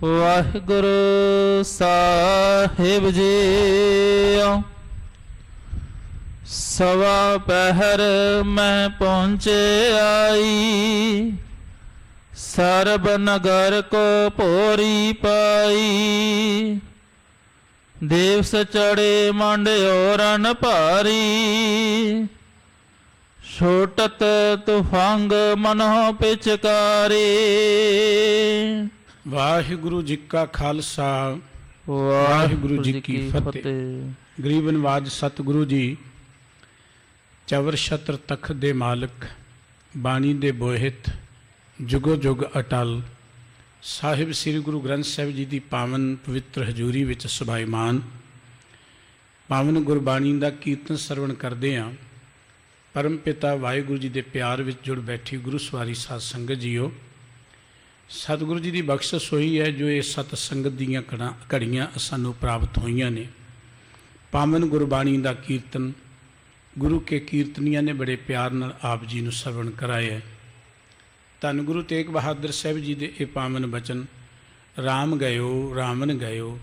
ਵਾਹਿਗੁਰੂ ਸਾਹਿਬ ਜੀ। ਸਵਾ ਪਹਿਰ ਮੈਂ ਪਹੁੰਚੇ ਆਈ, ਸਰਬ ਨਗਰ ਕੋ ਭੋਰੀ ਪਾਈ। ਦਿਵਸ ਚੜੇ ਮੰਡਿਓਰਨ ਭਾਰੀ, ਛੋਟਤ ਤੁਫੰਗ ਮਨੋ ਪਿਚਕਾਰੀ। ਵਾਹਿਗੁਰੂ ਜੀ ਕਾ ਖਾਲਸਾ, ਵਾਹਿਗੁਰੂ ਜੀ ਕੀ ਫਤਿਹ। ਗਰੀਬ ਨਵਾਜ ਸਤਿਗੁਰੂ ਜੀ ਚਵਰ ਛਤਰ ਤਖਤ ਦੇ ਮਾਲਕ, ਬਾਣੀ ਦੇ ਬੋਹਿਤ, ਜੁਗੋ ਜੁਗ ਅਟਲ ਸਾਹਿਬ ਸ੍ਰੀ ਗੁਰੂ ਗ੍ਰੰਥ ਸਾਹਿਬ ਜੀ ਦੀ ਪਾਵਨ ਪਵਿੱਤਰ ਹਜ਼ੂਰੀ ਵਿੱਚ ਸੁਭਾਈਮਾਨ ਪਾਵਨ ਗੁਰਬਾਣੀ ਦਾ ਕੀਰਤਨ ਸਰਵਣ ਕਰਦੇ ਹਾਂ। ਪਰਮ ਪਿਤਾ ਵਾਹਿਗੁਰੂ ਜੀ ਦੇ ਪਿਆਰ ਵਿੱਚ ਜੁੜ ਬੈਠੀ ਗੁਰੂ ਸਵਾਰੀ ਸਾਧ ਸੰਗਤ ਜੀਓ, ਸਤਿਗੁਰੂ ਜੀ ਦੀ ਬਖਸ਼ਿਸ਼ ਹੋਈ ਹੈ ਜੋ ਇਹ ਸਤ ਸੰਗਤ ਦੀਆਂ ਘੜੀਆਂ ਸਾਨੂੰ ਪ੍ਰਾਪਤ ਹੋਈਆਂ ਨੇ। ਪਾਵਨ ਗੁਰਬਾਣੀ ਦਾ ਕੀਰਤਨ ਗੁਰੂ ਕੇ ਕੀਰਤਨੀਆਂ ਨੇ ਬੜੇ ਪਿਆਰ ਨਾਲ ਆਪ ਜੀ ਨੂੰ ਸਰਵਣ ਕਰਾਇਆ। ਧੰਨ ਗੁਰੂ ਤੇਗ ਬਹਾਦਰ ਸਾਹਿਬ ਜੀ ਦੇ ਇਹ ਪਾਵਨ ਬਚਨ, ਰਾਮ ਗਇਓ ਰਾਮਨ ਗਇਓ,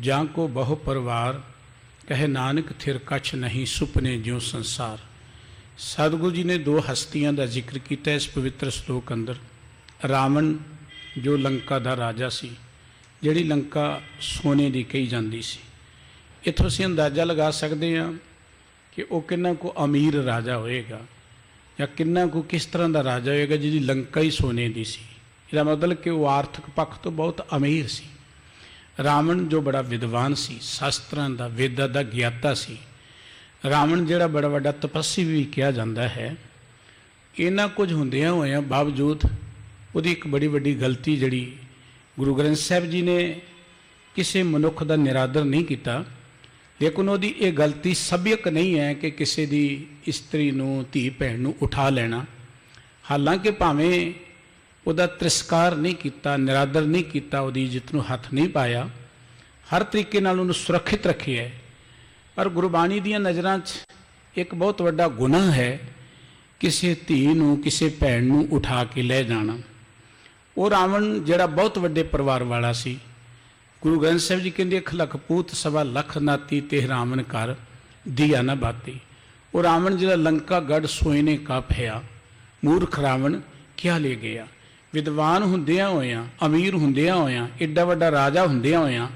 ਜਾਂ ਕੋ ਬਹੁ ਪਰਿਵਾਰ, ਕਹੇ ਨਾਨਕ ਥਿਰ ਕਛ ਨਹੀਂ, ਸੁਪਨੇ ਜਿਉ ਸੰਸਾਰ। ਸਤਿਗੁਰੂ ਜੀ ਨੇ ਦੋ ਹਸਤੀਆਂ ਦਾ ਜ਼ਿਕਰ ਕੀਤਾ ਇਸ ਪਵਿੱਤਰ ਸ਼ਲੋਕ ਅੰਦਰ। ਰਾਵਣ ਜੋ ਲੰਕਾ ਦਾ ਰਾਜਾ ਸੀ, ਜਿਹੜੀ ਲੰਕਾ ਸੋਨੇ ਦੀ ਕਹੀ ਜਾਂਦੀ ਸੀ। ਇੱਥੋਂ ਅਸੀਂ ਅੰਦਾਜ਼ਾ ਲਗਾ ਸਕਦੇ ਹਾਂ ਕਿ ਉਹ ਕਿੰਨਾ ਕੁ ਅਮੀਰ ਰਾਜਾ ਹੋਏਗਾ, ਜਾਂ ਕਿੰਨਾ ਕੁ ਕਿਸ ਤਰ੍ਹਾਂ ਦਾ ਰਾਜਾ ਹੋਏਗਾ ਜਿਹਦੀ ਲੰਕਾ ਹੀ ਸੋਨੇ ਦੀ ਸੀ। ਇਹਦਾ ਮਤਲਬ ਕਿ ਉਹ ਆਰਥਿਕ ਪੱਖ ਤੋਂ ਬਹੁਤ ਅਮੀਰ ਸੀ। ਰਾਵਣ ਜੋ ਬੜਾ ਵਿਦਵਾਨ ਸੀ, ਸ਼ਾਸਤਰਾਂ ਦਾ, ਵੇਦਾਂ ਦਾ ਗਿਆਤਾ ਸੀ। ਰਾਵਣ ਜਿਹੜਾ ਬੜਾ ਵੱਡਾ ਤਪੱਸੀ ਵੀ ਕਿਹਾ ਜਾਂਦਾ ਹੈ। ਇਹਨਾਂ ਕੁਝ ਹੁੰਦਿਆਂ ਹੋਇਆਂ ਬਾਵਜੂਦ ਉਹਦੀ ਇੱਕ ਬੜੀ ਵੱਡੀ ਗਲਤੀ, ਜਿਹੜੀ ਗੁਰੂ ਗ੍ਰੰਥ ਸਾਹਿਬ ਜੀ ਨੇ ਕਿਸੇ ਮਨੁੱਖ ਦਾ ਨਿਰਾਦਰ ਨਹੀਂ ਕੀਤਾ, ਲੇਕਿਨ ਉਹਦੀ ਇਹ ਗਲਤੀ ਸਭਿਅਕ ਨਹੀਂ ਹੈ ਕਿ ਕਿਸੇ ਦੀ ਇਸਤਰੀ ਨੂੰ, ਧੀ ਭੈਣ ਨੂੰ ਉਠਾ ਲੈਣਾ। ਹਾਲਾਂਕਿ ਭਾਵੇਂ ਉਹਦਾ ਤਿਰਸਕਾਰ ਨਹੀਂ ਕੀਤਾ, ਨਿਰਾਦਰ ਨਹੀਂ ਕੀਤਾ, ਉਹਦੀ ਇੱਜ਼ਤ ਨੂੰ ਹੱਥ ਨਹੀਂ ਪਾਇਆ, ਹਰ ਤਰੀਕੇ ਨਾਲ ਉਹਨੂੰ ਸੁਰੱਖਿਅਤ ਰੱਖਿਆ ਹੈ, ਪਰ ਗੁਰਬਾਣੀ ਦੀਆਂ ਨਜ਼ਰਾਂ 'ਚ ਇੱਕ ਬਹੁਤ ਵੱਡਾ ਗੁਨਾਹ ਹੈ ਕਿਸੇ ਧੀ ਨੂੰ, ਕਿਸੇ ਭੈਣ ਨੂੰ ਉਠਾ ਕੇ ਲੈ ਜਾਣਾ। ਉਹ ਰਾਵਣ ਜਿਹੜਾ ਬਹੁਤ ਵੱਡੇ ਪਰਿਵਾਰ ਵਾਲਾ ਸੀ, ਗੁਰੂ ਗ੍ਰੰਥ ਸਾਹਿਬ ਜੀ ਕਹਿੰਦੇ 1 ਲੱਖ ਪੂਤ ਸਵਾ ਲੱਖ ਨਾਤੀ, ਤੇ ਰਾਵਣ ਘਰ ਦੀਆ ਨਾ ਬਾਤੀ। ਉਹ ਰਾਵਣ ਜਿਹੜਾ ਲੰਕਾ ਗੜ ਸੋਇਨੇ ਕਾ ਭਇਆ, ਮੂਰਖ ਰਾਵਣ ਕਿਆ ਲੈ ਗਿਆ। ਵਿਦਵਾਨ ਹੁੰਦਿਆਂ ਹੋਇਆਂ, ਅਮੀਰ ਹੁੰਦਿਆਂ ਹੋਇਆਂ, ਐਡਾ ਵੱਡਾ ਰਾਜਾ ਹੁੰਦਿਆਂ ਹੋਇਆਂ,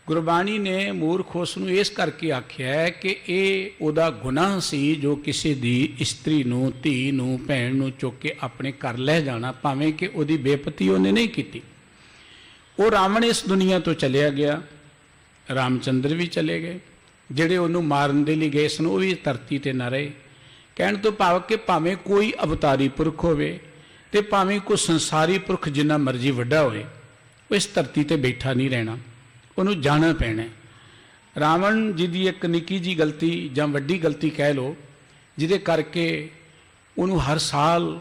ਗੁਰਬਾਣੀ ਨੇ ਮੂਰਖ ਉਸ ਨੂੰ ਇਸ ਕਰਕੇ ਆਖਿਆ ਹੈ ਕਿ ਇਹ ਉਹਦਾ ਗੁਨਾਹ ਸੀ ਜੋ ਕਿਸੇ ਦੀ ਇਸਤਰੀ ਨੂੰ, ਧੀ ਨੂੰ, ਭੈਣ ਨੂੰ ਚੁੱਕ ਕੇ ਆਪਣੇ ਘਰ ਲੈ ਜਾਣਾ, ਭਾਵੇਂ ਕਿ ਉਹਦੀ ਬੇਪਤੀ ਉਹਨੇ ਨਹੀਂ ਕੀਤੀ। ਉਹ ਰਾਵਣ ਇਸ ਦੁਨੀਆ ਤੋਂ ਚਲਿਆ ਗਿਆ, ਰਾਮਚੰਦਰ ਵੀ ਚਲੇ ਗਏ, ਜਿਹੜੇ ਉਹਨੂੰ ਮਾਰਨ ਦੇ ਲਈ ਗਏ ਸਨ ਉਹ ਵੀ ਧਰਤੀ 'ਤੇ ਨਾ ਰਹੇ। ਕਹਿਣ ਤੋਂ ਭਾਵ ਕਿ ਭਾਵੇਂ ਕੋਈ ਅਵਤਾਰੀ ਪੁਰਖ ਹੋਵੇ ਅਤੇ ਭਾਵੇਂ ਕੋਈ ਸੰਸਾਰੀ ਪੁਰਖ ਜਿੰਨਾ ਮਰਜ਼ੀ ਵੱਡਾ ਹੋਵੇ, ਉਹ ਇਸ ਧਰਤੀ 'ਤੇ ਬੈਠਾ ਨਹੀਂ ਰਹਿਣਾ, ਉਹਨੂੰ ਜਾਣਾ ਪੈਣਾ। ਰਾਵਣ ਜਿਹਦੀ ਇੱਕ ਨਿੱਕੀ ਜਿਹੀ ਗਲਤੀ ਜਾਂ ਵੱਡੀ ਗਲਤੀ ਕਹਿ ਲਓ, ਜਿਹਦੇ ਕਰਕੇ ਉਹਨੂੰ ਹਰ ਸਾਲ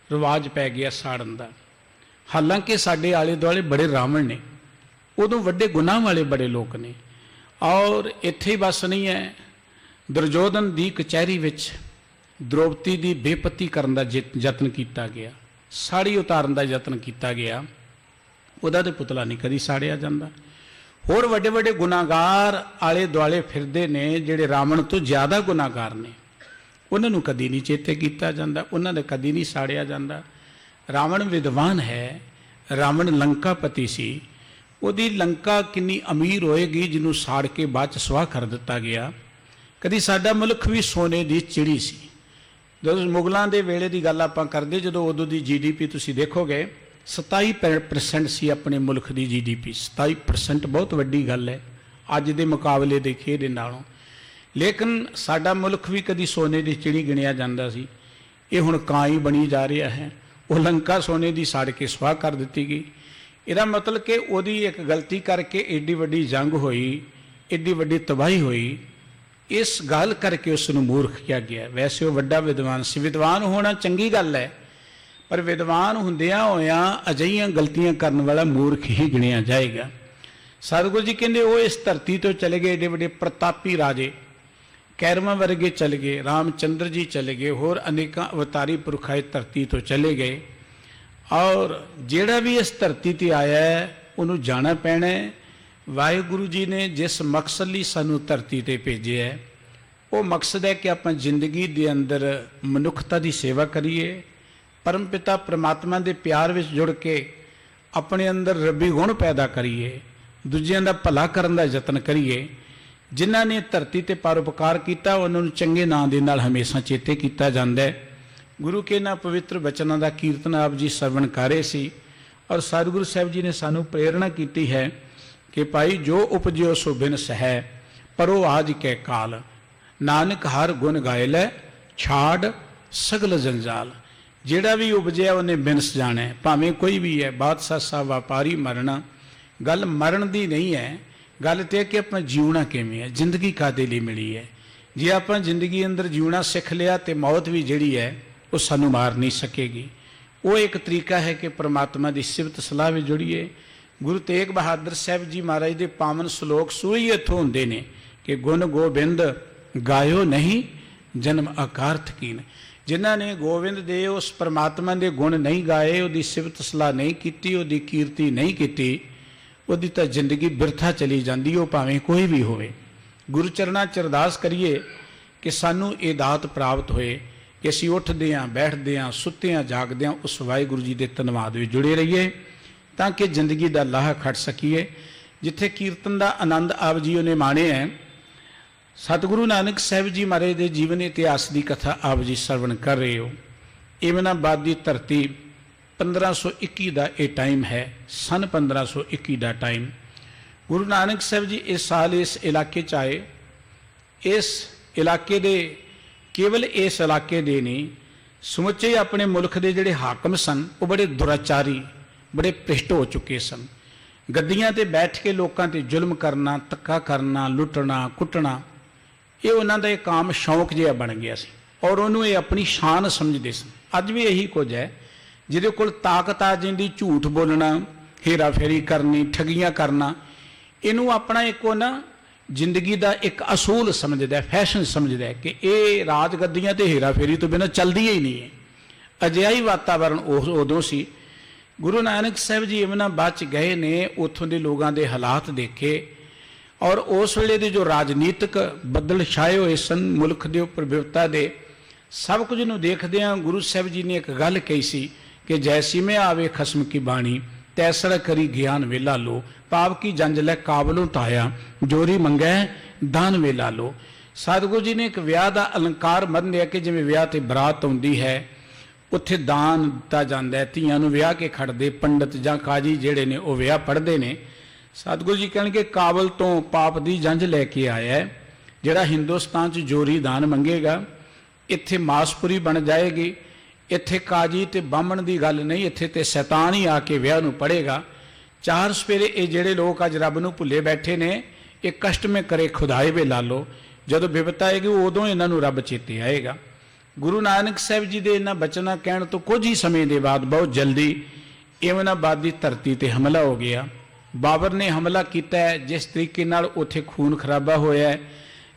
ਰਿਵਾਜ ਪੈ ਗਿਆ ਸਾੜਨ ਦਾ। ਹਾਲਾਂਕਿ ਸਾਡੇ ਆਲੇ ਦੁਆਲੇ ਬੜੇ ਰਾਵਣ ਨੇ, ਉਦੋਂ ਵੱਡੇ ਗੁਨਾਹ ਵਾਲੇ ਬੜੇ ਲੋਕ ਨੇ। ਔਰ ਇੱਥੇ ਹੀ ਬਸ ਨਹੀਂ ਹੈ, ਦੁਰਯੋਧਨ ਦੀ ਕਚਹਿਰੀ ਵਿੱਚ ਦ੍ਰੋਪਦੀ ਦੀ ਬੇਪਤੀ ਕਰਨ ਦਾ ਯਤਨ ਕੀਤਾ ਗਿਆ, ਸਾੜੀ ਉਤਾਰਨ ਦਾ ਯਤਨ ਕੀਤਾ ਗਿਆ। ਉਹਦਾ ਤਾਂ ਪੁਤਲਾ ਨਹੀਂ ਕਦੀ ਸਾੜਿਆ ਜਾਂਦਾ। ਹੋਰ ਵੱਡੇ ਵੱਡੇ ਗੁਨਾਹਗਾਰ ਆਲੇ ਦੁਆਲੇ ਫਿਰਦੇ ਨੇ, ਜਿਹੜੇ ਰਾਵਣ ਤੋਂ ਜ਼ਿਆਦਾ ਗੁਨਾਹਗਾਰ ਨੇ, ਉਹਨਾਂ ਨੂੰ ਕਦੀ ਨਹੀਂ ਚੇਤੇ ਕੀਤਾ ਜਾਂਦਾ, ਉਹਨਾਂ ਦਾ ਕਦੀ ਨਹੀਂ ਸਾੜਿਆ ਜਾਂਦਾ। ਰਾਵਣ ਵਿਦਵਾਨ ਹੈ, ਰਾਵਣ ਲੰਕਾਪਤੀ ਸੀ। ਉਹਦੀ ਲੰਕਾ ਕਿੰਨੀ ਅਮੀਰ ਹੋਏਗੀ ਜਿਹਨੂੰ ਸਾੜ ਕੇ ਬਾਅਦ 'ਚ ਸਵਾਹ ਕਰ ਦਿੱਤਾ ਗਿਆ। ਕਦੀ ਸਾਡਾ ਮੁਲਕ ਵੀ ਸੋਨੇ ਦੀ ਚਿੜੀ ਸੀ। ਜਦੋਂ ਮੁਗਲਾਂ ਦੇ ਵੇਲੇ ਦੀ ਗੱਲ ਆਪਾਂ ਕਰਦੇ, ਜਦੋਂ ਉਦੋਂ ਦੀ GDP ਤੁਸੀਂ ਦੇਖੋਗੇ 27% ਸੀ ਆਪਣੇ ਮੁਲਕ ਦੀ GDP। 27% ਬਹੁਤ ਵੱਡੀ ਗੱਲ ਹੈ ਅੱਜ ਦੇ ਮੁਕਾਬਲੇ ਦੇਖੀਏ ਦੇ ਨਾਲੋਂ। ਲੇਕਿਨ ਸਾਡਾ ਮੁਲਕ ਵੀ ਕਦੀ ਸੋਨੇ ਦੀ ਚਿੜੀ ਗਿਣਿਆ ਜਾਂਦਾ ਸੀ, ਇਹ ਹੁਣ ਕਾਂ ਹੀ ਬਣੀ ਜਾ ਰਿਹਾ ਹੈ। ਉਹ ਲੰਕਾ ਸੋਨੇ ਦੀ ਸਾੜ ਕੇ ਸਵਾਹ ਕਰ ਦਿੱਤੀ ਗਈ। ਇਹਦਾ ਮਤਲਬ ਕਿ ਉਹਦੀ ਇੱਕ ਗਲਤੀ ਕਰਕੇ ਏਡੀ ਵੱਡੀ ਜੰਗ ਹੋਈ, ਏਡੀ ਵੱਡੀ ਤਬਾਹੀ ਹੋਈ, ਇਸ ਗੱਲ ਕਰਕੇ ਉਸ ਨੂੰ ਮੂਰਖ ਕਿਹਾ ਗਿਆ। ਵੈਸੇ ਉਹ ਵੱਡਾ ਵਿਦਵਾਨ ਸੀ। ਵਿਦਵਾਨ ਹੋਣਾ ਚੰਗੀ ਗੱਲ ਹੈ, ਪਰ ਵਿਦਵਾਨ ਹੁੰਦਿਆਂ ਹੋਇਆਂ ਅਜਿਹੀਆਂ ਗਲਤੀਆਂ ਕਰਨ ਵਾਲਾ ਮੂਰਖ ਹੀ ਗਿਣਿਆ ਜਾਏਗਾ। ਸਤਿਗੁਰੂ ਜੀ ਕਹਿੰਦੇ ਉਹ ਇਸ ਧਰਤੀ ਤੋਂ ਚਲੇ ਗਏ, ਏਡੇ ਵੱਡੇ ਪ੍ਰਤਾਪੀ ਰਾਜੇ, ਕੈਰਵਾਂ ਵਰਗੇ ਚਲੇ ਗਏ, ਰਾਮਚੰਦਰ ਜੀ ਚਲੇ ਗਏ, ਹੋਰ ਅਨੇਕਾਂ ਅਵਤਾਰੀ ਪੁਰਖ ਇਸ ਧਰਤੀ ਤੋਂ ਚਲੇ ਗਏ। और जेड़ा भी इस धरती पर आया है ਉਹਨੂੰ ਜਾਣਾ ਪੈਣਾ ਹੈ। ਵਾਹਿਗੁਰੂ ਜੀ ਨੇ ਜਿਸ ਮਕਸਦ ਲਈ ਸਾਨੂੰ ਧਰਤੀ ਤੇ ਭੇਜਿਆ ਹੈ, ਉਹ ਮਕਸਦ ਹੈ ਕਿ ਆਪਾਂ ਜ਼ਿੰਦਗੀ ਦੇ ਅੰਦਰ ਮਨੁੱਖਤਾ ਦੀ ਸੇਵਾ ਕਰੀਏ, ਪਰਮ ਪਿਤਾ ਪ੍ਰਮਾਤਮਾ ਦੇ ਪਿਆਰ ਵਿੱਚ ਜੁੜ ਕੇ ਆਪਣੇ ਅੰਦਰ ਰੱਬੀ ਗੁਣ ਪੈਦਾ ਕਰੀਏ, ਦੂਜਿਆਂ ਦਾ ਭਲਾ ਕਰਨ ਦਾ ਯਤਨ ਕਰੀਏ। ਜਿਨ੍ਹਾਂ ਨੇ ਧਰਤੀ ਤੇ ਪਰਉਪਕਾਰ ਕੀਤਾ ਉਹਨਾਂ ਨੂੰ ਚੰਗੇ ਨਾਂ ਦੇ ਨਾਲ ਹਮੇਸ਼ਾ ਚੇਤੇ ਕੀਤਾ ਜਾਂਦਾ ਹੈ। ਗੁਰੂ ਕੇ ਇਹਨਾਂ ਪਵਿੱਤਰ ਬਚਨਾਂ ਦਾ ਕੀਰਤਨ ਆਪ ਜੀ ਸਰਵਣ ਕਰ ਰਹੇ ਸੀ ਔਰ ਸਤਿਗੁਰੂ ਸਾਹਿਬ ਜੀ ਨੇ ਸਾਨੂੰ ਪ੍ਰੇਰਣਾ ਕੀਤੀ ਹੈ ਕਿ ਭਾਈ ਜੋ ਉਪਜਿਓ ਸੋ ਬਿਨਸ ਹੈ, ਪਰੋ ਆਜ ਕੈ ਕਾਲ, ਨਾਨਕ ਹਰ ਗੁਣ ਗਾਏ ਲੈ, ਛਾੜ ਸਗਲ ਜੰਜਾਲ। ਜਿਹੜਾ ਵੀ ਉਪਜਿਆ ਉਹਨੇ ਬਿਨਸ ਜਾਣਾ ਹੈ, ਭਾਵੇਂ ਕੋਈ ਵੀ ਹੈ। ਬਾਦਸ਼ਾਹ ਸਾਹਿਬ ਵਪਾਰੀ ਮਰਨਾ, ਗੱਲ ਮਰਨ ਦੀ ਨਹੀਂ ਹੈ, ਗੱਲ ਤੇ ਕਿ ਆਪਾਂ ਜਿਉਣਾ ਕਿਵੇਂ ਹੈ, ਜ਼ਿੰਦਗੀ ਕਾਹਦੇ ਲਈ ਮਿਲੀ ਹੈ। ਜੇ ਆਪਾਂ ਜ਼ਿੰਦਗੀ ਅੰਦਰ ਜਿਉਣਾ ਸਿੱਖ ਲਿਆ ਤੇ ਮੌਤ ਵੀ ਜਿਹੜੀ ਹੈ ਉਹ ਸਾਨੂੰ ਮਾਰ ਨਹੀਂ ਸਕੇਗੀ। ਉਹ ਇੱਕ ਤਰੀਕਾ ਹੈ ਕਿ ਪ੍ਰਮਾਤਮਾ ਦੀ ਸਿਫਤ ਸਲਾਹ ਵਿੱਚ ਜੁੜੀਏ। ਗੁਰੂ ਤੇਗ ਬਹਾਦਰ ਸਾਹਿਬ ਜੀ ਮਹਾਰਾਜ ਦੇ ਪਾਵਨ ਸ਼ਲੋਕ ਸੂਈ ਇੱਥੋਂ ਹੁੰਦੇ ਨੇ ਕਿ ਗੁਣ ਗੋਬਿੰਦ ਗਾਇਓ ਨਹੀਂ ਜਨਮ ਅਕਾਰਥ ਕੀਨ। ਜਿਨ੍ਹਾਂ ਨੇ ਗੋਬਿੰਦ ਦੇ ਉਸ ਪ੍ਰਮਾਤਮਾ ਦੇ ਗੁਣ ਨਹੀਂ ਗਾਏ, ਉਹਦੀ ਸਿਫਤ ਸਲਾਹ ਨਹੀਂ ਕੀਤੀ, ਉਹਦੀ ਕੀਰਤੀ ਨਹੀਂ ਕੀਤੀ, ਉਹਦੀ ਤਾਂ ਜ਼ਿੰਦਗੀ ਬਿਰਥਾ ਚਲੀ ਜਾਂਦੀ, ਉਹ ਭਾਵੇਂ ਕੋਈ ਵੀ ਹੋਵੇ। ਗੁਰੂ ਚਰਨਾਂ 'ਚ ਅਰਦਾਸ ਕਰੀਏ ਕਿ ਸਾਨੂੰ ਇਹ ਦਾਤ ਪ੍ਰਾਪਤ ਹੋਏ ਕਿ ਅਸੀਂ ਉੱਠਦੇ ਹਾਂ, ਬੈਠਦੇ ਹਾਂ, ਸੁੱਤੇ ਹਾਂ, ਜਾਗਦੇ ਹਾਂ, ਉਸ ਵਾਹਿਗੁਰੂ ਜੀ ਦੇ ਧੰਨਵਾਦ ਵਿੱਚ ਜੁੜੇ ਰਹੀਏ ਤਾਂ ਕਿ ਜ਼ਿੰਦਗੀ ਦਾ ਲਾਹਾ ਖੱਟ ਸਕੀਏ। ਜਿੱਥੇ ਕੀਰਤਨ ਦਾ ਆਨੰਦ ਆਪ ਜੀ ਨੇ ਮਾਣਿਆ ਹੈ, ਸਤਿਗੁਰੂ ਨਾਨਕ ਸਾਹਿਬ ਜੀ ਮਹਾਰਾਜ ਦੇ ਜੀਵਨ ਇਤਿਹਾਸ ਦੀ ਕਥਾ ਆਪ ਜੀ ਸਰਵਣ ਕਰ ਰਹੇ ਹੋ। ਏਮਨਾਬਾਦ ਦੀ ਧਰਤੀ 1521 ਦਾ ਇਹ ਟਾਈਮ ਹੈ, ਸਨ 1521 ਦਾ ਟਾਈਮ। ਗੁਰੂ ਨਾਨਕ ਸਾਹਿਬ ਜੀ ਇਸ ਸਾਲ ਇਸ ਇਲਾਕੇ 'ਚ ਆਏ। ਇਸ ਇਲਾਕੇ ਦੇ ਕੇਵਲ ਇਸ ਇਲਾਕੇ ਦੇ ਨਹੀਂ, ਸਮੁੱਚੇ ਆਪਣੇ ਮੁਲਕ ਦੇ ਜਿਹੜੇ ਹਾਕਮ ਸਨ ਉਹ ਬੜੇ ਦੁਰਾਚਾਰੀ, ਬੜੇ ਭ੍ਰਿਸ਼ਟ ਹੋ ਚੁੱਕੇ ਸਨ। ਗੱਦੀਆਂ ਤੇ ਬੈਠ ਕੇ ਲੋਕਾਂ ਤੇ ਜ਼ੁਲਮ ਕਰਨਾ, ਧੱਕਾ ਕਰਨਾ, ਲੁੱਟਣਾ, ਕੁੱਟਣਾ, ਇਹ ਉਹਨਾਂ ਦਾ ਇੱਕ ਆਮ ਸ਼ੌਂਕ ਜਿਹਾ ਬਣ ਗਿਆ ਸੀ ਔਰ ਉਹਨੂੰ ਇਹ ਆਪਣੀ ਸ਼ਾਨ ਸਮਝਦੇ ਸਨ। ਅੱਜ ਵੀ ਇਹੀ ਕੁਝ ਹੈ। ਜਿਹਦੇ ਕੋਲ ਤਾਕਤ ਆ ਜਾਂਦੀ, ਝੂਠ ਬੋਲਣਾ, ਹੇਰਾ ਫੇਰੀ ਕਰਨੀ, ਠੱਗੀਆਂ ਕਰਨਾ, ਇਹਨੂੰ ਆਪਣਾ ਇੱਕ ਉਹ ਨਾ ਜ਼ਿੰਦਗੀ ਦਾ ਇੱਕ ਅਸੂਲ ਸਮਝਦਾ, ਫੈਸ਼ਨ ਸਮਝਦਾ ਕਿ ਇਹ ਰਾਜ ਗੱਦੀਆਂ ਤੇ ਹੇਰਾ ਫੇਰੀ ਤੋਂ ਬਿਨਾਂ ਚੱਲਦੀ ਹੀ ਨਹੀਂ ਹੈ। ਅਜਿਹਾ ਹੀ ਵਾਤਾਵਰਣ ਉਦੋਂ ਸੀ। ਗੁਰੂ ਨਾਨਕ ਸਾਹਿਬ ਜੀ ਏਮਨਾਬਾਦ 'ਚ ਗਏ ਨੇ, ਉੱਥੋਂ ਦੇ ਲੋਕਾਂ ਦੇ ਹਾਲਾਤ ਦੇਖੇ ਔਰ ਉਸ ਵੇਲੇ ਦੇ ਜੋ ਰਾਜਨੀਤਿਕ ਬੱਦਲ ਛਾਏ ਹੋਏ ਸਨ ਮੁਲਕ ਦੇ ਉੱਪਰ ਵਿਵਸਥਾ ਦੇ, ਸਭ ਕੁਝ ਨੂੰ ਦੇਖਦਿਆਂ ਗੁਰੂ ਸਾਹਿਬ ਜੀ ਨੇ ਇੱਕ ਗੱਲ ਕਹੀ ਸੀ ਕਿ ਜੈਸੀ ਮੈਂ ਆਵੇ ਖਸਮ ਕੀ ਬਾਣੀ, ਤੈਸੜ ਕਰੀ ਗਿਆਨ ਵੇਲਾ ਲੋ, ਪਾਪ ਕੀ ਜੰਜ ਲੈ ਕਾਬਲੋਂ ਤਾਇਆ, ਜੋਰੀ ਮੰਗੈ ਦਾਨ ਵੇਲਾ ਲੋ। ਸਤਿਗੁਰੂ ਜੀ ਨੇ ਇੱਕ ਵਿਆਹ ਦਾ ਅਲੰਕਾਰ ਮੰਨਿਆ ਕਿ ਜਿਵੇਂ ਵਿਆਹ ਤੇ ਬਰਾਤ ਆਉਂਦੀ ਹੈ, ਉੱਥੇ ਦਾਨ ਦਿੱਤਾ ਜਾਂਦਾ ਹੈ, ਧੀਆਂ ਨੂੰ ਵਿਆਹ ਕੇ ਖੜਦੇ ਪੰਡਤ ਜਾਂ ਕਾਜੀ ਜਿਹੜੇ ਨੇ ਉਹ ਵਿਆਹ ਪੜ੍ਹਦੇ ਨੇ। ਸਤਿਗੁਰੂ ਜੀ ਕਹਿਣਗੇ ਕਾਬਲ ਤੋਂ ਪਾਪ ਦੀ ਜੰਜ ਲੈ ਕੇ ਆਇਆ ਹੈ, ਜਿਹੜਾ ਹਿੰਦੁਸਤਾਨ 'ਚ ਜੋਰੀ ਦਾਨ ਮੰਗੇਗਾ, ਇੱਥੇ ਮਾਸਪੁਰੀ ਬਣ ਜਾਏਗੀ। ਇੱਥੇ ਕਾਜੀ ਤੇ ਬਾਹਮਣ ਦੀ ਗੱਲ ਨਹੀਂ, ਇੱਥੇ ਤੇ ਸ਼ੈਤਾਨ ਹੀ ਆ ਕੇ ਵਿਆਹ ਨੂੰ ਪੜ੍ਹੇਗਾ। ਚਾਰ ਸਵੇਰੇ ਇਹ ਜਿਹੜੇ ਲੋਕ ਅੱਜ ਰੱਬ ਨੂੰ ਭੁੱਲੇ ਬੈਠੇ ਨੇ, ਇਹ ਕਸ਼ਟ ਮੈਂ ਕਰੇ ਖੁਦਾਏ ਵੇ ਲਾ ਲੋ, ਜਦੋਂ ਬਿਪਤਾ ਆਏਗੀ ਉਦੋਂ ਇਹਨਾਂ ਨੂੰ ਰੱਬ ਚੇਤੇ ਆਏਗਾ। ਗੁਰੂ ਨਾਨਕ ਸਾਹਿਬ ਜੀ ਦੇ ਇਹਨਾਂ ਬਚਨਾਂ ਕਹਿਣ ਤੋਂ ਕੁਝ ਹੀ ਸਮੇਂ ਦੇ ਬਾਅਦ ਬਹੁਤ ਜਲਦੀ ਏਮਨਾਬਾਦ ਦੀ ਧਰਤੀ ਤੇ ਹਮਲਾ ਹੋ ਗਿਆ। ਬਾਬਰ ਨੇ ਹਮਲਾ ਕੀਤਾ ਹੈ। ਜਿਸ ਤਰੀਕੇ ਨਾਲ ਉੱਥੇ ਖੂਨ ਖਰਾਬਾ ਹੋਇਆ ਹੈ,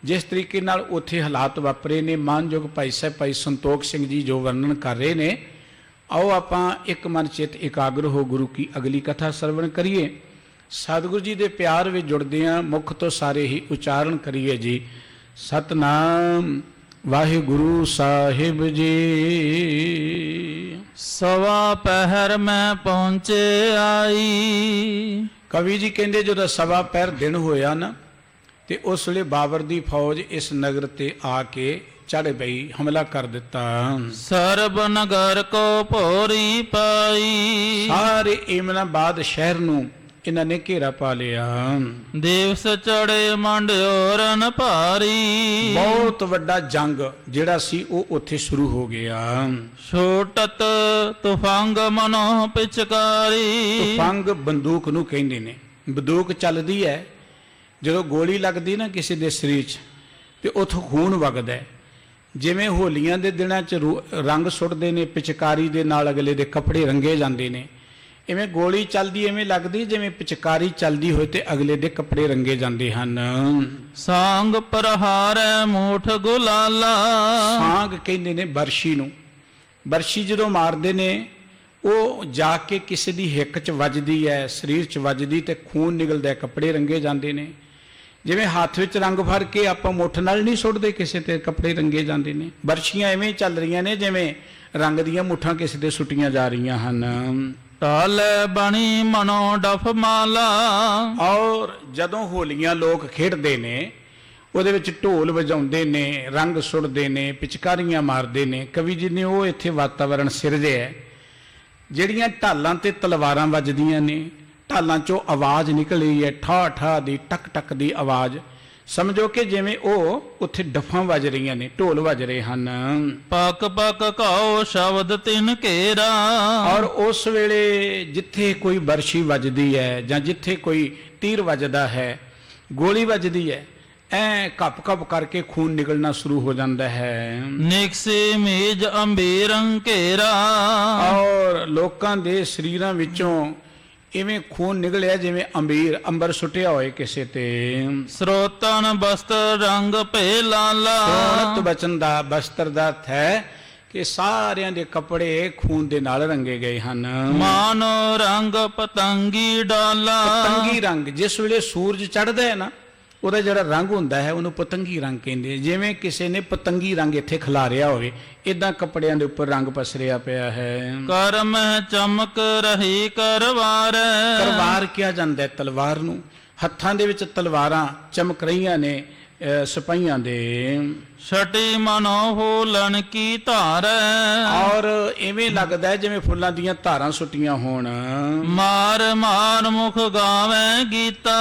ਜਿਸ ਤਰੀਕੇ ਨਾਲ ਉੱਥੇ ਹਾਲਾਤ ਵਾਪਰੇ ਨੇ, ਮਾਨਯੋਗ ਭਾਈ ਸਾਹਿਬ ਭਾਈ ਸੰਤੋਖ ਸਿੰਘ ਜੀ ਜੋ ਵਰਣਨ ਕਰ ਰਹੇ ਨੇ, ਆਓ ਆਪਾਂ ਇੱਕ ਮਨ ਚਿੱਤ ਇਕਾਗਰ ਹੋ ਗੁਰੂ ਕੀ ਅਗਲੀ ਕਥਾ ਸਰਵਣ ਕਰੀਏ। ਸਤਿਗੁਰੂ ਜੀ ਦੇ ਪਿਆਰ ਵਿੱਚ ਜੁੜਦੇ ਹਾਂ, ਮੁਖ ਤੋਂ ਸਾਰੇ ਹੀ ਉਚਾਰਨ ਕਰੀਏ ਜੀ, ਸਤਨਾਮ ਵਾਹਿਗੁਰੂ ਸਾਹਿਬ ਜੀ। ਸਵਾ ਪਹਿਰ ਮੈਂ ਪਹੁੰਚੇ ਆਈ। ਕਵੀ ਜੀ ਕਹਿੰਦੇ ਜਦੋਂ ਸਵਾ ਪਹਿਰ ਦਿਨ ਹੋਇਆ ਨਾ ਤੇ ਉਸ ਵੇਲੇ ਬਾਬਰ ਦੀ ਫੌਜ ਇਸ ਨਗਰ ਤੇ ਆ ਕੇ ਚੜ੍ਹ ਪਈ, ਹਮਲਾ ਕਰ ਦਿੱਤਾ। ਸਰਬ ਨਗਰ ਕੋ ਭੋਰੀ ਪਾਈ। ਸਾਰੇ ਏਮਨਾਬਾਦ ਸ਼ਹਿਰ ਨੂੰ ਇਹਨਾਂ ਨੇ ਘੇਰਾ ਪਾ ਲਿਆ। ਦਿਵਸ ਚੜੇ ਮੰਡਿਓਰਨ ਭਾਰੀ। ਬਹੁਤ ਵੱਡਾ ਜੰਗ ਜਿਹੜਾ ਸੀ ਉਹ ਉੱਥੇ ਸ਼ੁਰੂ ਹੋ ਗਿਆ। ਛੋਟਤ ਤੁਫੰਗ ਮਨੋ ਪਿਚਕਾਰੀ। ਤੁਫੰਗ ਬੰਦੂਕ ਨੂੰ ਕਹਿੰਦੇ ਨੇ। ਬੰਦੂਕ ਚੱਲਦੀ ਹੈ, ਜਦੋਂ ਗੋਲੀ ਲੱਗਦੀ ਨਾ ਕਿਸੇ ਦੇ ਸਰੀਰ 'ਚ ਤੇ ਉੱਥੋਂ ਖੂਨ ਵਗਦਾ। ਜਿਵੇਂ ਹੋਲੀਆਂ ਦੇ ਦਿਨਾਂ 'ਚ ਰੰਗ ਸੁੱਟਦੇ ਨੇ ਪਿਚਕਾਰੀ ਦੇ ਨਾਲ, ਅਗਲੇ ਦੇ ਕੱਪੜੇ ਰੰਗੇ ਜਾਂਦੇ ਨੇ, ਇਵੇਂ ਗੋਲੀ ਚੱਲਦੀ ਐਵੇਂ ਲੱਗਦੀ ਜਿਵੇਂ ਪਿਚਕਾਰੀ ਚੱਲਦੀ ਹੋਏ ਤੇ ਅਗਲੇ ਦੇ ਕੱਪੜੇ ਰੰਗੇ ਜਾਂਦੇ ਹਨ। ਸਾਂਗ ਪ੍ਰਹਾਰੈ ਮੂਠ ਗੁਲਾਲਾ। ਸਾਂਗ ਕਹਿੰਦੇ ਨੇ ਬਰਸ਼ੀ ਨੂੰ। ਬਰਸ਼ੀ ਜਦੋਂ ਮਾਰਦੇ ਨੇ ਉਹ ਜਾ ਕੇ ਕਿਸੇ ਦੀ ਹਿੱਕ 'ਚ ਵੱਜਦੀ ਹੈ, ਸਰੀਰ 'ਚ ਵੱਜਦੀ ਤੇ ਖੂਨ ਨਿਕਲਦਾ, ਕੱਪੜੇ ਰੰਗੇ ਜਾਂਦੇ ਨੇ। ਜਿਵੇਂ ਹੱਥ ਵਿੱਚ ਰੰਗ ਫੜ ਕੇ ਆਪਾਂ ਮੁੱਠ ਨਾਲ ਨਹੀਂ ਸੁੱਟਦੇ, ਕਿਸੇ ਤੇ ਕੱਪੜੇ ਰੰਗੇ ਜਾਂਦੇ ਨੇ। ਬਰਸ਼ੀਆਂ ਐਵੇਂ ਚੱਲ ਰਹੀਆਂ ਨੇ ਜਿਵੇਂ ਰੰਗ ਦੀਆਂ ਮੁੱਠਾਂ ਕਿਸੇ ਤੇ ਸੁੱਟੀਆਂ ਜਾ ਰਹੀਆਂ ਹਨ। ਟਾਲੇ ਬਣੀ ਮਨੋ ਡਫ ਮਾਲਾ। ਔਰ ਜਦੋਂ ਹੋਲੀਆਂ ਲੋਕ ਖੇਡਦੇ ਨੇ, ਉਹਦੇ ਵਿੱਚ ਢੋਲ ਵਜਾਉਂਦੇ ਨੇ, ਰੰਗ ਸੁੱਟਦੇ ਨੇ, ਪਿਚਕਾਰੀਆਂ ਮਾਰਦੇ ਨੇ। ਕਵੀ ਜੀ ਨੇ ਉਹ ਇੱਥੇ ਵਾਤਾਵਰਣ ਸਿਰਜਿਆ। ਜਿਹੜੀਆਂ ਢਾਲਾਂ ਤੇ ਤਲਵਾਰਾਂ ਵੱਜਦੀਆਂ ਨੇ, ਢਾਲਾਂ 'ਚੋਂ ਆਵਾਜ਼ ਨਿਕਲੀ ਹੈ, ਠਾ ਠਾ ਦੀ, ਟਕ ਟਕ ਦੀ ਆਵਾਜ਼। ਸਮਝੋ ਕਿ ਜਿਵੇਂ ਉਹ ਉੱਥੇ ਡਫਾਂ ਵੱਜ ਰਹੀਆਂ ਨੇ, ਢੋਲ ਵੱਜ ਰਹੇ ਹਨ। ਪਕ ਪਕ ਕਉ ਸ਼ਬਦ ਤਿਨ ਘੇਰਾ। ਔਰ ਉਸ ਵੇਲੇ ਜਿੱਥੇ ਕੋਈ ਬਰਸ਼ੀ ਵੱਜਦੀ ਹੈ ਜਾਂ ਜਿੱਥੇ ਕੋਈ ਤੀਰ ਵੱਜਦਾ ਹੈ, ਗੋਲੀ ਵੱਜਦੀ ਹੈ, ਐ ਕੱਪ ਕੱਪ ਕਰਕੇ ਖੂਨ ਨਿਕਲਣਾ ਸ਼ੁਰੂ ਹੋ ਜਾਂਦਾ ਹੈ। ਨਿਕਸੇ ਮੇਜ ਅੰਬੇਰੰ ਘੇਰਾ। ਔਰ ਲੋਕਾਂ ਦੇ ਸਰੀਰਾਂ ਵਿੱਚੋਂ ਇਵੇਂ ਖੂਨ ਨਿਕਲਿਆ ਜਿਵੇਂ ਅੰਬਰ ਸੁੱਟਿਆ ਹੋਏ ਕਿਸੇ ਤੇ। ਸਰੋਤਨ ਬਸਤਰ ਰੰਗ ਭੇ ਲਾਲਾ। ਸੋਹਣਤ ਬਚਨ ਦਾ ਬਸਤਰ ਦਾ ਅਰਥ ਹੈ ਕਿ ਸਾਰਿਆਂ ਦੇ ਕੱਪੜੇ ਖੂਨ ਦੇ ਨਾਲ ਰੰਗੇ ਗਏ ਹਨ। ਮਾਨੋ ਰੰਗ ਪਤੰਗੀ ਡਾਲਾ। ਪਤੰਗੀ ਰੰਗ, ਜਿਸ ਵੇਲੇ ਸੂਰਜ ਚੜ੍ਹਦਾ ਹੈ ਨਾ, ਉਹਦਾ ਜਿਹੜਾ ਰੰਗ ਹੁੰਦਾ ਹੈ ਉਹਨੂੰ ਪਤੰਗੀ ਰੰਗ ਕਹਿੰਦੇ। ਜਿਵੇਂ ਕਿਸੇ ਨੇ ਪਤੰਗੀ ਰੰਗ ਇੱਥੇ ਖਿਲਾਰਿਆ ਹੋਵੇ, ਇਦਾਂ ਕੱਪੜਿਆਂ ਦੇ ਉੱਪਰ ਰੰਗ ਪਸਰਿਆ ਪਿਆ ਹੈ। ਕਰਮ ਚਮਕ ਰਹੀ ਕਰਵਾਰ। ਕਰਵਾਰ ਕਿਹਾ ਜਾਂਦਾ ਹੈ ਤਲਵਾਰ ਨੂੰ। ਹੱਥਾਂ ਦੇ ਵਿੱਚ ਤਲਵਾਰਾਂ ਚਮਕ ਰਹੀਆਂ ਨੇ ਸਿਪਾਹੀਆਂ ਦੇ। ਛਟੀ ਮਨੋ ਹੋਲਣ ਕੀ ਧਾਰ। ਔਰ ਇਵੇਂ ਲੱਗਦਾ ਹੈ ਜਿਵੇਂ ਫੁੱਲਾਂ ਦੀਆਂ ਧਾਰਾਂ ਸੁੱਟੀਆਂ ਹੋਣ। ਮਾਰ ਮਾਰ ਮੁਖ ਗਾਵੇਂ ਗੀਤਾ।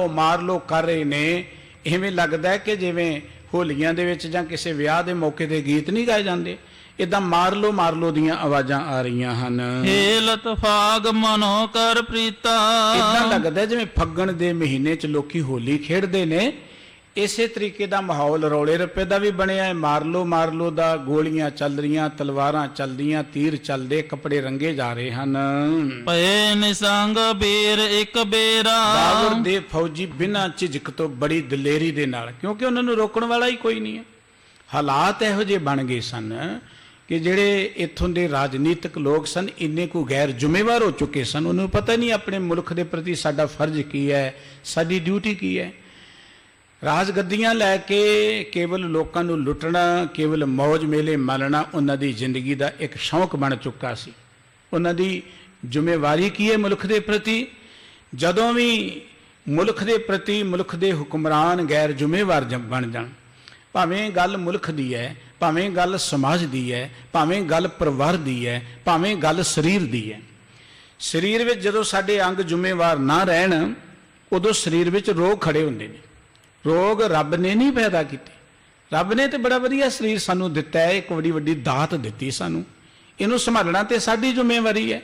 ਮਾਰ ਲੋ ਕਰ ਰਹੇ ਨੇ। ਇਵੇਂ ਲੱਗਦਾ ਹੈ ਕਿ ਜਿਵੇਂ ਹੋਲੀਆਂ ਦੇ ਵਿੱਚ ਜਾਂ ਕਿਸੇ ਵਿਆਹ ਦੇ ਮੌਕੇ ਤੇ ਗੀਤ ਨਹੀਂ ਗਾਏ ਜਾਂਦੇ, ਇਦਾਂ ਮਾਰ ਲੋ ਦੀਆਂ ਆਵਾਜ਼ਾਂ ਆ ਰਹੀਆਂ ਹਨ। ਹੇਲਤ ਫਾਗ ਮਨੋ ਕਰ ਪ੍ਰੀਤਾ। ਇਦਾਂ ਲੱਗਦਾ ਜਿਵੇਂ ਫੱਗਣ ਦੇ ਮਹੀਨੇ 'ਚ ਲੋਕੀ ਹੋਲੀ ਖੇਡਦੇ ਨੇ। ਇਸੇ ਤਰੀਕੇ ਦਾ ਮਾਹੌਲ ਰੌਲੇ ਰੱਪੇ ਦਾ ਵੀ ਬਣਿਆ ਹੈ। ਮਾਰ ਲੋ ਦਾ, ਗੋਲੀਆਂ ਚੱਲ ਰਹੀਆਂ, ਤਲਵਾਰਾਂ ਚੱਲਦੀਆਂ, ਤੀਰ ਚੱਲਦੇ, ਕੱਪੜੇ ਰੰਗੇ ਜਾ ਰਹੇ ਹਨ। ਪਏ ਨਿਸੰਗ ਬੀਰ ਇੱਕ ਬੇਰਾ। ਬਾਬਰ ਦੇ ਫੌਜੀ ਬਿਨਾਂ ਝਿਜਕ ਤੋਂ ਬੜੀ ਦਲੇਰੀ ਦੇ ਨਾਲ, ਕਿਉਂਕਿ ਉਹਨਾਂ ਨੂੰ ਰੋਕਣ ਵਾਲਾ ਹੀ ਕੋਈ ਨਹੀਂ ਹੈ। ਹਾਲਾਤ ਇਹੋ ਜਿਹੇ ਬਣ ਗਏ ਸਨ ਕਿ ਜਿਹੜੇ ਇੱਥੋਂ ਦੇ ਰਾਜਨੀਤਿਕ ਲੋਕ ਸਨ, ਇੰਨੇ ਕੁ ਗੈਰ ਜ਼ਿੰਮੇਵਾਰ ਹੋ ਚੁੱਕੇ ਸਨ। ਉਹਨਾਂ ਨੂੰ ਪਤਾ ਨਹੀਂ ਆਪਣੇ ਮੁਲਕ ਦੇ ਪ੍ਰਤੀ ਸਾਡਾ ਫਰਜ਼ ਕੀ ਹੈ, ਸਾਡੀ ਡਿਊਟੀ ਕੀ ਹੈ। ਰਾਜ ਗੱਦੀਆਂ ਲੈ ਕੇ ਕੇਵਲ ਲੋਕਾਂ ਨੂੰ ਲੁੱਟਣਾ, ਕੇਵਲ ਮੌਜ ਮੇਲੇ ਮਾਲਣਾ ਉਹਨਾਂ ਦੀ ਜ਼ਿੰਦਗੀ ਦਾ ਇੱਕ ਸ਼ੌਕ ਬਣ ਚੁੱਕਾ ਸੀ। ਉਹਨਾਂ ਦੀ ਜ਼ਿੰਮੇਵਾਰੀ ਕੀ ਹੈ ਮੁਲਕ ਦੇ ਪ੍ਰਤੀ? ਜਦੋਂ ਵੀ ਮੁਲਕ ਦੇ ਪ੍ਰਤੀ ਮੁਲਕ ਦੇ ਹੁਕਮਰਾਨ ਗੈਰ ਜ਼ਿੰਮੇਵਾਰ ਬਣ ਜਾਣ, ਭਾਵੇਂ ਗੱਲ ਮੁਲਕ ਦੀ ਹੈ, ਭਾਵੇਂ ਗੱਲ ਸਮਾਜ ਦੀ ਹੈ, ਭਾਵੇਂ ਗੱਲ ਪਰਿਵਾਰ ਦੀ ਹੈ, ਭਾਵੇਂ ਗੱਲ ਸਰੀਰ ਦੀ ਹੈ। ਸਰੀਰ ਵਿੱਚ ਜਦੋਂ ਸਾਡੇ ਅੰਗ ਜ਼ਿੰਮੇਵਾਰ ਨਾ ਰਹਿਣ, ਉਦੋਂ ਸਰੀਰ ਵਿੱਚ ਰੋਗ ਖੜੇ ਹੁੰਦੇ ਨੇ। ਰੋਗ ਰੱਬ ਨੇ ਨਹੀਂ ਪੈਦਾ ਕੀਤੇ। ਰੱਬ ਨੇ ਤੇ ਬੜਾ ਵਧੀਆ ਸਰੀਰ ਸਾਨੂੰ ਦਿੱਤਾ ਹੈ, ਇੱਕ ਬੜੀ ਵੱਡੀ ਦਾਤ ਦਿੱਤੀ ਸਾਨੂੰ। ਇਹਨੂੰ ਸੰਭਾਲਣਾ ਤੇ ਸਾਡੀ ਜ਼ਿੰਮੇਵਾਰੀ ਹੈ।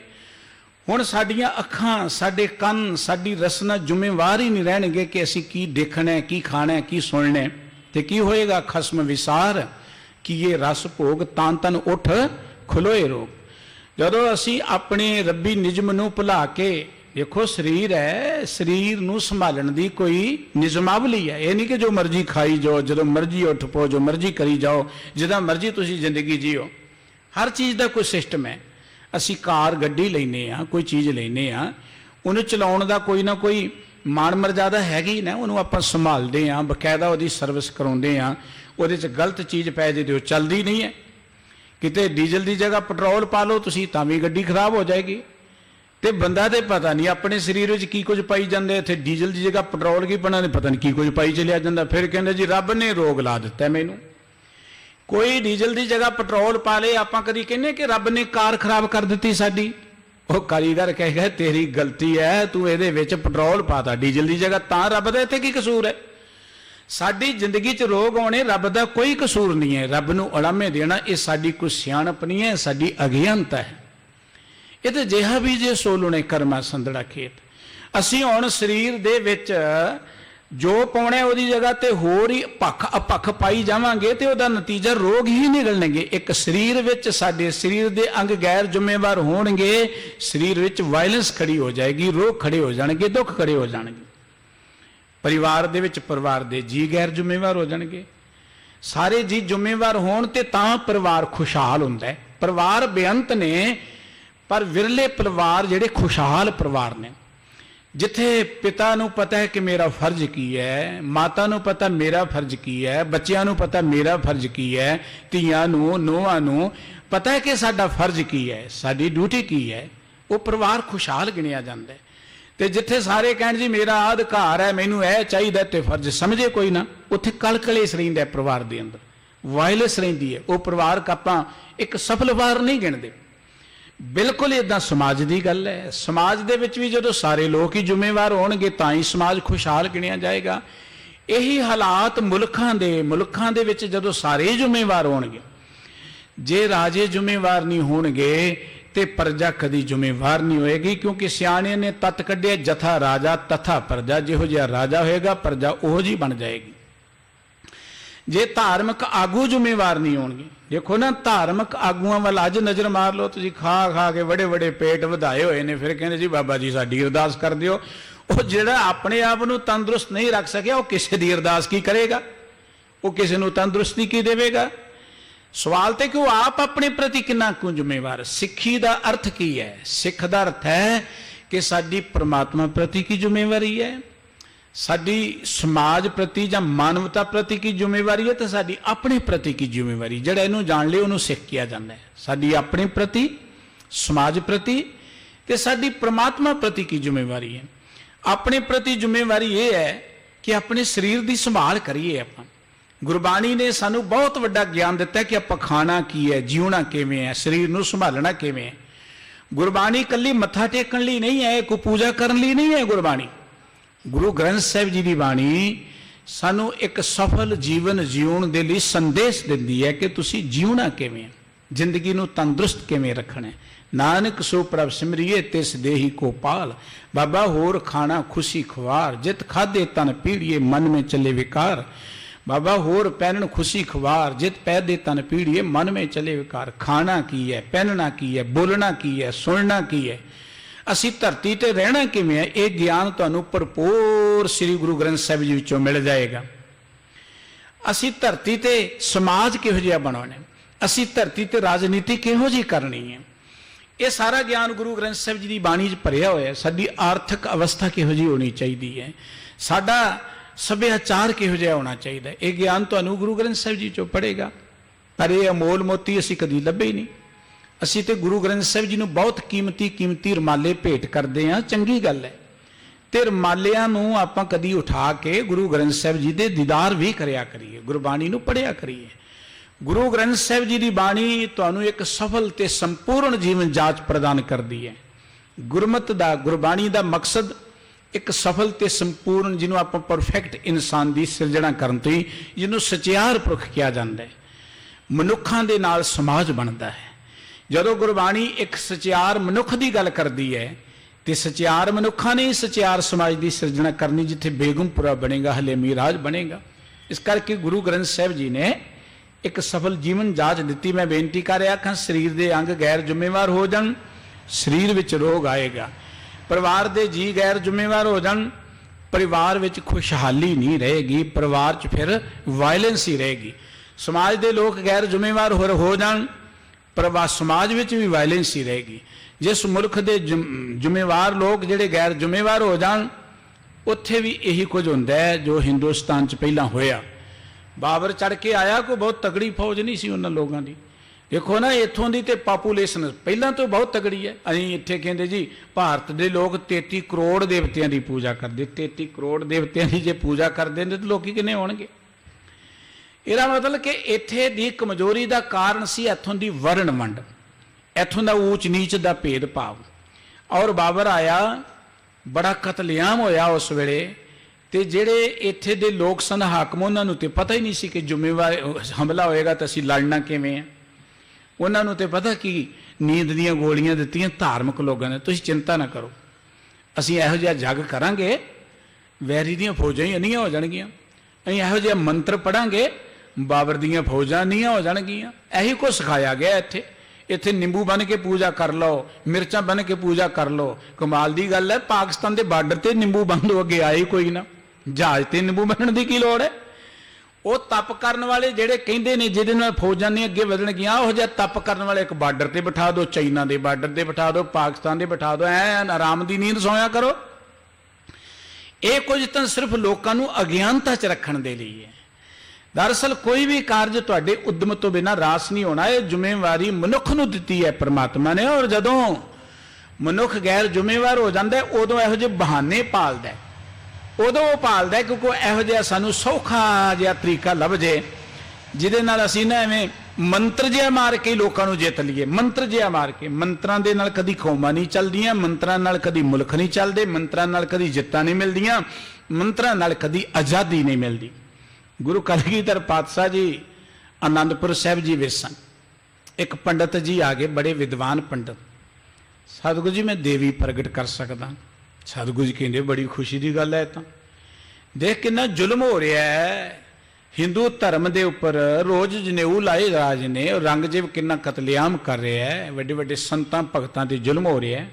ਹੁਣ ਸਾਡੀਆਂ ਅੱਖਾਂ, ਸਾਡੇ ਕੰਨ, ਸਾਡੀ ਰਸਨਾ ਜ਼ਿੰਮੇਵਾਰ ਹੀ ਨਹੀਂ ਰਹਿਣਗੇ ਕਿ ਅਸੀਂ ਕੀ ਦੇਖਣਾ, ਕੀ ਖਾਣਾ, ਕੀ ਸੁਣਨਾ। ਤੇ ਕੀ ਹੋਏਗਾ? ਖਸਮ ਵਿਸਾਰ ਕਿ ਇਹ ਰਸ ਭੋਗ ਤਨ ਤਨ ਉੱਠ ਖਲੋਏ ਰੋਗ। ਜਦੋਂ ਅਸੀਂ ਆਪਣੇ ਰੱਬੀ ਨਿਯਮ ਨੂੰ ਭੁਲਾ ਕੇ, ਦੇਖੋ ਸਰੀਰ ਹੈ, ਸਰੀਰ ਨੂੰ ਸੰਭਾਲਣ ਦੀ ਕੋਈ ਨਿਯਮਾਵਲੀ ਹੈ। ਇਹ ਨਹੀਂ ਕਿ ਜੋ ਮਰਜ਼ੀ ਖਾਈ ਜਾਓ, ਜਦੋਂ ਮਰਜ਼ੀ ਉੱਠ ਪੋ, ਜੋ ਮਰਜ਼ੀ ਕਰੀ ਜਾਓ, ਜਿੱਦਾਂ ਮਰਜ਼ੀ ਤੁਸੀਂ ਜ਼ਿੰਦਗੀ ਜੀਓ। ਹਰ ਚੀਜ਼ ਦਾ ਕੋਈ ਸਿਸਟਮ ਹੈ। ਅਸੀਂ ਕਾਰ ਗੱਡੀ ਲੈਨੇ ਆ, ਕੋਈ ਚੀਜ਼ ਲੈਨੇ ਆ, ਉਹਨੂੰ ਚਲਾਉਣ ਦਾ ਕੋਈ ਨਾ ਕੋਈ ਮਾਣ ਮਰਜ਼ਾਦਾ ਹੈਗੀ ਨਾ। ਉਹਨੂੰ ਆਪਾਂ ਸੰਭਾਲਦੇ ਹਾਂ, ਬਕਾਇਦਾ ਉਹਦੀ ਸਰਵਿਸ ਕਰਾਉਂਦੇ ਹਾਂ। ਉਹਦੇ 'ਚ ਗਲਤ ਚੀਜ਼ ਪੈ ਜੇ ਤੇ ਉਹ ਚੱਲਦੀ ਨਹੀਂ ਹੈ। ਕਿਤੇ ਡੀਜ਼ਲ ਦੀ ਜਗ੍ਹਾ ਪੈਟਰੋਲ ਪਾ ਲਓ ਤੁਸੀਂ, ਤਾਂ ਵੀ ਗੱਡੀ ਖਰਾਬ ਹੋ ਜਾਏਗੀ। ਤੇ ਬੰਦਾ ਤੇ ਪਤਾ ਨਹੀਂ ਆਪਣੇ ਸਰੀਰ ਵਿੱਚ ਕੀ ਕੁਝ ਪਾਈ ਜਾਂਦੇ। ਇੱਥੇ ਡੀਜ਼ਲ ਦੀ ਜਗ੍ਹਾ ਪੈਟਰੋਲ ਕੀ ਪਾਣਾ, ਪਤਾ ਨਹੀਂ ਕੀ ਕੁਝ ਪਾਈ ਚਲਿਆ ਜਾਂਦਾ। ਫਿਰ ਕਹਿੰਦੇ ਜੀ ਰੱਬ ਨੇ ਰੋਗ ਲਾ ਦਿੱਤਾ ਮੈਨੂੰ। ਕੋਈ ਡੀਜ਼ਲ ਦੀ ਜਗ੍ਹਾ ਪੈਟਰੋਲ ਪਾ ਲੇ, ਆਪਾਂ ਕਦੀ ਕਹਿੰਦੇ ਕਿ ਰੱਬ ਨੇ ਕਾਰ ਖਰਾਬ ਕਰ ਦਿੱਤੀ ਸਾਡੀ। ਉਹ ਕਾਰੀਗਰ ਕਹੇਗਾ ਤੇਰੀ ਗਲਤੀ ਹੈ, ਤੂੰ ਇਹਦੇ ਵਿੱਚ ਪੈਟਰੋਲ ਪਾਤਾ ਡੀਜ਼ਲ ਦੀ ਜਗ੍ਹਾ, ਤਾਂ ਰੱਬ ਦਾ ਇੱਥੇ ਕੀ ਕਸੂਰ ਹੈ? ਸਾਡੀ ਜ਼ਿੰਦਗੀ 'ਚ ਰੋਗ ਆਉਣੇ ਰੱਬ ਦਾ ਕੋਈ ਕਸੂਰ ਨਹੀਂ ਹੈ। ਰੱਬ ਨੂੰ ਉਲਾਮੇ ਦੇਣਾ ਇਹ ਸਾਡੀ ਕੋਈ ਸਿਆਣਪ ਨਹੀਂ ਹੈ, ਸਾਡੀ ਅਗਿਆਨਤਾ ਹੈ। ਇਹ ਤੇ ਜਿਹਾ ਵੀ ਜੇ ਸੋਲੁਣੇ ਕਰਮਾ ਸੰਦੜਾ ਖੇਤ। ਅਸੀਂ ਹੁਣ ਸਰੀਰ ਦੇ ਵਿੱਚ ਜੋ ਪਾਉਣਾ ਉਹਦੀ ਜਗ੍ਹਾ ਤੇ ਹੋਰ ਹੀ ਭੱਖ ਪਾਈ ਜਾਵਾਂਗੇ ਤੇ ਉਹਦਾ ਨਤੀਜਾ ਰੋਗ ਹੀ ਨਿਕਲਣਗੇ। ਇੱਕ ਸਰੀਰ ਵਿੱਚ ਸਾਡੇ ਸਰੀਰ ਦੇ ਅੰਗ ਗੈਰ ਜ਼ਿੰਮੇਵਾਰ ਹੋਣਗੇ, ਸਰੀਰ ਵਿੱਚ ਵਾਇਲੈਂਸ ਖੜੀ ਹੋ ਜਾਏਗੀ, ਰੋਗ ਖੜੇ ਹੋ ਜਾਣਗੇ, ਦੁੱਖ ਖੜੇ ਹੋ ਜਾਣਗੇ। ਪਰਿਵਾਰ ਦੇ ਵਿੱਚ ਪਰਿਵਾਰ ਦੇ ਜੀ ਗੈਰ ਜ਼ਿੰਮੇਵਾਰ ਹੋ ਜਾਣਗੇ। ਸਾਰੇ ਜੀ ਜ਼ਿੰਮੇਵਾਰ ਹੋਣ ਤੇ ਤਾਂ ਪਰਿਵਾਰ ਖੁਸ਼ਹਾਲ ਹੁੰਦਾ ਹੈ। ਪਰਿਵਾਰ ਬੇਅੰਤ ਨੇ, पर विरले परिवार जिहड़े खुशहाल परिवार ने, जिथे पिता नूं पता है कि मेरा फर्ज की है, माता नूं पता मेरा फर्ज की है, बच्चों नूं पता मेरा फर्ज की है, धीआं नूं नूहां नूं पता है कि साडा फर्ज की है, साडी ड्यूटी की है, वो परिवार खुशहाल गिणिया जांदा है। ते जिथे सारे कहण जी मेरा अधिकार है, मैनूं यह चाहिए ते फर्ज समझे कोई ना, उत्थे कलकलेस रहिंदा है परिवार दे अंदर, वायलेंस रहिंदी है। वो परिवार आपां एक सफल परिवार नहीं गिणदे। बिल्कुल इदां समाज की गल है। समाज दे विच भी जदों सारे लोग ही जिम्मेवार होणगे तां ही समाज खुशहाल गिणिया जाएगा। यही हालात मुल्कां दे विच जदों सारे जिम्मेवार होणगे, जे राजे जिम्मेवार नहीं होणगे ते प्रजा कदी जिम्मेवार नहीं होएगी, क्योंकि सियाणे ने तत कढिया जथा राजा तथा प्रजा, जिहो जिहा राजा होएगा प्रजा उहो जी बन जाएगी। जे धार्मिक आगू जिम्मेवार नहीं होणगे, देखो ना धार्मिक आगूआं वाल अज नज़र मार लो, तुसीं खा खा के बड़े बड़े पेट वधाए होए ने, फिर कहंदे जी बाबा जी साडी अरदास कर दिओ। वो जिहड़ा अपने आप नूं तंदुरुस्त नहीं रख सकिया, वो किसे दी अरदास की करेगा, वो किसे नूं तंदुरुस्ती की देवेगा। सवाल तो कि वो आप अपने प्रति कितना क्यों जिम्मेवार। सिੱਖੀ का अर्थ की है? सिੱਖ का अर्थ है कि साडी परमात्मा प्रति की जिम्मेवारी है, साडी समाज प्रति या मानवता प्रति की जिम्मेवारी है, तो साडी अपने प्रति की जिम्मेवारी। जिहड़ा इहनूं जान ले उहनूं सिੱਖ किया जाता है। साडी अपने प्रति, समाज प्रति ते साडी परमात्मा प्रति की जिम्मेवारी है। अपने प्रति जिम्मेवारी ये है कि अपने शरीर की संभाल करिए। आपां गुरबाणी ने सानू बहुत वड्डा ज्ञान दिता है कि आपां खाना की है, जीवना किवें है, शरीर नूं संभालना किवें है। गुरबाणी कल्ली मत्था टेकण लई नहीं है, कोई पूजा करन लई नहीं है। गुरबाणी गुरु ग्रंथ साहिब जी की बाणी सानू एक सफल जीवन जीवन दे लई संदेश दिंदी है कि तुसी जीवना किवें, जिंदगी नूं तंदुरुस्त किवें रखना है। नानक सो प्रभ सिमरिए तिस देही को पाल, बाबा होर खाना खुशी खुआर, जित खादे तन पीड़िए मन में चले विकार, बाबा होर पहनन खुशी खुआर, जित पैदे तन पीड़िए मन में चले विकार। खाना की है, पहनना की है, बोलना की है, सुनना की है, असी धरती ते रहना किवें है, ये ज्ञान तुहानूं भरपूर श्री गुरु ग्रंथ साहिब जी विचों मिल जाएगा। असी धरती ते समाज किहो जिहा बनाउणा, असी धरती ते राजनीति किहो जी करनी है, ये सारा ज्ञान गुरु ग्रंथ साहिब जी की बाणी च भरिया होया है। साडी आर्थिक अवस्था किहो जी होनी चाहिए है, साडा सभ्याचार किहो जिहा होना चाहिए, ये ज्ञान तुहानूं गुरु ग्रंथ साहिब जी चों पढ़ेगा। पर ये अमोल मोती असी कदी लभे ही नहीं। असी तो गुरु ग्रंथ साहिब जी नूं बहुत कीमती रमाले भेंट करते हैं, चंगी गल है। तो रमालियां नूं आपां कदी उठा के गुरु ग्रंथ साहिब जी दे दीदार भी करया करिए, गुरबाणी नूं पढ़िया करिए। गुरु ग्रंथ साहिब जी की बाणी तुहानूं एक सफल ते संपूर्ण जीवन जाच प्रदान करती है। गुरमत दा, गुरबाणी का मकसद एक सफल ते संपूर्ण, जिन्हों आप परफेक्ट इंसान की सिरजना करन तों ही, जिन्हों सचियार पुरख किया जाता है, मनुखां दे नाल समाज बनता है। जदों गुरबाणी एक सचियार मनुख की गल करती है, तो सचियार मनुखा ने ही सचियार समाज की सिरजना करनी, जिथे बेगमपुरा बनेगा, हलेमी राज बनेगा। इस करके गुरु ग्रंथ साहिब जी ने एक सफल जीवन जाच दी। मैं बेनती कर रहा कि शरीर के अंग गैर जिम्मेवार हो जान, शरीर विच रोग आएगा। परिवार के जी गैर जिम्मेवार हो जान, परिवार विच खुशहाली नहीं रहेगी, परिवार च फिर वायलेंस ही रहेगी। समाज के लोग गैर जिम्मेवार हो जान, परिवार समाज विच भी वायलेंस ही रहेगी। जिस मुल्क के जिम्मेवार लोग जिहड़े गैर जिम्मेवार हो जान, उत्थे भी यही कुछ होंदा है जो हिंदुस्तान च पहलां होया। बाबर चढ़ के आया, कोई बहुत तगड़ी फौज नहीं सी उन्हां लोगों की। देखो ना इत्थों की तो पापूलेशन पहलां तो बहुत तगड़ी है। असीं इत्थे कहंदे जी भारत के लोग 33 करोड़ देवतियां की पूजा करते, 33 करोड़ देवतियां की जे पूजा करते तो लोग किन्ने होणगे। इसदा मतलब कि इत्थे दी कमजोरी का कारण सी इत्थों की वर्ण वंड, इत्थों का ऊच नीच का भेदभाव। और बाबर आया, बड़ा कतलेआम होया उस वेले, ते जिहड़े इत्थे दे लोग सन हाकम, उन्हां नूं ते पता ही नहीं सी कि जिम्मेवार हमला होएगा तो असीं लड़ना किवें है। उन्हां नूं ते पता कि नींद दीयां गोलियां दित्तियां धार्मिक लोगों ने, तुसीं चिंता ना करो, असीं इहो जिहा जग करांगे, वैरी दीयां फौजां ही अन्नियां हो जाणगीआं, असीं इहो जिहा मंत्र पढ़ांगे, बाबर दीयां फौजां अन्नियां हो जाणगीआं। यही कुछ सिखाया गया इत्थे। इत्थे निंबू बन के पूजा कर लो, मिर्चां बन के पूजा कर लो। कमाल की गल है, पाकिस्तान के बार्डर से निंबू बन दो, अगे आए कोई ना, जहाज से निंबू बनने की की लोड़ है। ਉਹ ਤਪ ਕਰਨ ਵਾਲੇ ਜਿਹੜੇ ਕਹਿੰਦੇ ਨੇ ਜਿਹਦੇ ਨਾਲ ਫੌਜਾਂ ਨੇ ਅੱਗੇ ਵਧਣਗੀਆਂ, ਉਹ ਜਿਹਾ ਤਪ ਕਰਨ ਵਾਲੇ ਇੱਕ ਬਾਰਡਰ ਤੇ ਬਿਠਾ ਦਿਓ, ਚਾਈਨਾ ਦੇ ਬਾਰਡਰ ਤੇ ਬਿਠਾ ਦਿਓ, ਪਾਕਿਸਤਾਨ ਦੇ ਬਿਠਾ ਦਿਓ, ਐ ਆਰਾਮ ਦੀ ਨੀਂਦ ਸੋਇਆ ਕਰੋ। ਇਹ ਕੁਝ ਤਾਂ ਸਿਰਫ ਲੋਕਾਂ ਨੂੰ ਅਗਿਆਨਤਾ 'ਚ ਰੱਖਣ ਦੇ ਲਈ ਹੈ। ਦਰਅਸਲ ਕੋਈ ਵੀ ਕਾਰਜ ਤੁਹਾਡੇ ਉਦਮ ਤੋਂ ਬਿਨਾਂ ਰਾਸ ਨਹੀਂ ਹੋਣਾ। ਇਹ ਜ਼ਿੰਮੇਵਾਰੀ ਮਨੁੱਖ ਨੂੰ ਦਿੱਤੀ ਹੈ ਪਰਮਾਤਮਾ ਨੇ, ਔਰ ਜਦੋਂ ਮਨੁੱਖ ਗੈਰ ਜ਼ਿੰਮੇਵਾਰ ਹੋ ਜਾਂਦਾ ਉਦੋਂ ਇਹੋ ਜਿਹੇ ਬਹਾਨੇ ਭਾਲਦਾ, ਉਦੋਂ ਉਹ ਭਾਲਦਾ ਕਿਉਂਕਿ ਇਹੋ ਜਿਹਾ ਸਾਨੂੰ ਸੌਖਾ ਜਿਹਾ ਤਰੀਕਾ ਲੱਭ ਜੇ ਜਿਹਦੇ ਨਾਲ ਅਸੀਂ ਨਾ ਐਵੇਂ ਮੰਤਰ ਜਿਹਾ ਮਾਰ ਕੇ ਲੋਕਾਂ ਨੂੰ ਜਿੱਤ ਲਈਏ। ਮੰਤਰ ਜਿਹਾ ਮਾਰ ਕੇ, ਮੰਤਰਾਂ ਦੇ ਨਾਲ ਕਦੀ ਕੌਮਾਂ ਨਹੀਂ ਚੱਲਦੀਆਂ, ਮੰਤਰਾਂ ਨਾਲ ਕਦੀ ਮੁਲਕ ਨਹੀਂ ਚੱਲਦੇ, ਮੰਤਰਾਂ ਨਾਲ ਕਦੀ ਜਿੱਤਾਂ ਨਹੀਂ ਮਿਲਦੀਆਂ, ਮੰਤਰਾਂ ਨਾਲ ਕਦੀ ਆਜ਼ਾਦੀ ਨਹੀਂ ਮਿਲਦੀ। ਗੁਰੂ ਕਲਗੀਧਰ ਪਾਤਸ਼ਾਹ ਜੀ ਆਨੰਦਪੁਰ ਸਾਹਿਬ ਜੀ ਵਿੱਚ ਸਨ। ਇੱਕ ਪੰਡਤ ਜੀ ਆ ਗਏ, ਬੜੇ ਵਿਦਵਾਨ ਪੰਡਤ। ਸਤਿਗੁਰੂ ਜੀ ਮੈਂ ਦੇਵੀ ਪ੍ਰਗਟ ਕਰ ਸਕਦਾ। ਸਤਿਗੁਰੂ ਜੀ ਕਹਿੰਦੇ ਬੜੀ ਖੁਸ਼ੀ ਦੀ ਗੱਲ ਹੈ। ਤਾਂ ਦੇਖ ਕਿੰਨਾ ਜ਼ੁਲਮ ਹੋ ਰਿਹਾ ਹੈ ਹਿੰਦੂ ਧਰਮ ਦੇ ਉੱਪਰ। ਰੋਜ਼ ਜਨੇਊ ਲਾਏ ਰਾਜ ਨੇ, ਔਰੰਗਜ਼ੇਬ ਕਿੰਨਾ ਕਤਲੇਆਮ ਕਰ ਰਿਹਾ ਹੈ, ਵੱਡੇ ਵੱਡੇ ਸੰਤਾਂ ਭਗਤਾਂ ਤੇ ਜ਼ੁਲਮ ਹੋ ਰਿਹਾ ਹੈ।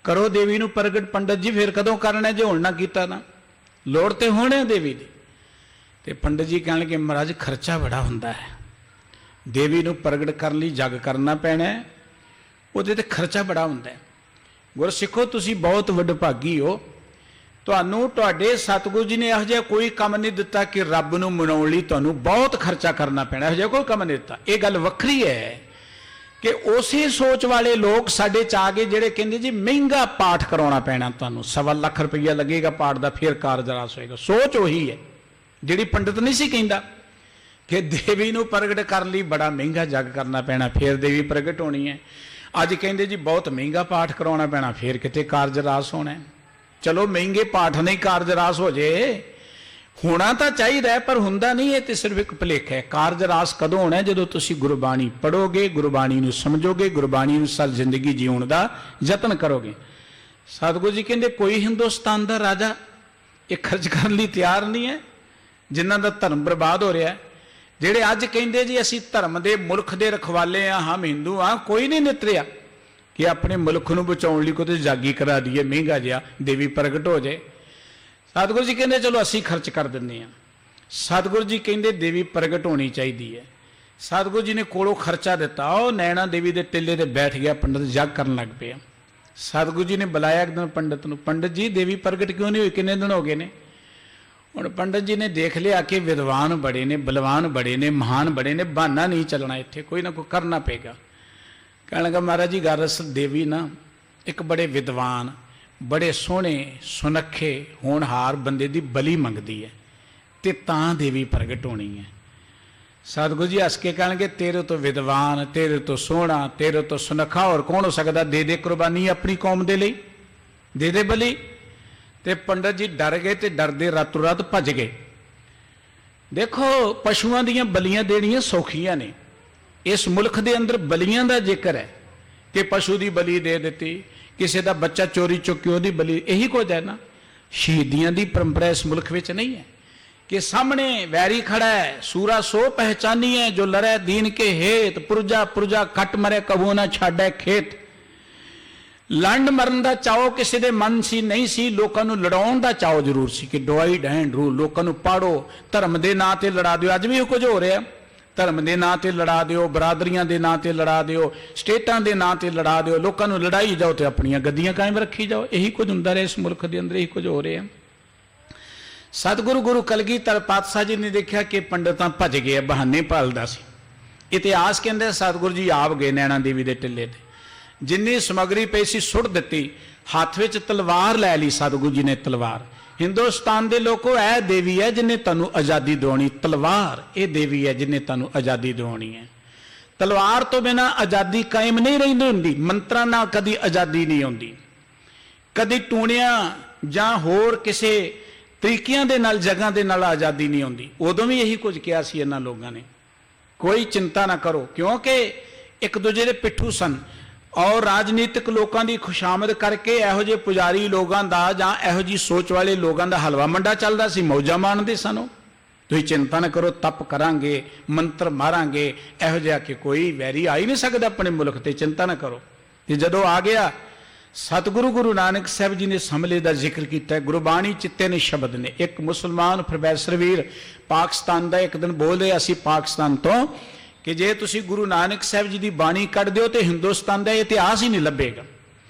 ਕਰੋ ਦੇਵੀ ਨੂੰ ਪ੍ਰਗਟ। ਪੰਡਤ ਜੀ ਫਿਰ ਕਦੋਂ ਕਰਨਾ ਜੇ ਹੁਣ ਨਾ ਕੀਤਾ ਨਾ? ਲੋੜ ਤੇ ਹੋਣੇ ਦੇਵੀ ਦੀ। ਤੇ ਪੰਡਤ ਜੀ ਕਹਿਣਗੇ ਮਹਾਰਾਜ ਖਰਚਾ ਬੜਾ ਹੁੰਦਾ ਹੈ, ਦੇਵੀ ਨੂੰ ਪ੍ਰਗਟ ਕਰਨ ਲਈ ਜਗ ਕਰਨਾ ਪੈਣਾ, ਉਹਦੇ ਤੇ ਖਰਚਾ ਬੜਾ ਹੁੰਦਾ ਹੈ। ਗੁਰਸਿੱਖੋ ਤੁਸੀਂ ਬਹੁਤ ਵਡਭਾਗੀ ਹੋ, ਤੁਹਾਨੂੰ ਤੁਹਾਡੇ ਸਤਿਗੁਰੂ ਜੀ ਨੇ ਇਹੋ ਜਿਹਾ ਕੋਈ ਕੰਮ ਨਹੀਂ ਦਿੱਤਾ ਕਿ ਰੱਬ ਨੂੰ ਮਨਾਉਣ ਲਈ ਤੁਹਾਨੂੰ ਬਹੁਤ ਖਰਚਾ ਕਰਨਾ ਪੈਣਾ, ਇਹੋ ਜਿਹਾ ਕੋਈ ਕੰਮ ਨਹੀਂ ਦਿੱਤਾ। ਇਹ ਗੱਲ ਵੱਖਰੀ ਹੈ ਕਿ ਉਸੇ ਸੋਚ ਵਾਲੇ ਲੋਕ ਸਾਡੇ ਚ ਆ ਗਏ ਜਿਹੜੇ ਕਹਿੰਦੇ ਜੀ ਮਹਿੰਗਾ ਪਾਠ ਕਰਾਉਣਾ ਪੈਣਾ, ਤੁਹਾਨੂੰ 1.25 ਲੱਖ ਰੁਪਈਆ ਲੱਗੇਗਾ ਪਾਠ ਦਾ, ਫਿਰ ਕਾਰਜ ਰਾਸ ਹੋਏਗਾ। ਸੋਚ ਉਹੀ ਹੈ ਜਿਹੜੀ ਪੰਡਤ ਨਹੀਂ ਸੀ ਕਹਿੰਦਾ ਕਿ ਦੇਵੀ ਨੂੰ ਪ੍ਰਗਟ ਕਰਨ ਲਈ ਬੜਾ ਮਹਿੰਗਾ ਜਗ ਕਰਨਾ ਪੈਣਾ, ਫਿਰ ਦੇਵੀ ਪ੍ਰਗਟ ਹੋਣੀ ਹੈ। ਅੱਜ ਕਹਿੰਦੇ ਜੀ ਬਹੁਤ ਮਹਿੰਗਾ ਪਾਠ ਕਰਾਉਣਾ ਪੈਣਾ, ਫਿਰ ਕਿਤੇ ਕਾਰਜ ਰਾਸ ਹੋਣਾ। ਚਲੋ ਮਹਿੰਗੇ ਪਾਠ ਨਹੀਂ ਕਾਰਜ ਰਾਸ ਹੋ ਜੇ, ਹੋਣਾ ਤਾਂ ਚਾਹੀਦਾ ਪਰ ਹੁੰਦਾ ਨਹੀਂ। ਇਹ ਤੇ ਸਿਰਫ ਇੱਕ ਭੁਲੇਖਾ ਹੈ। ਕਾਰਜ ਰਾਸ ਕਦੋਂ ਹੋਣਾ? ਜਦੋਂ ਤੁਸੀਂ ਗੁਰਬਾਣੀ ਪੜੋਗੇ, ਗੁਰਬਾਣੀ ਨੂੰ ਸਮਝੋਗੇ, ਗੁਰਬਾਣੀ ਅਨੁਸਾਰ ਜ਼ਿੰਦਗੀ ਜਿਉਣ ਦਾ ਯਤਨ ਕਰੋਗੇ। ਸਤਿਗੁਰੂ ਜੀ ਕਹਿੰਦੇ ਕੋਈ ਹਿੰਦੁਸਤਾਨ ਦਾ ਰਾਜਾ ਇਹ ਖਰਚ ਕਰਨ ਲਈ ਤਿਆਰ ਨਹੀਂ ਹੈ ਜਿਨ੍ਹਾਂ ਦਾ ਧਰਮ ਬਰਬਾਦ ਹੋ ਰਿਹਾ। ਜਿਹੜੇ ਅੱਜ ਕਹਿੰਦੇ ਜੀ ਅਸੀਂ ਧਰਮ ਦੇ ਮੁਲਕ ਦੇ ਰਖਵਾਲੇ ਆ, ਹਮ ਹਿੰਦੂ ਆ, ਕੋਈ ਨਹੀਂ ਨਿਤਰਿਆ ਕਿ ਆਪਣੇ ਮੁਲਕ ਨੂੰ ਬਚਾਉਣ ਲਈ ਕੋਈ ਜਾਗੀ ਕਰਾ ਦਈਏ ਮਹਿੰਗਾ ਜਿਹਾ, ਦੇਵੀ ਪ੍ਰਗਟ ਹੋ ਜਾਏ। ਸਤਿਗੁਰੂ ਜੀ ਕਹਿੰਦੇ ਚਲੋ ਅਸੀਂ ਖਰਚ ਕਰ ਦਿੰਦੇ ਹਾਂ। ਸਤਿਗੁਰੂ ਜੀ ਕਹਿੰਦੇ ਦੇਵੀ ਪ੍ਰਗਟ ਹੋਣੀ ਚਾਹੀਦੀ ਹੈ। ਸਤਿਗੁਰੂ ਜੀ ਨੇ ਕੋਲੋਂ ਖਰਚਾ ਦਿੱਤਾ, ਉਹ ਨੈਣਾ ਦੇਵੀ ਦੇ ਟਿੱਲੇ ਤੇ ਬੈਠ ਗਿਆ, ਪੰਡਤ ਜਗ ਕਰਨ ਲੱਗ ਪਿਆ। ਸਤਿਗੁਰੂ ਜੀ ਨੇ ਬੁਲਾਇਆ ਇੱਕ ਦਿਨ ਪੰਡਤ ਨੂੰ, ਪੰਡਤ ਜੀ ਦੇਵੀ ਪ੍ਰਗਟ ਕਿਉਂ ਨਹੀਂ ਹੋਈ, ਕਿੰਨੇ ਦਿਨ ਹੋ ਗਏ ਨੇ? ਹੁਣ ਪੰਡਤ ਜੀ ਨੇ ਦੇਖ ਲਿਆ ਕਿ ਵਿਦਵਾਨ ਬੜੇ ਨੇ, ਬਲਵਾਨ ਬੜੇ ਨੇ, ਮਹਾਨ ਬੜੇ ਨੇ, ਬਹਾਨਾ ਨਹੀਂ ਚੱਲਣਾ, ਇੱਥੇ ਕੋਈ ਨਾ ਕੋਈ ਕਰਨਾ ਪਏਗਾ। ਕਹਿਣ ਲੱਗਾ ਮਹਾਰਾਜ ਜੀ ਗੱਲ ਅਸਲ ਦੇਵੀ ਨਾ ਇੱਕ ਬੜੇ ਵਿਦਵਾਨ, ਬੜੇ ਸੋਹਣੇ ਸੁਨੱਖੇ ਹੋਣਹਾਰ ਬੰਦੇ ਦੀ ਬਲੀ ਮੰਗਦੀ ਹੈ ਤੇ ਤਾਂ ਦੇਵੀ ਪ੍ਰਗਟ ਹੋਣੀ ਹੈ। ਸਤਿਗੁਰੂ ਜੀ ਹੱਸ ਕੇ ਕਹਿਣਗੇ ਤੇਰੇ ਤੋਂ ਵਿਦਵਾਨ, ਤੇਰੇ ਤੋਂ ਸੋਹਣਾ, ਤੇਰੇ ਤੋਂ ਸੁਨੱਖਾ ਹੋਰ ਕੌਣ ਹੋ ਸਕਦਾ? ਦੇ ਦੇ ਕੁਰਬਾਨੀ ਆਪਣੀ ਕੌਮ ਦੇ ਲਈ, ਦੇ ਦੇ ਬਲੀ। ਤੇ ਪੰਡਤ ਜੀ ਡਰ ਗਏ ਤੇ ਡਰਦੇ ਰਾਤੋਂ ਰਾਤ ਭੱਜ ਗਏ। ਦੇਖੋ ਪਸ਼ੂਆਂ ਦੀਆਂ ਬਲੀਆਂ ਦੇਣੀਆਂ ਸੌਖੀਆਂ ਨੇ। ਇਸ ਮੁਲਕ ਦੇ ਅੰਦਰ ਬਲੀਆਂ ਦਾ ਜ਼ਿਕਰ ਹੈ ਕਿ ਪਸ਼ੂ ਦੀ ਬਲੀ ਦੇ ਦਿੱਤੀ, ਕਿਸੇ ਦਾ ਬੱਚਾ ਚੋਰੀ ਚੁੱਕੀ ਉਹਦੀ ਬਲੀ, ਇਹੀ ਕੁਝ ਹੈ ਨਾ। ਸ਼ਹੀਦੀਆਂ ਦੀ ਪਰੰਪਰਾ ਇਸ ਮੁਲਕ ਵਿੱਚ ਨਹੀਂ ਹੈ ਕਿ ਸਾਹਮਣੇ ਵੈਰੀ ਖੜਾ ਹੈ, ਸੂਰਾ ਸੋ ਪਹਿਚਾਨੀ ਹੈ ਜੋ ਲੜੈ ਦੀਨ ਕੇ ਹੇਤ, ਪੁਰਜਾ ਪੁਰਜਾ ਕੱਟ ਮਰੇ ਕਬੂ ਨਾ ਛਾੜੈ ਖੇਤ। ਲੰਡ ਮਰਨ ਦਾ ਚਾਓ ਕਿਸੇ ਦੇ ਮਨ ਸੀ ਨਹੀਂ ਸੀ, ਲੋਕਾਂ ਨੂੰ ਲੜਾਉਣ ਦਾ ਚਾਓ ਜ਼ਰੂਰ ਸੀ ਕਿ ਡਿਵਾਈਡ ਐਂਡ ਰੂਲ, ਲੋਕਾਂ ਨੂੰ ਪਾੜੋ, ਧਰਮ ਦੇ ਨਾਂ ਤੇ ਲੜਾ ਦਿਓ। ਅੱਜ ਵੀ ਇਹ ਕੁਝ ਹੋ ਰਿਹਾ, ਧਰਮ ਦੇ ਨਾਂ ਤੇ ਲੜਾ ਦਿਓ, ਬਰਾਦਰੀਆਂ ਦੇ ਨਾਂ ਤੇ ਲੜਾ ਦਿਓ, ਸਟੇਟਾਂ ਦੇ ਨਾਂ ਤੇ ਲੜਾ ਦਿਓ, ਲੋਕਾਂ ਨੂੰ ਲੜਾਈ ਜਾਓ ਤੇ ਆਪਣੀਆਂ ਗੱਦੀਆਂ ਕਾਇਮ ਰੱਖੀ ਜਾਓ। ਇਹੀ ਕੁਝ ਹੁੰਦਾ ਰਿਹਾ ਇਸ ਮੁਲਕ ਦੇ ਅੰਦਰ, ਇਹੀ ਕੁਝ ਹੋ ਰਿਹਾ। ਸਤਿਗੁਰੂ ਗੁਰੂ ਕਲਗੀਧਰ ਪਾਤਸ਼ਾਹ ਜੀ ਨੇ ਦੇਖਿਆ ਕਿ ਪੰਡਤਾਂ ਭੱਜ ਗਏ, ਬਹਾਨੇ ਭਾਲਦਾ ਸੀ। ਇਤਿਹਾਸ ਕਹਿੰਦੇ ਸਤਿਗੁਰੂ ਜੀ ਆਪ ਗਏ ਨੈਣਾ ਦੇਵੀ ਦੇ ਟਿੱਲੇ ਤੇ, ਜਿੰਨੀ ਸਮੱਗਰੀ ਪਈ ਸੀ ਸੁੱਟ ਦਿੱਤੀ, ਹੱਥ ਵਿੱਚ ਤਲਵਾਰ ਲੈ ਲਈ ਸਤਿਗੁਰੂ ਜੀ ਨੇ। ਤਲਵਾਰ ਹਿੰਦੁਸਤਾਨ ਦੇ ਲੋਕੋ ਇਹ ਦੇਵੀ ਹੈ ਜਿਹਨੇ ਤੁਹਾਨੂੰ ਆਜ਼ਾਦੀ ਦਿਵਾਉਣੀ, ਤਲਵਾਰ ਇਹ ਦੇਵੀ ਹੈ ਜਿਹਨੇ ਤੁਹਾਨੂੰ ਆਜ਼ਾਦੀ ਦਿਵਾਉਣੀ ਹੈ। ਤਲਵਾਰ ਤੋਂ ਬਿਨਾਂ ਆਜ਼ਾਦੀ ਕਾਇਮ ਨਹੀਂ ਰਹਿੰਦੀ ਹੁੰਦੀ, ਮੰਤਰਾਂ ਨਾਲ ਕਦੀ ਆਜ਼ਾਦੀ ਨਹੀਂ ਆਉਂਦੀ, ਕਦੀ ਟੂਣਿਆਂ ਜਾਂ ਹੋਰ ਕਿਸੇ ਤਰੀਕਿਆਂ ਦੇ ਨਾਲ ਜਗ੍ਹਾ ਦੇ ਨਾਲ ਆਜ਼ਾਦੀ ਨਹੀਂ ਆਉਂਦੀ। ਉਦੋਂ ਵੀ ਇਹੀ ਕੁਝ ਕਿਹਾ ਸੀ ਇਹਨਾਂ ਲੋਕਾਂ ਨੇ, ਕੋਈ ਚਿੰਤਾ ਨਾ ਕਰੋ, ਕਿਉਂਕਿ ਇੱਕ ਦੂਜੇ ਦੇ ਪਿੱਠੂ ਸਨ। ਔਰ ਰਾਜਨੀਤਿਕ ਲੋਕਾਂ ਦੀ ਖੁਸ਼ਾਮਦ ਕਰਕੇ ਇਹੋ ਜਿਹੇ ਪੁਜਾਰੀ ਲੋਕਾਂ ਦਾ ਜਾਂ ਇਹੋ ਜਿਹੀ ਸੋਚ ਵਾਲੇ ਲੋਕਾਂ ਦਾ ਹਲਵਾ ਮੰਡਾ ਚੱਲਦਾ ਸੀ, ਮੌਜਾਂ ਮਾਣਦੇ ਸਨ ਉਹ। ਤੁਸੀਂ ਚਿੰਤਾ ਨਾ ਕਰੋ, ਤਪ ਕਰਾਂਗੇ, ਮੰਤਰ ਮਾਰਾਂਗੇ, ਇਹੋ ਜਿਹਾ ਕਿ ਕੋਈ ਵੈਰੀ ਆ ਹੀ ਨਹੀਂ ਸਕਦਾ ਆਪਣੇ ਮੁਲਕ ਤੇ, ਚਿੰਤਾ ਨਾ ਕਰੋ। ਤੇ ਜਦੋਂ ਆ ਗਿਆ ਸਤਿਗੁਰੂ ਗੁਰੂ ਨਾਨਕ ਸਾਹਿਬ ਜੀ ਨੇ ਸਮਲੇ ਦਾ ਜ਼ਿਕਰ ਕੀਤਾ। ਗੁਰਬਾਣੀ ਚ 3 ਸ਼ਬਦ ਨੇ। ਇੱਕ ਮੁਸਲਮਾਨ ਪ੍ਰੋਫੈਸਰ ਵੀਰ ਪਾਕਿਸਤਾਨ ਦਾ ਇੱਕ ਦਿਨ ਬੋਲ ਰਿਹਾ ਸੀ ਪਾਕਿਸਤਾਨ ਤੋਂ ਕਿ ਜੇ ਤੁਸੀਂ ਗੁਰੂ ਨਾਨਕ ਸਾਹਿਬ ਜੀ ਦੀ ਬਾਣੀ ਕੱਢ ਦਿਓ ਤੇ ਹਿੰਦੁਸਤਾਨ ਦਾ ਇਤਿਹਾਸ ਹੀ ਨਹੀਂ ਲੱਭੇਗਾ,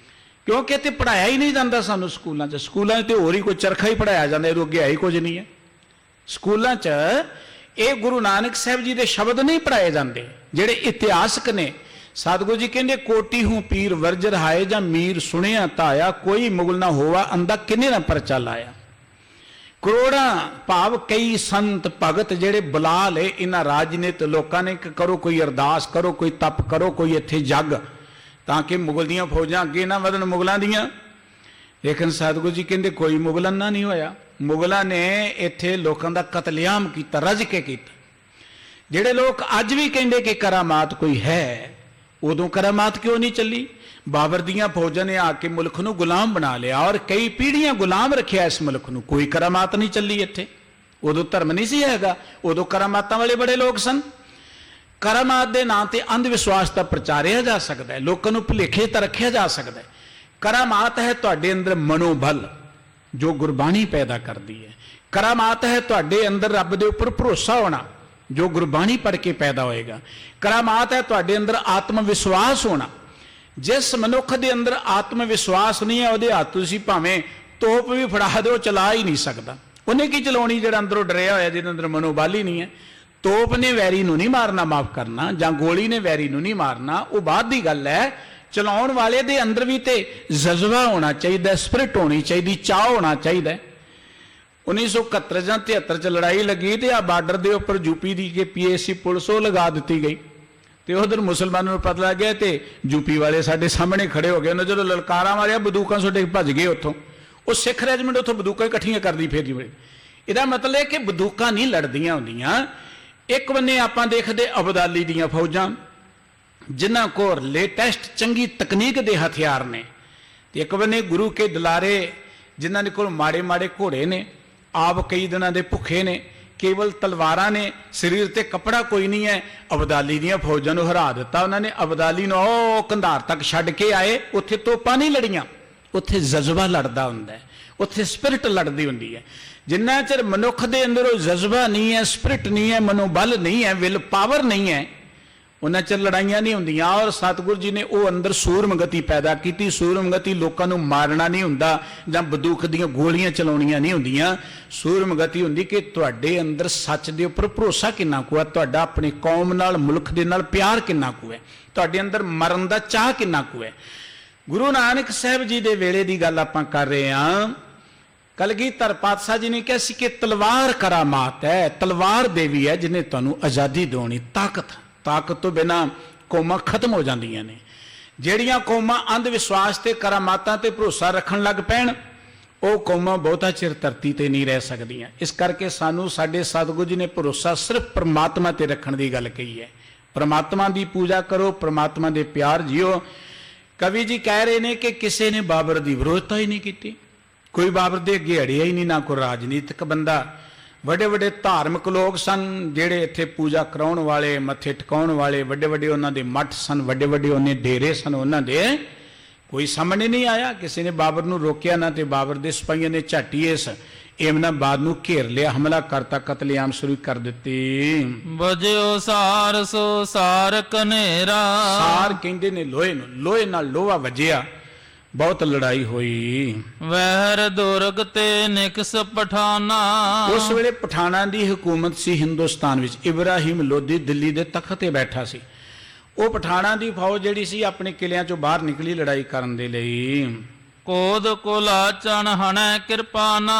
ਕਿਉਂਕਿ ਇੱਥੇ ਪੜ੍ਹਾਇਆ ਹੀ ਨਹੀਂ ਜਾਂਦਾ ਸਾਨੂੰ ਸਕੂਲਾਂ 'ਚ। ਸਕੂਲਾਂ 'ਚ ਤੇ ਹੋਰ ਹੀ ਕੋਈ ਚਰਖਾ ਹੀ ਪੜ੍ਹਾਇਆ ਜਾਂਦਾ, ਇਹਦੋਂ ਅੱਗੇ ਹੈ ਹੀ ਕੁਝ ਨਹੀਂ ਹੈ। ਸਕੂਲਾਂ 'ਚ ਇਹ ਗੁਰੂ ਨਾਨਕ ਸਾਹਿਬ ਜੀ ਦੇ ਸ਼ਬਦ ਨਹੀਂ ਪੜ੍ਹਾਏ ਜਾਂਦੇ ਜਿਹੜੇ ਇਤਿਹਾਸਕ ਨੇ। ਸਤਿਗੁਰੂ ਜੀ ਕਹਿੰਦੇ ਕੋਟੀ ਹੂੰ ਪੀਰ ਵਰਜਰ ਹਾਏ ਜਾਂ ਮੀਰ ਸੁਣਿਆ ਧਾਇਆ, ਕੋਈ ਮੁਗਲ ਨਾ ਹੋਵਾ ਅੰਦਾ ਕਿੰਨੇ ਨਾ ਪਰਚਾ ਲਾਇਆ। ਕਰੋੜਾਂ ਭਾਵ ਕਈ ਸੰਤ ਭਗਤ ਜਿਹੜੇ ਬੁਲਾ ਲਏ ਇਹਨਾਂ ਰਾਜਨੀਤ ਲੋਕਾਂ ਨੇ ਕਿ ਕਰੋ ਕੋਈ ਅਰਦਾਸ ਕਰੋ, ਕੋਈ ਤਪ ਕਰੋ, ਕੋਈ ਇੱਥੇ ਜੱਗ, ਤਾਂ ਕਿ ਮੁਗਲ ਦੀਆਂ ਫੌਜਾਂ ਅੱਗੇ ਨਾ ਵਧਣ ਮੁਗਲਾਂ ਦੀਆਂ। ਲੇਕਿਨ ਸਤਿਗੁਰੂ ਜੀ ਕਹਿੰਦੇ ਕੋਈ ਮੁਗਲਾਂ ਨਾਲ ਨਹੀਂ ਹੋਇਆ। ਮੁਗਲਾਂ ਨੇ ਇੱਥੇ ਲੋਕਾਂ ਦਾ ਕਤਲੇਆਮ ਕੀਤਾ, ਰਜ ਕੇ ਕੀਤਾ। ਜਿਹੜੇ ਲੋਕ ਅੱਜ ਵੀ ਕਹਿੰਦੇ ਕਿ ਕਰਾਮਾਤ ਕੋਈ ਹੈ, ਉਦੋਂ ਕਰਾਮਾਤ ਕਿਉਂ ਨਹੀਂ ਚੱਲੀ? ਬਾਬਰ ਦੀਆਂ ਫੌਜਾਂ ਨੇ ਆ ਕੇ ਮੁਲਕ ਨੂੰ ਗੁਲਾਮ ਬਣਾ ਲਿਆ ਔਰ ਕਈ ਪੀੜ੍ਹੀਆਂ ਗੁਲਾਮ ਰੱਖਿਆ ਇਸ ਮੁਲਕ ਨੂੰ, ਕੋਈ ਕਰਾਮਾਤ ਨਹੀਂ ਚੱਲੀ ਇੱਥੇ। ਉਦੋਂ ਧਰਮ ਨਹੀਂ ਸੀ ਹੈਗਾ, ਉਦੋਂ ਕਰਾਮਾਤਾਂ ਵਾਲੇ ਬੜੇ ਲੋਕ ਸਨ। ਕਰਾਮਾਤ ਦੇ ਨਾਂ ਤੇ ਅੰਧ ਵਿਸ਼ਵਾਸ ਦਾ ਪ੍ਰਚਾਰਿਆ ਜਾ ਸਕਦਾ ਹੈ, ਲੋਕਾਂ ਨੂੰ ਭੁਲੇਖੇ ਤਾਂ ਰੱਖਿਆ ਜਾ ਸਕਦਾ ਹੈ। ਕਰਾਮਾਤ ਹੈ ਤੁਹਾਡੇ ਅੰਦਰ ਮਨੋਬਲ ਜੋ ਗੁਰਬਾਣੀ ਪੈਦਾ ਕਰਦੀ ਹੈ। ਕਰਾਮਾਤ ਹੈ ਤੁਹਾਡੇ ਅੰਦਰ ਰੱਬ ਦੇ ਉੱਪਰ ਭਰੋਸਾ ਹੋਣਾ ਜੋ ਗੁਰਬਾਣੀ ਪੜ੍ਹ ਕੇ ਪੈਦਾ ਹੋਏਗਾ। ਕਰਾਮਾਤ ਹੈ ਤੁਹਾਡੇ ਅੰਦਰ ਆਤਮ ਵਿਸ਼ਵਾਸ ਹੋਣਾ। ਜਿਸ ਮਨੁੱਖ ਦੇ ਅੰਦਰ ਆਤਮ ਵਿਸ਼ਵਾਸ ਨਹੀਂ ਹੈ ਉਹਦੇ ਹੱਥ ਤੁਸੀਂ ਭਾਵੇਂ ਤੋਪ ਵੀ ਫੜਾ ਦਿਓ ਚਲਾ ਹੀ ਨਹੀਂ ਸਕਦਾ। ਉਹਨੇ ਕੀ ਚਲਾਉਣੀ ਜਿਹੜਾ ਅੰਦਰੋਂ ਡਰਿਆ ਹੋਇਆ, ਜਿਹਦੇ ਅੰਦਰ ਮਨੋਬਲ ਹੀ ਨਹੀਂ ਹੈ। ਤੋਪ ਨੇ ਵੈਰੀ ਨੂੰ ਨਹੀਂ ਮਾਰਨਾ, ਮਾਫ ਕਰਨਾ, ਜਾਂ ਗੋਲੀ ਨੇ ਵੈਰੀ ਨੂੰ ਨਹੀਂ ਮਾਰਨਾ, ਉਹ ਬਾਅਦ ਦੀ ਗੱਲ ਹੈ। ਚਲਾਉਣ ਵਾਲੇ ਦੇ ਅੰਦਰ ਵੀ ਤੇ ਜਜ਼ਬਾ ਹੋਣਾ ਚਾਹੀਦਾ, ਸਪਿਰਿਟ ਹੋਣੀ ਚਾਹੀਦੀ, ਚਾਹ ਹੋਣਾ ਚਾਹੀਦਾ। 1971 ਜਾਂ 73 ਚ ਲੜਾਈ ਲੱਗੀ ਤੇ ਆ ਬਾਰਡਰ ਦੇ ਉੱਪਰ ਯੂਪੀ ਦੀ ਕਿ PAC ਪੁਲਿਸ ਉਹ ਲਗਾ ਦਿੱਤੀ ਗਈ ਤੇ ਉਧਰ ਮੁਸਲਮਾਨਾਂ ਨੂੰ ਪਤਾ ਲੱਗ ਗਿਆ ਤੇ ਯੂਪੀ ਵਾਲੇ ਸਾਡੇ ਸਾਹਮਣੇ ਖੜੇ ਹੋ ਗਏ। ਉਹਨਾਂ ਜਦੋਂ ਲਲਕਾਰਾਂ ਮਾਰਿਆ ਬੰਦੂਕਾਂ ਸੁੱਟ ਕੇ ਭੱਜ ਗਏ ਉੱਥੋਂ। ਉਹ ਸਿੱਖ ਰੈਜੀਮੈਂਟ ਉੱਥੋਂ ਬੰਦੂਕਾਂ ਇਕੱਠੀਆਂ ਕਰਦੀ ਫੇਰੀ ਬੜੀ। ਇਹਦਾ ਮਤਲਬ ਹੈ ਕਿ ਬੰਦੂਕਾਂ ਨਹੀਂ ਲੜਦੀਆਂ ਹੁੰਦੀਆਂ। ਇੱਕ ਬੰਨੇ ਆਪਾਂ ਦੇਖਦੇ ਅਬਦਾਲੀ ਦੀਆਂ ਫੌਜਾਂ ਜਿਨ੍ਹਾਂ ਕੋਲ ਲੇਟੈਸਟ ਚੰਗੀ ਤਕਨੀਕ ਦੇ ਹਥਿਆਰ ਨੇ, ਤੇ ਇੱਕ ਬੰਨੇ ਗੁਰੂ ਕੇ ਦੁਲਾਰੇ ਜਿਨ੍ਹਾਂ ਦੇ ਕੋਲ ਮਾੜੇ ਮਾੜੇ ਘੋੜੇ ਨੇ, ਆਪ ਕਈ ਦਿਨਾਂ ਦੇ ਭੁੱਖੇ ਨੇ, ਕੇਵਲ ਤਲਵਾਰਾਂ ਨੇ, ਸਰੀਰ ਤੇ ਕੱਪੜਾ ਕੋਈ ਨਹੀਂ ਹੈ। ਅਬਦਾਲੀ ਦੀਆਂ ਫੌਜਾਂ ਨੂੰ ਹਰਾ ਦਿੱਤਾ ਉਹਨਾਂ ਨੇ। ਅਬਦਾਲੀ ਨੂੰ ਉਹ ਕੰਧਾਰ ਤੱਕ ਛੱਡ ਕੇ ਆਏ। ਉੱਥੇ ਤੋਪਾਂ ਨਹੀਂ ਲੜੀਆਂ, ਉੱਥੇ ਜਜ਼ਬਾ ਲੜਦਾ ਹੁੰਦਾ ਹੈ, ਉੱਥੇ ਸਪਿਰਿਟ ਲੜਦੀ ਹੁੰਦੀ ਹੈ। ਜਿੰਨਾ ਚਿਰ ਮਨੁੱਖ ਦੇ ਅੰਦਰ ਉਹ ਜਜ਼ਬਾ ਨਹੀਂ ਹੈ, ਸਪਿਰਿਟ ਨਹੀਂ ਹੈ, ਮਨੋਬਲ ਨਹੀਂ ਹੈ, ਵਿਲ ਪਾਵਰ ਨਹੀਂ ਹੈ, ਉਹਨਾਂ ਚਿਰ ਲੜਾਈਆਂ ਨਹੀਂ ਹੁੰਦੀਆਂ। ਔਰ ਸਤਿਗੁਰੂ ਜੀ ਨੇ ਉਹ ਅੰਦਰ ਸੂਰਮਗਤੀ ਪੈਦਾ ਕੀਤੀ। ਸੂਰਮਗਤੀ ਲੋਕਾਂ ਨੂੰ ਮਾਰਨਾ ਨਹੀਂ ਹੁੰਦਾ ਜਾਂ ਬੰਦੂਕ ਦੀਆਂ ਗੋਲੀਆਂ ਚਲਾਉਣੀਆਂ ਨਹੀਂ ਹੁੰਦੀਆਂ। ਸੂਰਮਗਤੀ ਹੁੰਦੀ ਕਿ ਤੁਹਾਡੇ ਅੰਦਰ ਸੱਚ ਦੇ ਉੱਪਰ ਭਰੋਸਾ ਕਿੰਨਾ ਕੁ ਹੈ, ਤੁਹਾਡਾ ਆਪਣੀ ਕੌਮ ਨਾਲ, ਮੁਲਕ ਦੇ ਨਾਲ ਪਿਆਰ ਕਿੰਨਾ ਕੁ ਹੈ, ਤੁਹਾਡੇ ਅੰਦਰ ਮਰਨ ਦਾ ਚਾਹ ਕਿੰਨਾ ਕੁ ਹੈ। ਗੁਰੂ ਨਾਨਕ ਸਾਹਿਬ ਜੀ ਦੇ ਵੇਲੇ ਦੀ ਗੱਲ ਆਪਾਂ ਕਰ ਰਹੇ ਹਾਂ। ਕਲਗੀਧਰ ਪਾਤਸ਼ਾਹ ਜੀ ਨੇ ਕਿਹਾ ਸੀ ਕਿ ਤਲਵਾਰ ਕਰਾਮਾਤ ਹੈ, ਤਲਵਾਰ ਦੇਵੀ ਹੈ ਜਿਹਨੇ ਤੁਹਾਨੂੰ ਆਜ਼ਾਦੀ ਦਿਵਾਉਣੀ। ਤਾਕਤ ਤੋਂ ਬਿਨਾਂ ਕੌਮਾਂ ਖਤਮ ਹੋ ਜਾਂਦੀਆਂ ਨੇ। ਜਿਹੜੀਆਂ ਕੌਮਾਂ ਅੰਧ ਵਿਸ਼ਵਾਸ ਤੇ ਕਰਾਮਾਤਾਂ ਤੇ ਭਰੋਸਾ ਰੱਖਣ ਲੱਗ ਪੈਣ ਉਹ ਕੌਮਾਂ ਬਹੁਤਾ ਚਿਰ ਧਰਤੀ ਤੇ ਨਹੀਂ ਰਹਿ ਸਕਦੀਆਂ। ਇਸ ਕਰਕੇ ਸਾਨੂੰ ਸਾਡੇ ਸਤਿਗੁਰੂ ਜੀ ਨੇ ਭਰੋਸਾ ਸਿਰਫ ਪ੍ਰਮਾਤਮਾ ਤੇ ਰੱਖਣ ਦੀ ਗੱਲ ਕਹੀ ਹੈ। ਪ੍ਰਮਾਤਮਾ ਦੀ ਪੂਜਾ ਕਰੋ, ਪ੍ਰਮਾਤਮਾ ਦੇ ਪਿਆਰ ਜਿਓ। ਕਵੀ ਜੀ ਕਹਿ ਰਹੇ ਨੇ ਕਿ ਕਿਸੇ ਨੇ ਬਾਬਰ ਦੀ ਵਿਰੋਧਤਾ ਹੀ ਨਹੀਂ ਕੀਤੀ, ਕੋਈ ਬਾਬਰ ਦੇ ਅੱਗੇ ਅੜਿਆ ਹੀ ਨਹੀਂ, ਨਾ ਕੋਈ ਰਾਜਨੀਤਿਕ ਬੰਦਾ। ਵੱਡੇ ਵੱਡੇ ਧਾਰਮਿਕ ਲੋਕ ਸਨ ਜਿਹੜੇ ਇੱਥੇ ਪੂਜਾ ਕਰਾਉਣ ਵਾਲੇ, ਮੱਥੇ ਟਿਕਾਉਣ ਵਾਲੇ, ਵੱਡੇ ਵੱਡੇ ਉਹਨਾਂ ਦੇ ਮੱਠ ਸਨ, ਵੱਡੇ ਵੱਡੇ ਉਹਨੇ ਡੇਰੇ ਸਨ, ਉਹਨਾਂ ਦੇ ਕੋਈ ਸਾਹਮਣੇ ਨਹੀਂ ਆਇਆ। ਕਿਸੇ ਨੇ ਬਾਬਰ ਨੂੰ ਰੋਕਿਆ ਨਾ, ਤੇ ਬਾਬਰ ਦੇ ਸਿਪਾਹੀਆਂ ਨੇ ਝਾਟੀ ਇਸ ਏਮਨਾਬਾਦ ਨੂੰ ਘੇਰ ਲਿਆ, ਹਮਲਾ ਕਰਤਾ, ਕਤਲੇਆਮ ਸ਼ੁਰੂ ਕਰ ਦਿੱਤੀ। ਵਜਿਓ ਸਾਰ ਸੋ ਸਾਰ ਕਨੇਰਾ। ਸਾਰ ਕਹਿੰਦੇ ਨੇ ਲੋਹੇ ਨੂੰ, ਲੋਹੇ ਨਾਲ ਲੋਹਾ ਵੱਜਿਆ, ਬਹੁਤ ਲੜਾਈ ਹੋਈ। ਵਹਿਰ ਦੁਰਗ ਤੇ ਨਿਕਸ ਪਠਾਨਾ। ਉਸ ਵੇਲੇ ਪਠਾਨਾਂ ਦੀ ਹਕੂਮਤ ਸੀ ਹਿੰਦੁਸਤਾਨ ਵਿੱਚ। ਇਬਰਾਹਿਮ ਲੋਧੀ ਦਿੱਲੀ ਦੇ ਤਖਤ ਤੇ ਬੈਠਾ ਸੀ। ਉਹ ਪਠਾਨਾਂ ਦੀ ਫੌਜ ਜਿਹੜੀ ਸੀ ਆਪਣੇ ਕਿਲਿਆਂ ਚੋਂ ਬਾਹਰ ਨਿਕਲੀ ਲੜਾਈ ਕਰਨ ਦੇ ਲਈ। ਕੋਦ ਕੋਲਾਚਣ ਹਣੈ ਕਿਰਪਾਨਾ।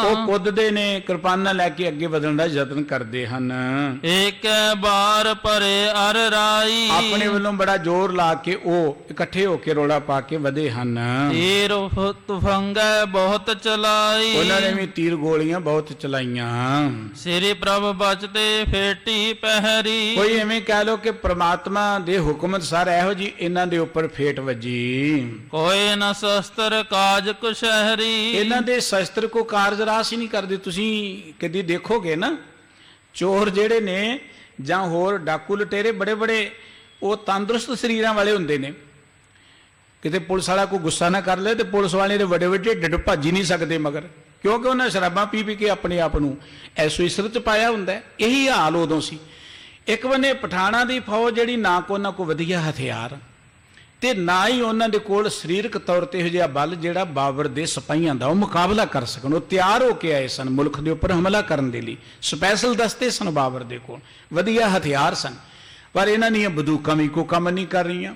ਉਹ ਕੁੱਦਦੇ ਨੇ, ਕਿਰਪਾਨਾਂ ਲੈ ਕੇ ਅੱਗੇ ਵਧਣ ਦਾ ਯਤਨ ਕਰਦੇ ਹਨ। ਏਕੈ ਬਾਰ ਭਰੇ ਅਰ ਰਾਈ। ਆਪਣੇ ਵੱਲੋਂ ਬੜਾ ਜ਼ੋਰ ਲਾ ਕੇ ਉਹ ਇਕੱਠੇ ਹੋ ਕੇ ਰੋਲਾ ਪਾ ਕੇ ਵਧੇ ਹਨ। ਤੀਰ ਤੁਫੰਗੈ ਬਹੁਤ ਚਲਾਈ। ਉਹਨਾਂ ਨੇ ਵੀ ਤੀਰ ਗੋਲੀਆਂ ਬਹੁਤ ਚਲਾਈਆਂ। ਸ੍ਰੀ ਪ੍ਰਭ ਬਚਤੇ ਫੇਟੀ ਪਹਿਰੀ। ਕੋਈ ਐਵੇਂ ਕਹਿ ਲੋ ਕਿ ਪ੍ਰਮਾਤਮਾ ਦੇ ਹੁਕਮ ਅਨੁਸਾਰ ਇਹੋ ਜੀ ਇਹਨਾਂ ਦੇ ਉੱਪਰ ਫੇਟ ਵੱਜੀ। ਕੋਈ ਨ ਸ਼ਸਤਰ ਕਾਜ ਕੁਸ਼ਹਿਰੀ। ਇਹਨਾਂ ਦੇ ਸ਼ਸਤਰ ਕੋ ਕਾਰਜ ਰਾਸ ਹੀ ਨਹੀਂ ਕਰਦੇ। ਤੁਸੀਂ ਕਦੀ ਦੇਖੋਗੇ ਨਾ, ਚੋਰ ਜਿਹੜੇ ਨੇ ਜਾਂ ਹੋਰ ਡਾਕੂ ਲਟੇਰੇ ਬੜੇ ਬੜੇ ਉਹ ਤੰਦਰੁਸਤ ਸਰੀਰਾਂ ਵਾਲੇ ਹੁੰਦੇ ਨੇ। ਕਿਤੇ ਪੁਲਿਸ ਵਾਲਾ ਕੋਈ ਗੁੱਸਾ ਨਾ ਕਰ ਲੈ ਤੇ ਪੁਲਿਸ ਵਾਲੇ ਦੇ ਵੱਡੇ ਵੱਡੇ ਢਿੱਡ ਭੱਜ ਹੀ ਨਹੀਂ ਸਕਦੇ ਮਗਰ, ਕਿਉਂਕਿ ਉਹਨਾਂ ਸ਼ਰਾਬਾਂ ਪੀ ਪੀ ਕੇ ਆਪਣੇ ਆਪ ਨੂੰ ਐਸੋ ਇਸਰਤ 'ਚ ਪਾਇਆ ਹੁੰਦਾ। ਇਹੀ ਹਾਲ ਉਦੋਂ ਸੀ। ਇੱਕ ਬੰਨੇ ਪਠਾਣਾਂ ਦੀ ਫੌਜ ਜਿਹੜੀ ਨਾ ਕੋ ਉਹਨਾਂ ਕੋ ਵਧੀਆ ਹਥਿਆਰ ਤੇ ਨਾ ਹੀ ਉਹਨਾਂ ਦੇ ਕੋਲ ਸਰੀਰਕ ਤੌਰ ਤੇ ਇਹੋ ਜਿਹਾ ਬਲ ਜਿਹੜਾ ਬਾਬਰ ਦੇ ਸਿਪਾਹੀਆਂ ਦਾ ਉਹ ਮੁਕਾਬਲਾ ਕਰ ਸਕਣ। ਉਹ ਤਿਆਰ ਹੋ ਕੇ ਆਏ ਸਨ ਮੁਲਕ ਦੇ ਉੱਪਰ ਹਮਲਾ ਕਰਨ ਦੇ ਲਈ। ਸਪੈਸ਼ਲ ਦਸਤੇ ਸਨ ਬਾਬਰ ਦੇ ਕੋਲ, ਵਧੀਆ ਹਥਿਆਰ ਸਨ, ਪਰ ਇਹਨਾਂ ਦੀਆਂ ਬੰਦੂਕਾਂ ਵੀ ਕੋਈ ਕੰਮ ਨਹੀਂ ਕਰ ਰਹੀਆਂ।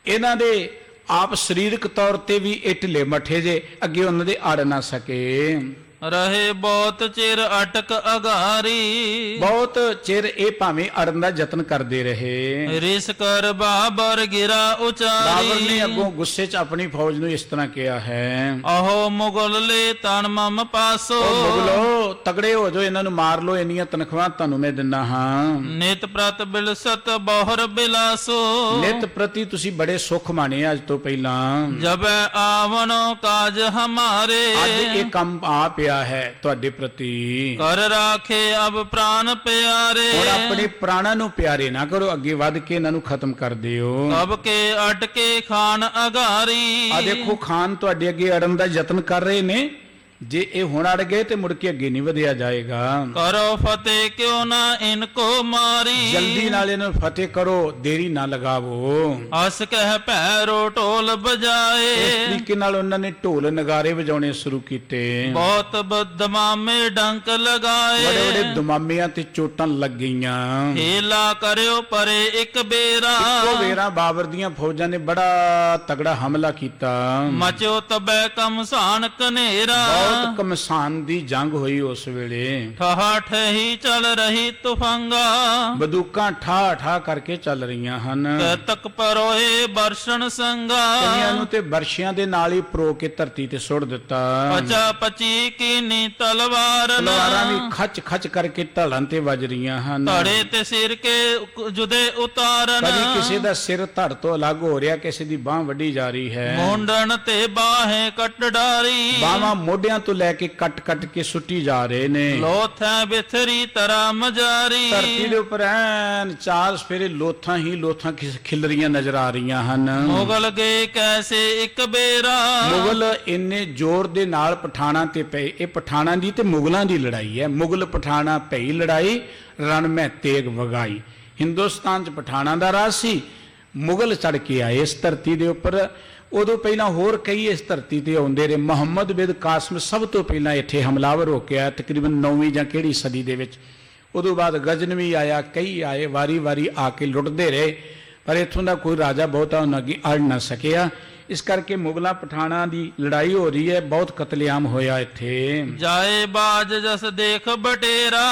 ਇਹਨਾਂ ਦੇ ਆਪ ਸਰੀਰਕ ਤੌਰ ਤੇ ਵੀ ਇਹ ਢਿੱਲੇ ਮੱਠੇ ਜੇ, ਅੱਗੇ ਉਹਨਾਂ ਦੇ ਅੜ ਨਾ ਸਕੇ। ਰਹੇ ਬਹੁਤ ਚਿਰ ਅਟਕ ਅਗਾਰੀ, ਬਹੁਤ ਚਿਰ ਇਹ ਭਾਵੇਂ ਅੜਨ ਦਾ ਯਤਨ ਕਰਦੇ ਰਹੇ। ਰਿਸ ਕਰ ਬਾਬਰ ਗਿਰਾ ਉਚਾਰੀ, ਬਾਬਰ ਨੇ ਅੱਗੋਂ ਗੁੱਸੇ 'ਚ ਆਪਣੀ ਫੌਜ ਨੂੰ ਇਸ ਤਰ੍ਹਾਂ ਕਿਹਾ ਹੈ, ਆਹੋ ਮੁਗਲ ਲੈ ਤਨ ਮਮ ਪਾਸੋ, ਮੁਗਲੋ ਤਗੜੇ ਹੋ ਜਾਓ, ਇਹਨਾਂ ਨੂੰ ਮਾਰ ਲਓ, ਇੰਨੀਆਂ ਤਨਖਾਹਾਂ ਤੁਹਾਨੂੰ ਮੈਂ ਦਿੰਦਾ ਹਾਂ। ਨਿਤ ਪ੍ਰਤ ਬਿਲਸਤ ਬਹੁਰ ਬਿਲਾਸੋ, ਨਿਤ ਪ੍ਰਤੀ ਤੁਸੀਂ ਬੜੇ ਸੁੱਖ ਮਾਣੇ ਅੱਜ ਤੋਂ ਪਹਿਲਾਂ। ਜਬ ਆਵਣ ਕਾਜ ਹਮਾਰੇ, ਅੱਜ ਇਹ ਕੰਮ ਆ ਪਿਆ ਹੈ ਤੁਹਾਡੇ ਪ੍ਰਤੀ। ਕਰ ਰਾਖੇ ਅਬ ਪ੍ਰਾਨ ਪਿਆਰੇ, ਹੁਣ ਆਪਣੇ ਪ੍ਰਾਣਾਂ ਨੂੰ ਪਿਆਰੇ ਨਾ ਕਰੋ, ਅੱਗੇ ਵੱਧ ਕੇ ਇਹਨਾਂ ਨੂੰ ਖਤਮ ਕਰ ਦਿਓ। ਕਬ ਕੇ ਅਟਕੇ ਖਾਨ ਅਗਾਰੀ, ਆ ਦੇਖੋ ਖਾਨ ਤੁਹਾਡੇ ਅੱਗੇ ਅੜਨ ਦਾ ਯਤਨ ਕਰ ਰਹੇ ਨੇ। ਜੇ ਇਹ ਹੁਣ ਅੜ ਗਏ ਤੇ ਮੁੜ ਕੇ ਅੱਗੇ ਨਹੀਂ ਵਧਿਆ ਜਾਏਗਾ। ਕਰੋ ਫਤਿਹ ਕਿਉਂ ਨਾ ਇਨਕੋ ਮਾਰੀ, ਜਲਦੀ ਨਾਲ ਇਹਨਾਂ ਨੂੰ ਫਤਿਹ ਕਰੋ, ਦੇਰੀ ਨਾ ਲਗਾਵੋ। ਹੱਸ ਕਹਿ ਭੈਰੋ ਢੋਲ ਬਜਾਏ, ਇਸ ਤਰੀਕੇ ਨਾਲ ਉਹਨਾਂ ਨੇ ਢੋਲ ਨਗਾਰੇ ਵਜਾਉਣੇ ਸ਼ੁਰੂ ਕੀਤੇ। ਬਹੁਤ ਬਦਮਾਮੇ ਡੰਕ ਲਗਾਏ, ਬੜੇ ਬੜੇ ਦੁਮਾਮਿਆਂ ਤੇ ਚੋਟਾਂ ਲੱਗ ਗਈਆਂ। ਹੀਲਾ ਕਰਿਓ ਪਰੇ ਇੱਕ ਬੇਰਾ, ਇੱਕੋ ਵੇਰਾ ਬਾਬਰ ਦੀਆਂ ਫੌਜਾਂ ਨੇ ਬੜਾ ਤਗੜਾ ਹਮਲਾ ਕੀਤਾ। ਮਚੋ ਤਬੈ ਕਮਸਾਨ ਕਨੇਰਾ, ਬਹੁਤ ਕਮਸਾਨ ਦੀ ਜੰਗ ਹੋਈ ਉਸ ਵੇਲੇ। ਠਹਾ ਠਹੀ ਚੱਲ ਰਹੀ ਤੁਫੰਗਾ, ਬੰਦੂਕਾਂ ਠਾ ਠਾ ਕਰਕੇ ਚੱਲ ਰਹੀਆਂ ਹਨ। ਤੱਕ ਪਰੋਏ ਬਰਸ਼ਣ ਸੰਗਾ, ਕਈਆਂ ਨੂੰ ਤੇ ਬਰਸ਼ਿਆਂ ਦੇ ਨਾਲ ਹੀ ਪਰੋ ਕੇ ਧਰਤੀ ਤੇ ਸੁੱਟ ਦਿੱਤਾ। ਪਚਾ ਪਚੀ ਕੀਨੀ ਤਲਵਾਰ, ਤਲਵਾਰਾਂ ਵੀ ਖੱਚ ਖੱਚ ਕਰਕੇ ਢਾਲਾਂ ਤੇ ਵੱਜ ਰਹੀਆਂ ਹਨ। ਧੜੇ ਤੇ ਸਿਰ ਕੇ ਜੁਦੇ ਉਤਾਰਨ, ਕਦੀ ਕਿਸੇ ਦਾ ਸਿਰ ਧੜ ਤੋਂ ਅਲੱਗ ਹੋ ਰਿਹਾ, ਕਿਸੇ ਦੀ ਬਾਹ ਵੱਢੀ ਜਾ ਰਹੀ ਹੈ। ਮੁੰਡਣ ਤੇ ਬਾਹੇ ਕੱਟ ਡਾਰੀ, ਬਾਹਾਂ ਮੋਢਿਆਂ ਤੋਂ ਲੈ ਕੇ ਕੱਟ ਕੱਟ ਕੇ ਸੁੱਟੀ ਜਾ ਰਹੇ ਨੇ। ਲੋਥਾਂ ਬਿਥਰੀ ਤਰਾ ਮਜਾਰੀ, ਧਰਤੀ ਦੇ ਉੱਪਰ ਐਨ ਚਾਰ ਸਫੇਰੇ ਲੋਥਾਂ ਹੀ ਲੋਥਾਂ ਖਿਲਰੀਆਂ ਨਜ਼ਰ ਆ ਰਹੀਆਂ ਹਨ। ਮੁਗਲ ਗਏ ਕੈਸੇ ਇੱਕ ਬੇਰਾ, ਮੁਗਲ ਇੰਨੇ ਜ਼ੋਰ ਦੇ ਨਾਲ ਪਠਾਣਾਂ ਤੇ ਪਏ। ਇਹ ਪਠਾਣਾਂ ਦੀ ਤੇ ਮੁਗਲਾਂ ਦੀ ਲੜਾਈ ਹੈ। ਮੁਗਲ ਪਠਾਣਾ ਪਈ ਲੜਾਈ, ਰਣ ਮੈਂ ਤੇਗ ਵਗਾਈ। ਹਿੰਦੁਸਤਾਨ 'ਚ ਪਠਾਣਾਂ ਦਾ ਰਾਜ ਸੀ, ਮੁਗਲ ਚੜ ਕੇ ਆਏ ਇਸ ਧਰਤੀ ਦੇ ਉੱਪਰ। ਉਦੋਂ ਪਹਿਲਾਂ ਹੋਰ ਕਈ ਇਸ ਧਰਤੀ ਤੇ ਆਉਂਦੇ ਰਹੇ। ਮੁਹੰਮਦ ਬਿਨ ਕਾਸਿਮ ਸਭ ਤੋਂ ਪਹਿਲਾਂ ਇੱਥੇ ਹਮਲਾਵਰ ਹੋ ਕੇ ਆਇਆ, ਤਕਰੀਬਨ 9ਵੀਂ ਜਾਂ ਕਿਹੜੀ ਸਦੀ ਦੇ ਵਿੱਚ। ਉਦੋਂ ਬਾਅਦ ਗਜ਼ਨਵੀ ਆਇਆ, ਕਈ ਆਏ, ਵਾਰੀ ਵਾਰੀ ਆ ਕੇ ਲੁੱਟਦੇ ਰਹੇ, ਪਰ ਇੱਥੋਂ ਦਾ ਕੋਈ ਰਾਜਾ ਬਹੁਤਾ ਉਹਨਾਂ ਅੱਗੇ ਅੜ ਨਾ ਸਕਿਆ। ਇਸ ਕਰਕੇ ਮੁਗਲਾਂ ਪਠਾਣਾਂ ਦੀ ਲੜਾਈ ਹੋ ਰਹੀ ਹੈ, ਬਹੁਤ ਕਤਲੇਆਮ ਹੋਇਆ ਇੱਥੇ। ਜਾਏ ਬਾਜ ਜਸ ਦੇਖ ਬਟੇਰਾ,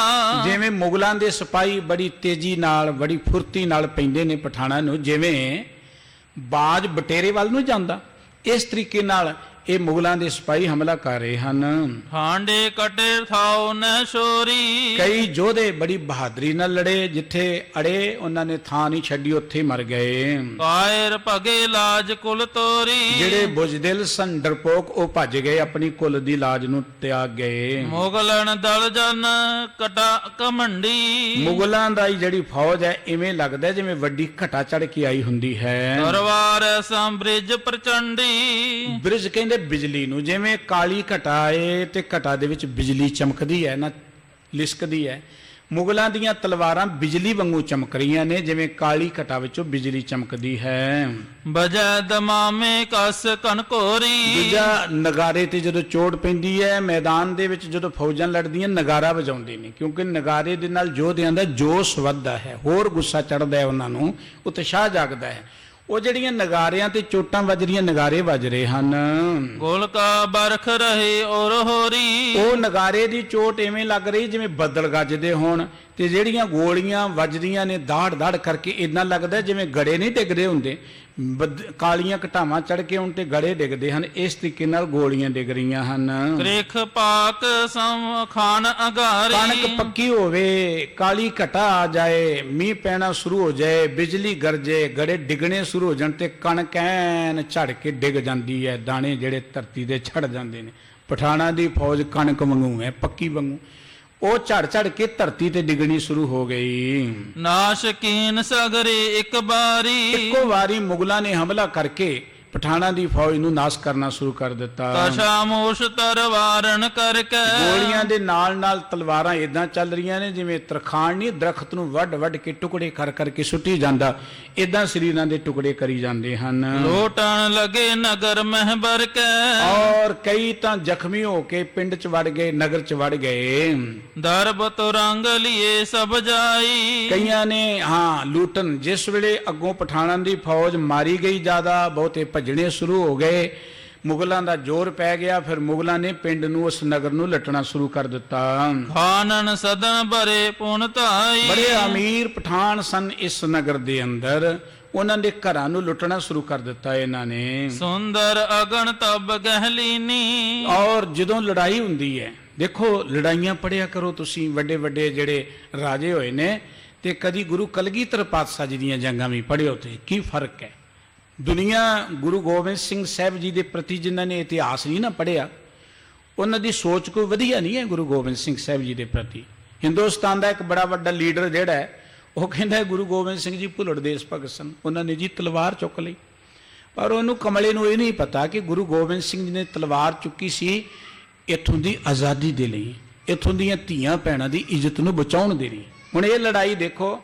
ਜਿਵੇਂ ਮੁਗਲਾਂ ਦੇ ਸਿਪਾਹੀ ਬੜੀ ਤੇਜ਼ੀ ਨਾਲ ਬੜੀ ਫੁਰਤੀ ਨਾਲ ਪੈਂਦੇ ਨੇ ਪਠਾਣਾਂ ਨੂੰ, ਜਿਵੇਂ ਬਾਜ ਬਟੇਰੇ ਵੱਲ ਨੂੰ ਜਾਂਦਾ, ਇਸ ਤਰੀਕੇ ਨਾਲ ਇਹ ਮੁਗਲਾਂ ਦੇ ਸਿਪਾਹੀ ਹਮਲਾ ਕਰ ਰਹੇ ਹਨ। ਹਾਂਡੇ ਕਟੇ ਥਾਉ ਨ ਸ਼ੋਰੀ, ਕਈ ਯੋਧੇ ਬੜੀ ਬਹਾਦਰੀ ਨਾਲ ਲੜੇ, ਜਿੱਥੇ ਅੜੇ ਉਹਨਾਂ ਨੇ ਥਾਂ ਨਹੀਂ ਛੱਡੀ, ਉੱਥੇ ਮਰ ਗਏ। ਕਾਇਰ ਭਗੇ ਲਾਜ ਕੁਲ ਤੋਰੀ, ਜਿਹੜੇ ਬੁਝਦਿਲ ਸਨ ਡਰਪੋਕ, ਉਹ ਭੱਜ ਗਏ, ਆਪਣੀ ਕੁਲ ਦੀ ਲਾਜ ਨੂੰ ਤਿਆਗ ਗਏ। ਮੁਗਲਨ ਦਲ ਜਨ ਕਟਾ ਕਮੰਡੀ, ਮੁਗਲਾਂ ਦਾ ਜਿਹੜੀ ਫੌਜ ਹੈ ਇਵੇਂ ਲੱਗਦਾ ਜਿਵੇਂ ਵੱਡੀ ਘਟਾ ਚੜ ਕੇ ਆਈ ਹੁੰਦੀ ਹੈ। ਦਰਬਾਰ ਸੰਬ੍ਰਿਜ ਪ੍ਰਚੰਡੀ, ਬ੍ਰਿਜ ਕਹਿੰਦੇ ਬਿਜਲੀ ਨੂੰ, ਜਿਵੇਂ ਕਾਲੀ ਘਟਾ ਏ ਤੇ ਘਟਾ ਦੇ ਵਿੱਚ ਬਿਜਲੀ ਚਮਕਦੀ ਹੈ ਨਾ, ਲਿਸਕਦੀ ਹੈ। ਮੁਗਲਾਂ ਦੀਆਂ ਤਲਵਾਰਾਂ ਬਿਜਲੀ ਵਾਂਗੂ ਚਮਕ ਰਹੀਆਂ ਨੇ, ਜਿਵੇਂ ਕਾਲੀ ਘਟਾ ਵਿੱਚੋਂ ਬਿਜਲੀ ਚਮਕਦੀ ਹੈ। ਬਜੈ ਦਮਾਮੇ ਕਸ ਕਨਕੋਰੀ, ਦੂਜਾ ਨਗਾਰੇ ਤੇ ਜਦੋਂ ਚੋਟ ਪੈਂਦੀ ਹੈ, ਮੈਦਾਨ ਦੇ ਵਿੱਚ ਜਦੋਂ ਫੌਜਾਂ ਲੜਦੀਆਂ ਨਗਾਰਾ ਵਜਾਉਂਦੇ ਨੇ, ਕਿਉਂਕਿ ਨਗਾਰੇ ਦੇ ਨਾਲ ਯੋਧਿਆਂ ਦਾ ਜੋਸ਼ ਵੱਧਦਾ ਹੈ, ਹੋਰ ਗੁੱਸਾ ਚੜ੍ਹਦਾ ਹੈ, ਉਹਨਾਂ ਨੂੰ ਉਤਸ਼ਾਹ ਜਾਗਦਾ ਹੈ। ਉਹ ਜਿਹੜੀਆਂ ਨਗਾਰਿਆਂ ਤੇ ਚੋਟਾਂ ਵੱਜ ਰਹੀਆਂ, ਨਗਾਰੇ ਵੱਜ ਰਹੇ ਹਨ। ਗੋਲਕਾ ਬਰਖ ਰਹੇ ਔਰ ਹੋਰੀ, ਉਹ ਨਗਾਰੇ ਦੀ ਚੋਟ ਐਵੇਂ ਲੱਗ ਰਹੀ ਜਿਵੇਂ ਬੱਦਲ ਗੱਜਦੇ ਹੋਣ, ਤੇ ਜਿਹੜੀਆਂ ਗੋਲੀਆਂ ਵੱਜਦੀਆਂ ਨੇ ਦਾੜ ਦਾੜ ਕਰਕੇ, ਇਦਾਂ ਲੱਗਦਾ ਜਿਵੇਂ ਗੜੇ ਨਹੀਂ ਡਿੱਗਦੇ ਹੁੰਦੇ, ਕਾਲੀਆਂ ਘਟਾਵਾਂ ਚੜ ਕੇ ਹੁਣ ਤੇ ਗੜੇ ਡਿੱਗਦੇ ਹਨ। ਇਸ ਤਰੀਕੇ ਨਾਲ ਗੋਲੀਆਂ ਡਿੱਗ ਰਹੀਆਂ ਹਨ। ਕ੍ਰਿਖ ਪਾਕ ਸਮ ਖਾਨ ਅਗਾਰੀ, ਕਣਕ ਪੱਕੀ ਹੋਵੇ, ਕਾਲੀ ਘਟਾ ਆ ਜਾਏ, ਮੀਂਹ ਪੈਣਾ ਸ਼ੁਰੂ ਹੋ ਜਾਏ, ਬਿਜਲੀ ਗਰਜੇ, ਗੜੇ ਡਿੱਗਣੇ ਸ਼ੁਰੂ ਹੋ ਜਾਣ ਤੇ ਕਣਕ ਐਨ ਝੜ ਕੇ ਡਿੱਗ ਜਾਂਦੀ ਹੈ, ਦਾਣੇ ਜਿਹੜੇ ਧਰਤੀ ਦੇ ਛੜ ਜਾਂਦੇ ਨੇ। ਪਠਾਣਾਂ ਦੀ ਫੌਜ ਕਣਕ ਵਾਂਗੂ ਹੈ, ਪੱਕੀ ਵਾਂਗੂ, ਉਹ ਝੜ ਝੜ ਕੇ ਧਰਤੀ ਤੇ ਡਿੱਗਣੀ ਸ਼ੁਰੂ ਹੋ ਗਈ। ਨਾਸ਼ਕੀਨ ਸਗਰੇ ਇੱਕ ਬਾਰੀ, ਇੱਕੋ ਵਾਰੀ ਮੁਗਲਾਂ ਨੇ ਹਮਲਾ ਕਰਕੇ ਪਠਾਨਾਂ ਦੀ ਫੌਜ ਨੂੰ ਨਾਸ਼ ਕਰਨਾ ਸ਼ੁਰੂ ਕਰ ਦਿੱਤਾ। ਕਸ਼ਾਮੂਸ਼ ਤਰਵਾਰਨ ਕਰਕੇ ਗੋਲੀਆਂ ਦੇ ਨਾਲ ਨਾਲ ਤਲਵਾਰਾਂ ਇਦਾਂ ਚੱਲ ਰਹੀਆਂ ਨੇ ਜਿਵੇਂ ਤਰਖਾਣ ਨਹੀਂ ਦਰਖਤ ਨੂੰ ਵੱਢ ਵੱਢ ਕੇ ਟੁਕੜੇ ਕਰ ਕਰਕੇ ਸੁੱਟੀ ਜਾਂਦਾ, ਇਦਾਂ ਸਰੀਰਾਂ ਦੇ ਟੁਕੜੇ ਕਰੀ ਜਾਂਦੇ ਹਨ। ਲੋਟਣ ਲਗੇ ਨਗਰ ਮਹਿਬਰ ਕੇ ਔਰ ਕਈ ਤਾਂ ਜ਼ਖਮੀ ਹੋ ਕੇ ਪਿੰਡ ਚ ਵੜ ਗਏ, ਨਗਰ ਚ ਵੜ ਗਏ। ਦਰਬ ਤੁਰੰਗ ਲਿਏ ਸਭ ਜਾਈ ਕਈਆਂ ਨੇ ਲੂਟਨ, ਜਿਸ ਵੇਲੇ ਅੱਗੋਂ ਪਠਾਨਾਂ ਦੀ ਫੌਜ ਮਾਰੀ ਗਈ ਜ਼ਿਆਦਾ, ਬਹੁਤੇ ਭੱਜਣੇ ਸ਼ੁਰੂ ਹੋ ਗਏ, ਮੁਗਲਾਂ ਦਾ ਜ਼ੋਰ ਪੈ ਗਿਆ, ਫਿਰ ਮੁਗਲਾਂ ਨੇ ਪਿੰਡ ਨੂੰ, ਉਸ ਨਗਰ ਨੂੰ ਲੁੱਟਣਾ ਸ਼ੁਰੂ ਕਰ ਦਿੱਤਾ। ਖਾਨਨ ਸਦਨ ਭਰੇ ਪੁਨ ਧਾਈ ਬੜੇ ਅਮੀਰ ਪਠਾਨ ਸਨ ਇਸ ਨਗਰ ਦੇ ਅੰਦਰ, ਉਹਨਾਂ ਦੇ ਘਰਾਂ ਨੂੰ ਲੁੱਟਣਾ ਸ਼ੁਰੂ ਕਰ ਦਿੱਤਾ ਇਹਨਾਂ ਨੇ। ਸੁੰਦਰ ਅਗਨ ਤਬ ਗਹਿਲੀਨੀ ਔਰ ਜਦੋਂ ਲੜਾਈ ਹੁੰਦੀ ਹੈ, ਦੇਖੋ ਲੜਾਈਆਂ ਪੜ੍ਹਿਆ ਕਰੋ ਤੁਸੀਂ, ਵੱਡੇ ਵੱਡੇ ਜਿਹੜੇ ਰਾਜੇ ਹੋਏ ਨੇ, ਤੇ ਕਦੀ ਗੁਰੂ ਕਲਗੀਧਰ ਪਾਤਸ਼ਾਹ ਜੀ ਦੀਆਂ ਜੰਗਾਂ ਵੀ ਪੜ੍ਹਿਓ ਤੇ ਕੀ ਫਰਕ ਹੈ। ਦੁਨੀਆ ਗੁਰੂ ਗੋਬਿੰਦ ਸਿੰਘ ਸਾਹਿਬ ਜੀ ਦੇ ਪ੍ਰਤੀ ਜਿਨ੍ਹਾਂ ਨੇ ਇਤਿਹਾਸ ਨਹੀਂ ਨਾ ਪੜ੍ਹਿਆ, ਉਹਨਾਂ ਦੀ ਸੋਚ ਕੋਈ ਵਧੀਆ ਨਹੀਂ ਹੈ ਗੁਰੂ ਗੋਬਿੰਦ ਸਿੰਘ ਸਾਹਿਬ ਜੀ ਦੇ ਪ੍ਰਤੀ। ਹਿੰਦੁਸਤਾਨ ਦਾ ਇੱਕ ਬੜਾ ਵੱਡਾ ਲੀਡਰ ਜਿਹੜਾ ਹੈ, ਉਹ ਕਹਿੰਦਾ ਹੈ ਗੁਰੂ ਗੋਬਿੰਦ ਸਿੰਘ ਜੀ ਭੁੱਲੜ ਦੇਸ਼ ਭਗਤ ਸਨ, ਉਹਨਾਂ ਨੇ ਜੀ ਤਲਵਾਰ ਚੁੱਕ ਲਈ। ਪਰ ਉਹਨੂੰ ਕਮਲੇ ਨੂੰ ਇਹ ਨਹੀਂ ਪਤਾ ਕਿ ਗੁਰੂ ਗੋਬਿੰਦ ਸਿੰਘ ਜੀ ਨੇ ਤਲਵਾਰ ਚੁੱਕੀ ਸੀ ਇੱਥੋਂ ਦੀ ਆਜ਼ਾਦੀ ਦੇ ਲਈ, ਇੱਥੋਂ ਦੀਆਂ ਧੀਆਂ ਭੈਣਾਂ ਦੀ ਇੱਜ਼ਤ ਨੂੰ ਬਚਾਉਣ ਦੇ ਲਈ। ਹੁਣ ਇਹ ਲੜਾਈ ਦੇਖੋ,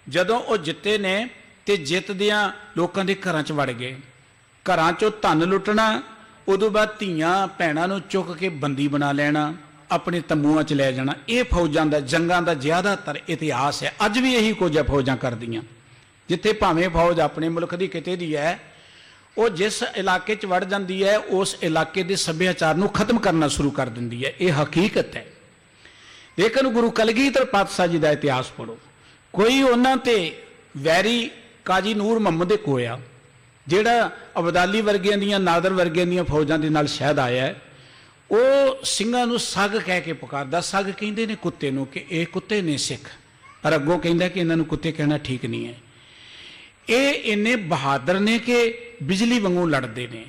ਜਦੋਂ ਉਹ ਜਿੱਤੇ ਨੇ ਤੇ ਜਿੱਤਦਿਆਂ ਲੋਕਾਂ ਦੇ ਘਰਾਂ 'ਚ ਵੜ ਗਏ, ਘਰਾਂ 'ਚੋਂ ਧਨ ਲੁੱਟਣਾ, ਉਦੋਂ ਬਾਅਦ ਧੀਆਂ ਭੈਣਾਂ ਨੂੰ ਚੁੱਕ ਕੇ ਬੰਦੀ ਬਣਾ ਲੈਣਾ, ਆਪਣੇ ਤੰਬੂਆਂ 'ਚ ਲੈ ਜਾਣਾ। ਇਹ ਫੌਜਾਂ ਦਾ, ਜੰਗਾਂ ਦਾ ਜ਼ਿਆਦਾਤਰ ਇਤਿਹਾਸ ਹੈ। ਅੱਜ ਵੀ ਇਹੀ ਕੁਝ ਫੌਜਾਂ ਕਰਦੀਆਂ। ਜਿੱਥੇ ਭਾਵੇਂ ਫੌਜ ਆਪਣੇ ਮੁਲਕ ਦੀ ਕਿਤੇ ਦੀ ਹੈ, ਉਹ ਜਿਸ ਇਲਾਕੇ 'ਚ ਵੜ ਜਾਂਦੀ ਹੈ, ਉਸ ਇਲਾਕੇ ਦੇ ਸੱਭਿਆਚਾਰ ਨੂੰ ਖਤਮ ਕਰਨਾ ਸ਼ੁਰੂ ਕਰ ਦਿੰਦੀ ਹੈ। ਇਹ ਹਕੀਕਤ ਹੈ। ਲੇਕਿਨ ਗੁਰੂ ਕਲਗੀਧਰ ਪਾਤਸ਼ਾਹ ਜੀ ਦਾ ਇਤਿਹਾਸ ਪੜ੍ਹੋ, ਕੋਈ ਉਹਨਾਂ ਤੇ ਵੈਰੀ ਕਾਜੀ ਨੂਰ ਮੁਹੰਮਦ ਇੱਕ ਹੋਇਆ, ਜਿਹੜਾ ਅਬਦਾਲੀ ਵਰਗਿਆਂ ਦੀਆਂ, ਨਾਦਰ ਵਰਗਿਆਂ ਦੀਆਂ ਫੌਜਾਂ ਦੇ ਨਾਲ ਸ਼ਹਿਦ ਆਇਆ ਹੈ। ਉਹ ਸਿੰਘਾਂ ਨੂੰ ਸੱਗ ਕਹਿ ਕੇ ਪੁਕਾਰਦਾ। ਸੱਗ ਕਹਿੰਦੇ ਨੇ ਕੁੱਤੇ ਨੂੰ, ਕਿ ਇਹ ਕੁੱਤੇ ਨੇ ਸਿੱਖ, ਪਰ ਅੱਗੋਂ ਕਹਿੰਦਾ ਕਿ ਇਹਨਾਂ ਨੂੰ ਕੁੱਤੇ ਕਹਿਣਾ ਠੀਕ ਨਹੀਂ ਹੈ। ਇਹ ਇੰਨੇ ਬਹਾਦਰ ਨੇ ਕਿ ਬਿਜਲੀ ਵਾਂਗੂ ਲੜਦੇ ਨੇ।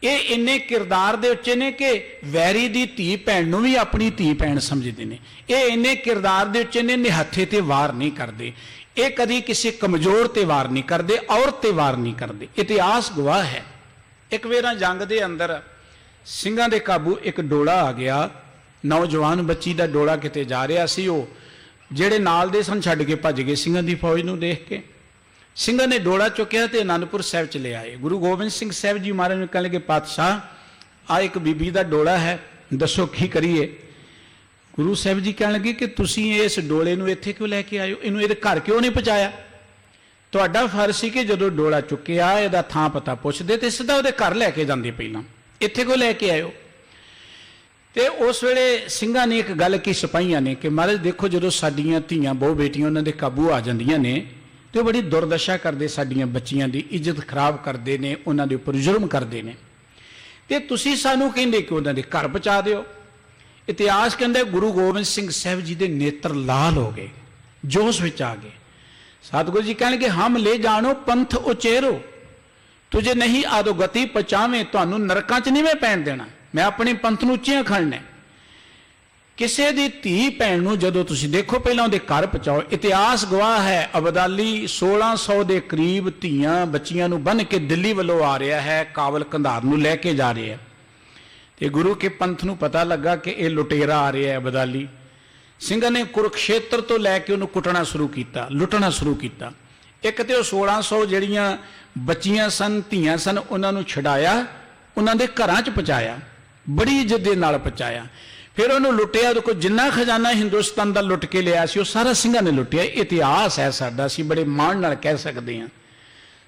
ਇਹ ਇੰਨੇ ਕਿਰਦਾਰ ਦੇ ਉੱਚੇ ਨੇ ਕਿ ਵੈਰੀ ਦੀ ਧੀ ਭੈਣ ਨੂੰ ਵੀ ਆਪਣੀ ਧੀ ਭੈਣ ਸਮਝਦੇ ਨੇ। ਇਹ ਇੰਨੇ ਕਿਰਦਾਰ ਦੇ ਉੱਚੇ ਨੇ, ਨਿਹੱਥੇ ਤੇ ਵਾਰ ਨਹੀਂ ਕਰਦੇ। ਇਹ ਕਦੀ ਕਿਸੇ ਕਮਜ਼ੋਰ ਤੇ ਵਾਰ ਨਹੀਂ ਕਰਦੇ, ਔਰਤ ਤੇ ਵਾਰ ਨਹੀਂ ਕਰਦੇ। ਇਤਿਹਾਸ ਗਵਾਹ ਹੈ। ਇੱਕ ਵੇਰਾ ਜੰਗ ਦੇ ਅੰਦਰ ਸਿੰਘਾਂ ਦੇ ਕਾਬੂ ਇੱਕ ਡੋਲਾ ਆ ਗਿਆ, ਨੌਜਵਾਨ ਬੱਚੀ ਦਾ ਡੋਲਾ ਕਿਤੇ ਜਾ ਰਿਹਾ ਸੀ। ਉਹ ਜਿਹੜੇ ਨਾਲ ਦੇ ਸਨ ਛੱਡ ਕੇ ਭੱਜ ਗਏ ਸਿੰਘਾਂ ਦੀ ਫੌਜ ਨੂੰ ਦੇਖ ਕੇ। ਸਿੰਘਾਂ ਨੇ ਡੋਲਾ ਚੁੱਕਿਆ ਤੇ ਅਨੰਦਪੁਰ ਸਾਹਿਬ ਚ ਲੈ ਆਏ। ਗੁਰੂ ਗੋਬਿੰਦ ਸਿੰਘ ਸਾਹਿਬ ਜੀ ਮਹਾਰਾਜ ਨੂੰ ਕਹਿਣ ਲੱਗੇ, ਪਾਤਸ਼ਾਹ ਆ ਇੱਕ ਬੀਬੀ ਦਾ ਡੋਲਾ ਹੈ, ਦੱਸੋ ਕੀ ਕਰੀਏ। ਗੁਰੂ ਸਾਹਿਬ ਜੀ ਕਹਿਣ ਲੱਗੇ ਕਿ ਤੁਸੀਂ ਇਸ ਡੋਲੇ ਨੂੰ ਇੱਥੇ ਕਿਉਂ ਲੈ ਕੇ ਆਇਓ, ਇਹਨੂੰ ਇਹਦੇ ਘਰ ਕਿਉਂ ਨਹੀਂ ਪਹੁੰਚਾਇਆ। ਤੁਹਾਡਾ ਫਰਜ਼ ਸੀ ਕਿ ਜਦੋਂ ਡੋਲਾ ਚੁੱਕਿਆ ਇਹਦਾ ਥਾਂ ਪਤਾ ਪੁੱਛਦੇ ਤੇ ਸਿੱਧਾ ਉਹਦੇ ਘਰ ਲੈ ਕੇ ਜਾਂਦੇ, ਪਹਿਲਾਂ ਇੱਥੇ ਕਿਉਂ ਲੈ ਕੇ ਆਇਓ। ਤੇ ਉਸ ਵੇਲੇ ਸਿੰਘਾਂ ਨੇ ਇੱਕ ਗੱਲ ਕੀ, ਸਿਪਾਹੀਆਂ ਨੇ, ਕਿ ਮਹਾਰਾਜ ਦੇਖੋ ਜਦੋਂ ਸਾਡੀਆਂ ਧੀਆਂ ਬਹੁ ਬੇਟੀਆਂ ਉਹਨਾਂ ਦੇ ਕਾਬੂ ਆ ਜਾਂਦੀਆਂ ਨੇ ਤੇ ਉਹ ਬੜੀ ਦੁਰਦਸ਼ਾ ਕਰਦੇ, ਸਾਡੀਆਂ ਬੱਚੀਆਂ ਦੀ ਇੱਜ਼ਤ ਖਰਾਬ ਕਰਦੇ ਨੇ, ਉਹਨਾਂ ਦੇ ਉੱਪਰ ਜ਼ੁਲਮ ਕਰਦੇ ਨੇ, ਤੇ ਤੁਸੀਂ ਸਾਨੂੰ ਕਹਿੰਦੇ ਕਿ ਉਹਨਾਂ ਦੇ ਘਰ ਪਹੁੰਚਾ ਦਿਓ। ਇਤਿਹਾਸ ਕਹਿੰਦਾ ਗੁਰੂ ਗੋਬਿੰਦ ਸਿੰਘ ਸਾਹਿਬ ਜੀ ਦੇ ਨੇਤਰ ਲਾਲ ਹੋ ਗਏ, ਜੋਸ਼ ਵਿੱਚ ਆ ਗਏ। ਸਤਿਗੁਰੂ ਜੀ ਕਹਿਣਗੇ, ਹਮ ਲੈ ਜਾਣੋ ਪੰਥ ਉਚੇਰੋ, ਤੁਝੇ ਨਹੀਂ ਆਦੋ ਗਤੀ ਪਹੁੰਚਾਵੇਂ, ਤੁਹਾਨੂੰ ਨਰਕਾਂ 'ਚ ਨਹੀਂ ਮੈਂ ਪੈਣ ਦੇਣਾ, ਮੈਂ ਆਪਣੇ ਪੰਥ ਨੂੰ ਉੱਚੀਆਂ ਖੜਨਾ। ਕਿਸੇ ਦੀ ਧੀ ਭੈਣ ਨੂੰ ਜਦੋਂ ਤੁਸੀਂ ਦੇਖੋ, ਪਹਿਲਾਂ ਉਹਦੇ ਘਰ ਪਹੁੰਚਾਓ। ਇਤਿਹਾਸ ਗਵਾਹ ਹੈ, ਅਬਦਾਲੀ 1600 ਦੇ ਕਰੀਬ ਧੀਆਂ ਬੱਚੀਆਂ ਨੂੰ ਬੰਨ੍ਹ ਕੇ ਦਿੱਲੀ ਵੱਲੋਂ ਆ ਰਿਹਾ ਹੈ, ਕਾਬਲ ਕੰਧਾਰ ਨੂੰ ਲੈ ਕੇ ਜਾ ਰਿਹਾ। ਤੇ ਗੁਰੂ ਕੇ ਪੰਥ ਨੂੰ ਪਤਾ ਲੱਗਾ ਕਿ ਇਹ ਲੁਟੇਰਾ ਆ ਰਿਹਾ ਹੈ ਅਬਦਾਲੀ। ਸਿੰਘਾਂ ਨੇ ਕੁਰੂਕਸ਼ੇਤਰ ਤੋਂ ਲੈ ਕੇ ਉਹਨੂੰ ਕੁੱਟਣਾ ਸ਼ੁਰੂ ਕੀਤਾ, ਲੁੱਟਣਾ ਸ਼ੁਰੂ ਕੀਤਾ। ਇੱਕ ਤੇ ਉਹ 1600 ਜਿਹੜੀਆਂ ਬੱਚੀਆਂ ਸਨ, ਧੀਆਂ ਸਨ, ਉਹਨਾਂ ਨੂੰ ਛਡਾਇਆ, ਉਹਨਾਂ ਦੇ ਘਰਾਂ 'ਚ ਪਹੁੰਚਾਇਆ, ਬੜੀ ਇੱਜ਼ਤ ਦੇ ਨਾਲ ਪਹੁੰਚਾਇਆ। ਫਿਰ ਉਹਨੂੰ ਲੁੱਟਿਆ, ਉਹਦੇ ਕੋਲ ਜਿੰਨਾ ਖਜ਼ਾਨਾ ਹਿੰਦੁਸਤਾਨ ਦਾ ਲੁੱਟ ਕੇ ਲਿਆ ਸੀ ਉਹ ਸਾਰਾ ਸਿੰਘਾਂ ਨੇ ਲੁੱਟਿਆ। ਇਤਿਹਾਸ ਹੈ ਸਾਡਾ, ਅਸੀਂ ਬੜੇ ਮਾਣ ਨਾਲ ਕਹਿ ਸਕਦੇ ਹਾਂ।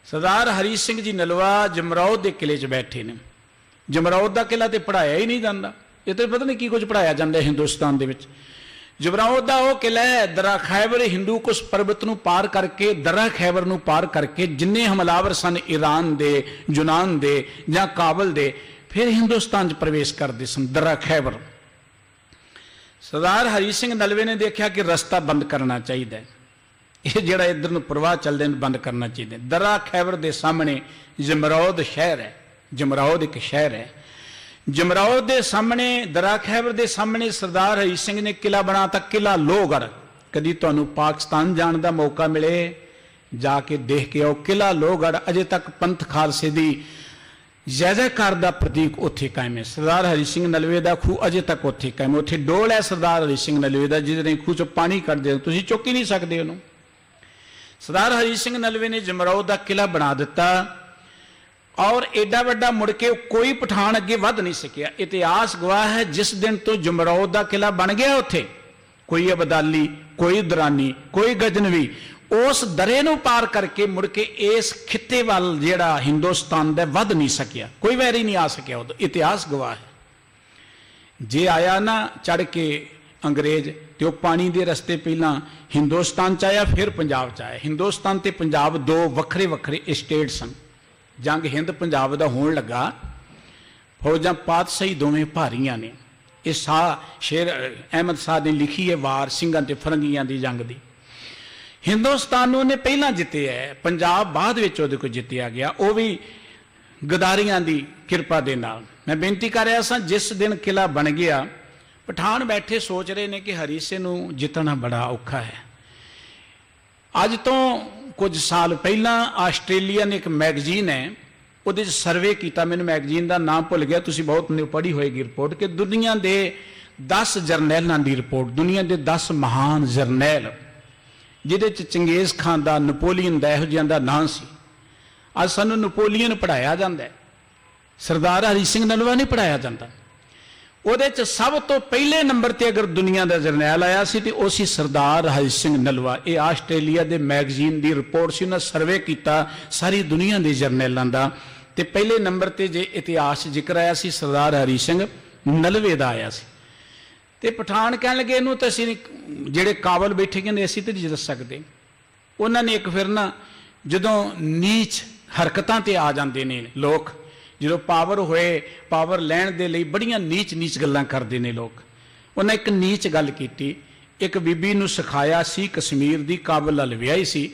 ਸਰਦਾਰ ਹਰੀ ਸਿੰਘ ਜੀ ਨਲਵਾ ਜਮਰੌਦ ਦੇ ਕਿਲੇ 'ਚ ਬੈਠੇ ਨੇ। ਜਮਰੌਦ ਦਾ ਕਿਲਾ ਤੇ ਪੜ੍ਹਾਇਆ ਹੀ ਨਹੀਂ ਜਾਂਦਾ, ਇਹ ਤਾਂ ਪਤਾ ਨਹੀਂ ਕੀ ਕੁਝ ਪੜ੍ਹਾਇਆ ਜਾਂਦਾ ਹਿੰਦੁਸਤਾਨ ਦੇ ਵਿੱਚ। ਜਮਰੌਦ ਦਾ ਉਹ ਕਿਲਾ ਹੈ, ਦਰਾ ਖੈਬਰ ਹਿੰਦੂ ਕੁਸ਼ ਪਰਬਤ ਨੂੰ ਪਾਰ ਕਰਕੇ, ਦਰਾ ਖੈਬਰ ਨੂੰ ਪਾਰ ਕਰਕੇ ਜਿੰਨੇ ਹਮਲਾਵਰ ਸਨ ਈਰਾਨ ਦੇ, ਯੂਨਾਨ ਦੇ ਜਾਂ ਕਾਬਲ ਦੇ, ਫਿਰ ਹਿੰਦੁਸਤਾਨ 'ਚ ਪ੍ਰਵੇਸ਼ ਕਰਦੇ ਸਨ, ਦਰਾ ਖੈਬਰ। ਸਰਦਾਰ ਹਰੀ ਸਿੰਘ ਨਲਵੇ ਨੇ ਦੇਖਿਆ ਕਿ ਰਸਤਾ ਬੰਦ ਕਰਨਾ ਚਾਹੀਦਾ, ਇਹ ਜਿਹੜਾ ਇੱਧਰ ਨੂੰ ਪ੍ਰਵਾਹ ਚੱਲਦੇ ਨੇ ਬੰਦ ਕਰਨਾ ਚਾਹੀਦਾ। ਦਰਾ ਖੈਬਰ ਦੇ ਸਾਹਮਣੇ ਜਮਰੌਦ ਸ਼ਹਿਰ ਹੈ, ਜਮਰੌਦ ਇੱਕ ਸ਼ਹਿਰ ਹੈ। ਜਮਰੌਦ ਦੇ ਸਾਹਮਣੇ, ਦਰਾ ਖੈਬਰ ਦੇ ਸਾਹਮਣੇ ਸਰਦਾਰ ਹਰੀ ਸਿੰਘ ਨੇ ਕਿਲਾ ਬਣਾਤਾ, ਕਿਲਾ ਲੋਹਗੜ੍ਹ। ਕਦੀ ਤੁਹਾਨੂੰ ਪਾਕਿਸਤਾਨ ਜਾਣ ਦਾ ਮੌਕਾ ਮਿਲੇ, ਜਾ ਕੇ ਦੇਖ ਕੇ ਆਓ ਕਿਲਾ ਲੋਹਗੜ੍ਹ। ਅਜੇ ਤੱਕ ਪੰਥ ਖਾਲਸੇ ਦੀ ਜੈ ਜੈਕਾਰ ਦਾ ਪ੍ਰਤੀਕ ਉੱਥੇ ਕਾਇਮ ਹੈ। ਸਰਦਾਰ ਹਰੀ ਸਿੰਘ ਨਲਵੇ ਦਾ ਖੂਹ ਅਜੇ ਤੱਕ ਉੱਥੇ ਕਾਇਮ ਹੈ। ਉੱਥੇ ਡੋਲ ਹੈ ਸਰਦਾਰ ਹਰੀ ਸਿੰਘ ਨਲਵੇ ਦਾ, ਜਿਹਦੇ ਖੂਹ 'ਚੋਂ ਪਾਣੀ ਕੱਢਦੇ ਹੋ, ਤੁਸੀਂ ਚੁੱਕ ਹੀ ਨਹੀਂ ਸਕਦੇ ਉਹਨੂੰ। ਸਰਦਾਰ ਹਰੀ ਸਿੰਘ ਨਲਵੇ ਨੇ ਜਮਰੌਦ ਦਾ ਕਿਲਾ ਬਣਾ ਦਿੱਤਾ, ਔਰ ਐਡਾ ਵੱਡਾ ਮੁੜ ਕੇ ਕੋਈ ਪਠਾਨ ਅੱਗੇ ਵੱਧ ਨਹੀਂ ਸਕਿਆ। ਇਤਿਹਾਸ ਗਵਾਹ ਹੈ, ਜਿਸ ਦਿਨ ਤੋਂ ਜਮਰੌਦ ਦਾ ਕਿਲਾ ਬਣ ਗਿਆ, ਉੱਥੇ ਕੋਈ ਅਬਦਾਲੀ, ਕੋਈ ਦੁਰਾਨੀ, ਕੋਈ ਗਜਨਵੀ ਉਸ ਦਰੇ ਨੂੰ ਪਾਰ ਕਰਕੇ ਮੁੜ ਕੇ ਇਸ ਖਿੱਤੇ ਵੱਲ ਜਿਹੜਾ ਹਿੰਦੁਸਤਾਨ ਦਾ ਵੱਧ ਨਹੀਂ ਸਕਿਆ, ਕੋਈ ਵੈਰੀ ਨਹੀਂ ਆ ਸਕਿਆ ਉਦੋਂ। ਇਤਿਹਾਸ ਗਵਾਹ ਹੈ। ਜੇ ਆਇਆ ਨਾ ਚੜ ਕੇ ਅੰਗਰੇਜ਼, ਤੇ ਉਹ ਪਾਣੀ ਦੇ ਰਸਤੇ ਪਹਿਲਾਂ ਹਿੰਦੁਸਤਾਨ 'ਚ ਆਇਆ, ਫਿਰ ਪੰਜਾਬ 'ਚ ਆਇਆ। ਹਿੰਦੁਸਤਾਨ ਤੇ ਪੰਜਾਬ ਦੋ ਵੱਖਰੇ ਵੱਖਰੇ ਸਟੇਟ ਸਨ। ਜੰਗ ਹਿੰਦ ਪੰਜਾਬ ਦਾ ਹੋਣ ਲੱਗਾ, ਫੌਜਾਂ ਪਾਤਸ਼ਾਹੀ ਦੋਵੇਂ ਭਾਰੀਆਂ ਨੇ। ਇਹ ਸ਼ੇਰ ਅਹਿਮਦ ਸ਼ਾਹ ਨੇ ਲਿਖੀ ਹੈ ਵਾਰ ਸਿੰਘਾਂ ਤੇ ਫਰੰਗੀਆਂ ਦੀ ਜੰਗ ਦੀ। ਹਿੰਦੁਸਤਾਨ ਨੂੰ ਉਹਨੇ ਪਹਿਲਾਂ ਜਿੱਤਿਆ ਹੈ, ਪੰਜਾਬ ਬਾਅਦ ਵਿੱਚ ਉਹਦੇ ਕੋਲ ਜਿੱਤਿਆ ਗਿਆ, ਉਹ ਵੀ ਗਦਾਰੀਆਂ ਦੀ ਕਿਰਪਾ ਦੇ ਨਾਲ। ਮੈਂ ਬੇਨਤੀ ਕਰ ਰਿਹਾ ਸਾਂ, ਜਿਸ ਦਿਨ ਕਿਲਾ ਬਣ ਗਿਆ, ਪਠਾਨ ਬੈਠੇ ਸੋਚ ਰਹੇ ਨੇ ਕਿ ਹਰੀ ਸਿੰਘ ਨੂੰ ਜਿੱਤਣਾ ਬੜਾ ਔਖਾ ਹੈ। ਅੱਜ ਤੋਂ ਕੁਝ ਸਾਲ ਪਹਿਲਾਂ ਆਸਟ੍ਰੇਲੀਆ ਨੇ ਇੱਕ ਮੈਗਜ਼ੀਨ ਹੈ, ਉਹਦੇ 'ਚ ਸਰਵੇ ਕੀਤਾ, ਮੈਨੂੰ ਮੈਗਜ਼ੀਨ ਦਾ ਨਾਮ ਭੁੱਲ ਗਿਆ, ਤੁਸੀਂ ਬਹੁਤ ਪੜ੍ਹੀ ਹੋਏਗੀ ਰਿਪੋਰਟ, ਕਿ ਦੁਨੀਆ ਦੇ 10 ਜਰਨੈਲਾਂ ਦੀ ਰਿਪੋਰਟ, ਦੁਨੀਆ ਦੇ 10 ਮਹਾਨ ਜਰਨੈਲ, ਜਿਹਦੇ 'ਚ ਚੰਗੇਜ਼ ਖਾਨ ਦਾ, ਨਪੋਲੀਅਨ ਦਾ, ਇਹੋ ਜਿਹਿਆਂ ਦਾ ਨਾਂ ਸੀ। ਅੱਜ ਸਾਨੂੰ ਨਪੋਲੀਅਨ ਪੜ੍ਹਾਇਆ ਜਾਂਦਾ, ਸਰਦਾਰ ਹਰੀ ਸਿੰਘ ਨਲਵਾ ਨਹੀਂ ਪੜ੍ਹਾਇਆ ਜਾਂਦਾ। ਉਹਦੇ 'ਚ ਸਭ ਤੋਂ ਪਹਿਲੇ ਨੰਬਰ ਤੇ ਅਗਰ ਦੁਨੀਆ ਦਾ ਜਰਨੈਲ ਆਇਆ ਸੀ ਤੇ ਉਹ ਸੀ ਸਰਦਾਰ ਹਰੀ ਸਿੰਘ ਨਲਵਾ। ਇਹ ਆਸਟ੍ਰੇਲੀਆ ਦੇ ਮੈਗਜ਼ੀਨ ਦੀ ਰਿਪੋਰਟ ਸੀ, ਉਹਨਾਂ ਸਰਵੇ ਕੀਤਾ ਸਾਰੀ ਦੁਨੀਆ ਦੇ ਜਰਨੈਲਾਂ ਦਾ, ਤੇ ਪਹਿਲੇ ਨੰਬਰ ਤੇ ਜੇ ਇਤਿਹਾਸ 'ਚ ਜ਼ਿਕਰ ਆਇਆ ਸੀ ਸਰਦਾਰ ਹਰੀ ਸਿੰਘ ਨਲਵੇ ਦਾ ਆਇਆ ਸੀ। ਤੇ ਪਠਾਨ ਕਹਿਣ ਲੱਗੇ ਇਹਨੂੰ ਤਾਂ ਅਸੀਂ ਜਿਹੜੇ ਕਾਬਲ ਬੈਠੇ ਕਹਿੰਦੇ ਅਸੀਂ ਤਾਂ ਨਹੀਂ ਜਿੱਤ ਸਕਦੇ। ਉਹਨਾਂ ਨੇ ਇੱਕ ਫਿਰ ਨਾ, ਜਦੋਂ ਨੀਚ ਹਰਕਤਾਂ ਤੇ ਆ ਜਾਂਦੇ ਨੇ ਲੋਕ, ਜਦੋਂ ਪਾਵਰ ਹੋਏ, ਪਾਵਰ ਲੈਣ ਦੇ ਲਈ ਬੜੀਆਂ ਨੀਚ ਨੀਚ ਗੱਲਾਂ ਕਰਦੇ ਨੇ ਲੋਕ, ਉਹਨਾਂ ਇੱਕ ਨੀਚ ਗੱਲ ਕੀਤੀ। ਇੱਕ ਬੀਬੀ ਨੂੰ ਸਿਖਾਇਆ ਸੀ, ਕਸ਼ਮੀਰ ਦੀ, ਕਾਬਲ ਵੱਲ ਵਿਆਹੀ ਸੀ,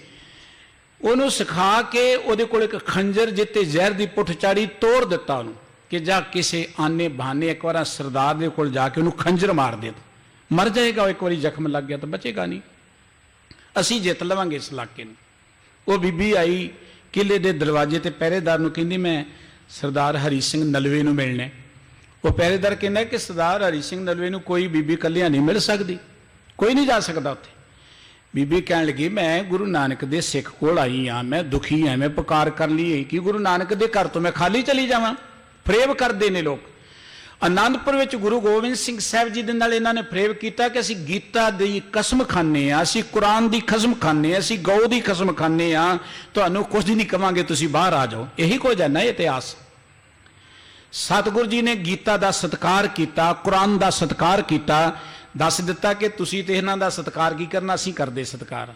ਉਹਨੂੰ ਸਿਖਾ ਕੇ ਉਹਦੇ ਕੋਲ ਇੱਕ ਖੰਜਰ ਜਿੱਤੇ ਜ਼ਹਿਰ ਦੀ ਪੁੱਠ ਚਾੜੀ, ਤੋੜ ਦਿੱਤਾ ਉਹਨੂੰ ਕਿ ਜਾ ਕਿਸੇ ਆਨੇ ਬਹਾਨੇ ਇੱਕ ਵਾਰ ਸਰਦਾਰ ਦੇ ਕੋਲ ਜਾ ਕੇ ਉਹਨੂੰ ਖੰਜਰ ਮਾਰ ਦੇ, ਮਰ ਜਾਏਗਾ ਉਹ, ਇੱਕ ਵਾਰੀ ਜ਼ਖਮ ਲੱਗ ਗਿਆ ਤਾਂ ਬਚੇਗਾ ਨਹੀਂ, ਅਸੀਂ ਜਿੱਤ ਲਵਾਂਗੇ ਇਸ ਇਲਾਕੇ ਨੂੰ। ਉਹ ਬੀਬੀ ਆਈ ਕਿਲੇ ਦੇ ਦਰਵਾਜ਼ੇ ਤੇ, ਪਹਿਰੇਦਾਰ ਨੂੰ ਕਹਿੰਦੀ ਮੈਂ ਸਰਦਾਰ ਹਰੀ ਸਿੰਘ ਨਲਵੇ ਨੂੰ ਮਿਲਣਾ। ਉਹ ਪਹਿਰੇਦਾਰ ਕਹਿੰਦਾ ਕਿ ਸਰਦਾਰ ਹਰੀ ਸਿੰਘ ਨਲਵੇ ਨੂੰ ਕੋਈ ਬੀਬੀ ਇਕੱਲਿਆਂ ਨਹੀਂ ਮਿਲ ਸਕਦੀ, ਕੋਈ ਨਹੀਂ ਜਾ ਸਕਦਾ ਉੱਥੇ। ਬੀਬੀ ਕਹਿਣ ਲੱਗੀ ਮੈਂ ਗੁਰੂ ਨਾਨਕ ਦੇ ਸਿੱਖ ਕੋਲ ਆਈ ਹਾਂ, ਮੈਂ ਦੁਖੀ ਹਾਂ, ਮੈਂ ਪੁਕਾਰ ਕਰ ਲਈ ਕਿ ਗੁਰੂ ਨਾਨਕ ਦੇ ਘਰ ਤੋਂ ਮੈਂ ਖਾਲੀ ਚਲੀ ਜਾਵਾਂ। ਫਰੇਬ ਕਰਦੇ ਨੇ ਲੋਕ। ਆਨੰਦਪੁਰ ਵਿੱਚ ਗੁਰੂ ਗੋਬਿੰਦ ਸਿੰਘ ਸਾਹਿਬ ਜੀ ਦੇ ਨਾਲ ਇਹਨਾਂ ਨੇ ਫਰੇਬ ਕੀਤਾ ਕਿ ਅਸੀਂ ਗੀਤਾ ਦੀ ਕਸਮ ਖਾਂਦੇ ਹਾਂ, ਅਸੀਂ ਕੁਰਾਨ ਦੀ ਕਸਮ ਖਾਂਦੇ ਹਾਂ, ਅਸੀਂ ਗਊ ਦੀ ਕਸਮ ਖਾਂਦੇ ਹਾਂ, ਤੁਹਾਨੂੰ ਕੁਝ ਨਹੀਂ ਕਵਾਂਗੇ, ਤੁਸੀਂ ਬਾਹਰ ਆ ਜਾਓ। ਇਹੀ ਕੁਝ ਹੈ ਨਾ ਇਤਿਹਾਸ। ਸਤਿਗੁਰੂ ਜੀ ਨੇ ਗੀਤਾ ਦਾ ਸਤਿਕਾਰ ਕੀਤਾ, ਕੁਰਾਨ ਦਾ ਸਤਿਕਾਰ ਕੀਤਾ, ਦੱਸ ਦਿੱਤਾ ਕਿ ਤੁਸੀਂ ਤੇ ਇਹਨਾਂ ਦਾ ਸਤਿਕਾਰ ਕੀ ਕਰਨਾ, ਅਸੀਂ ਕਰਦੇ ਸਤਿਕਾਰ।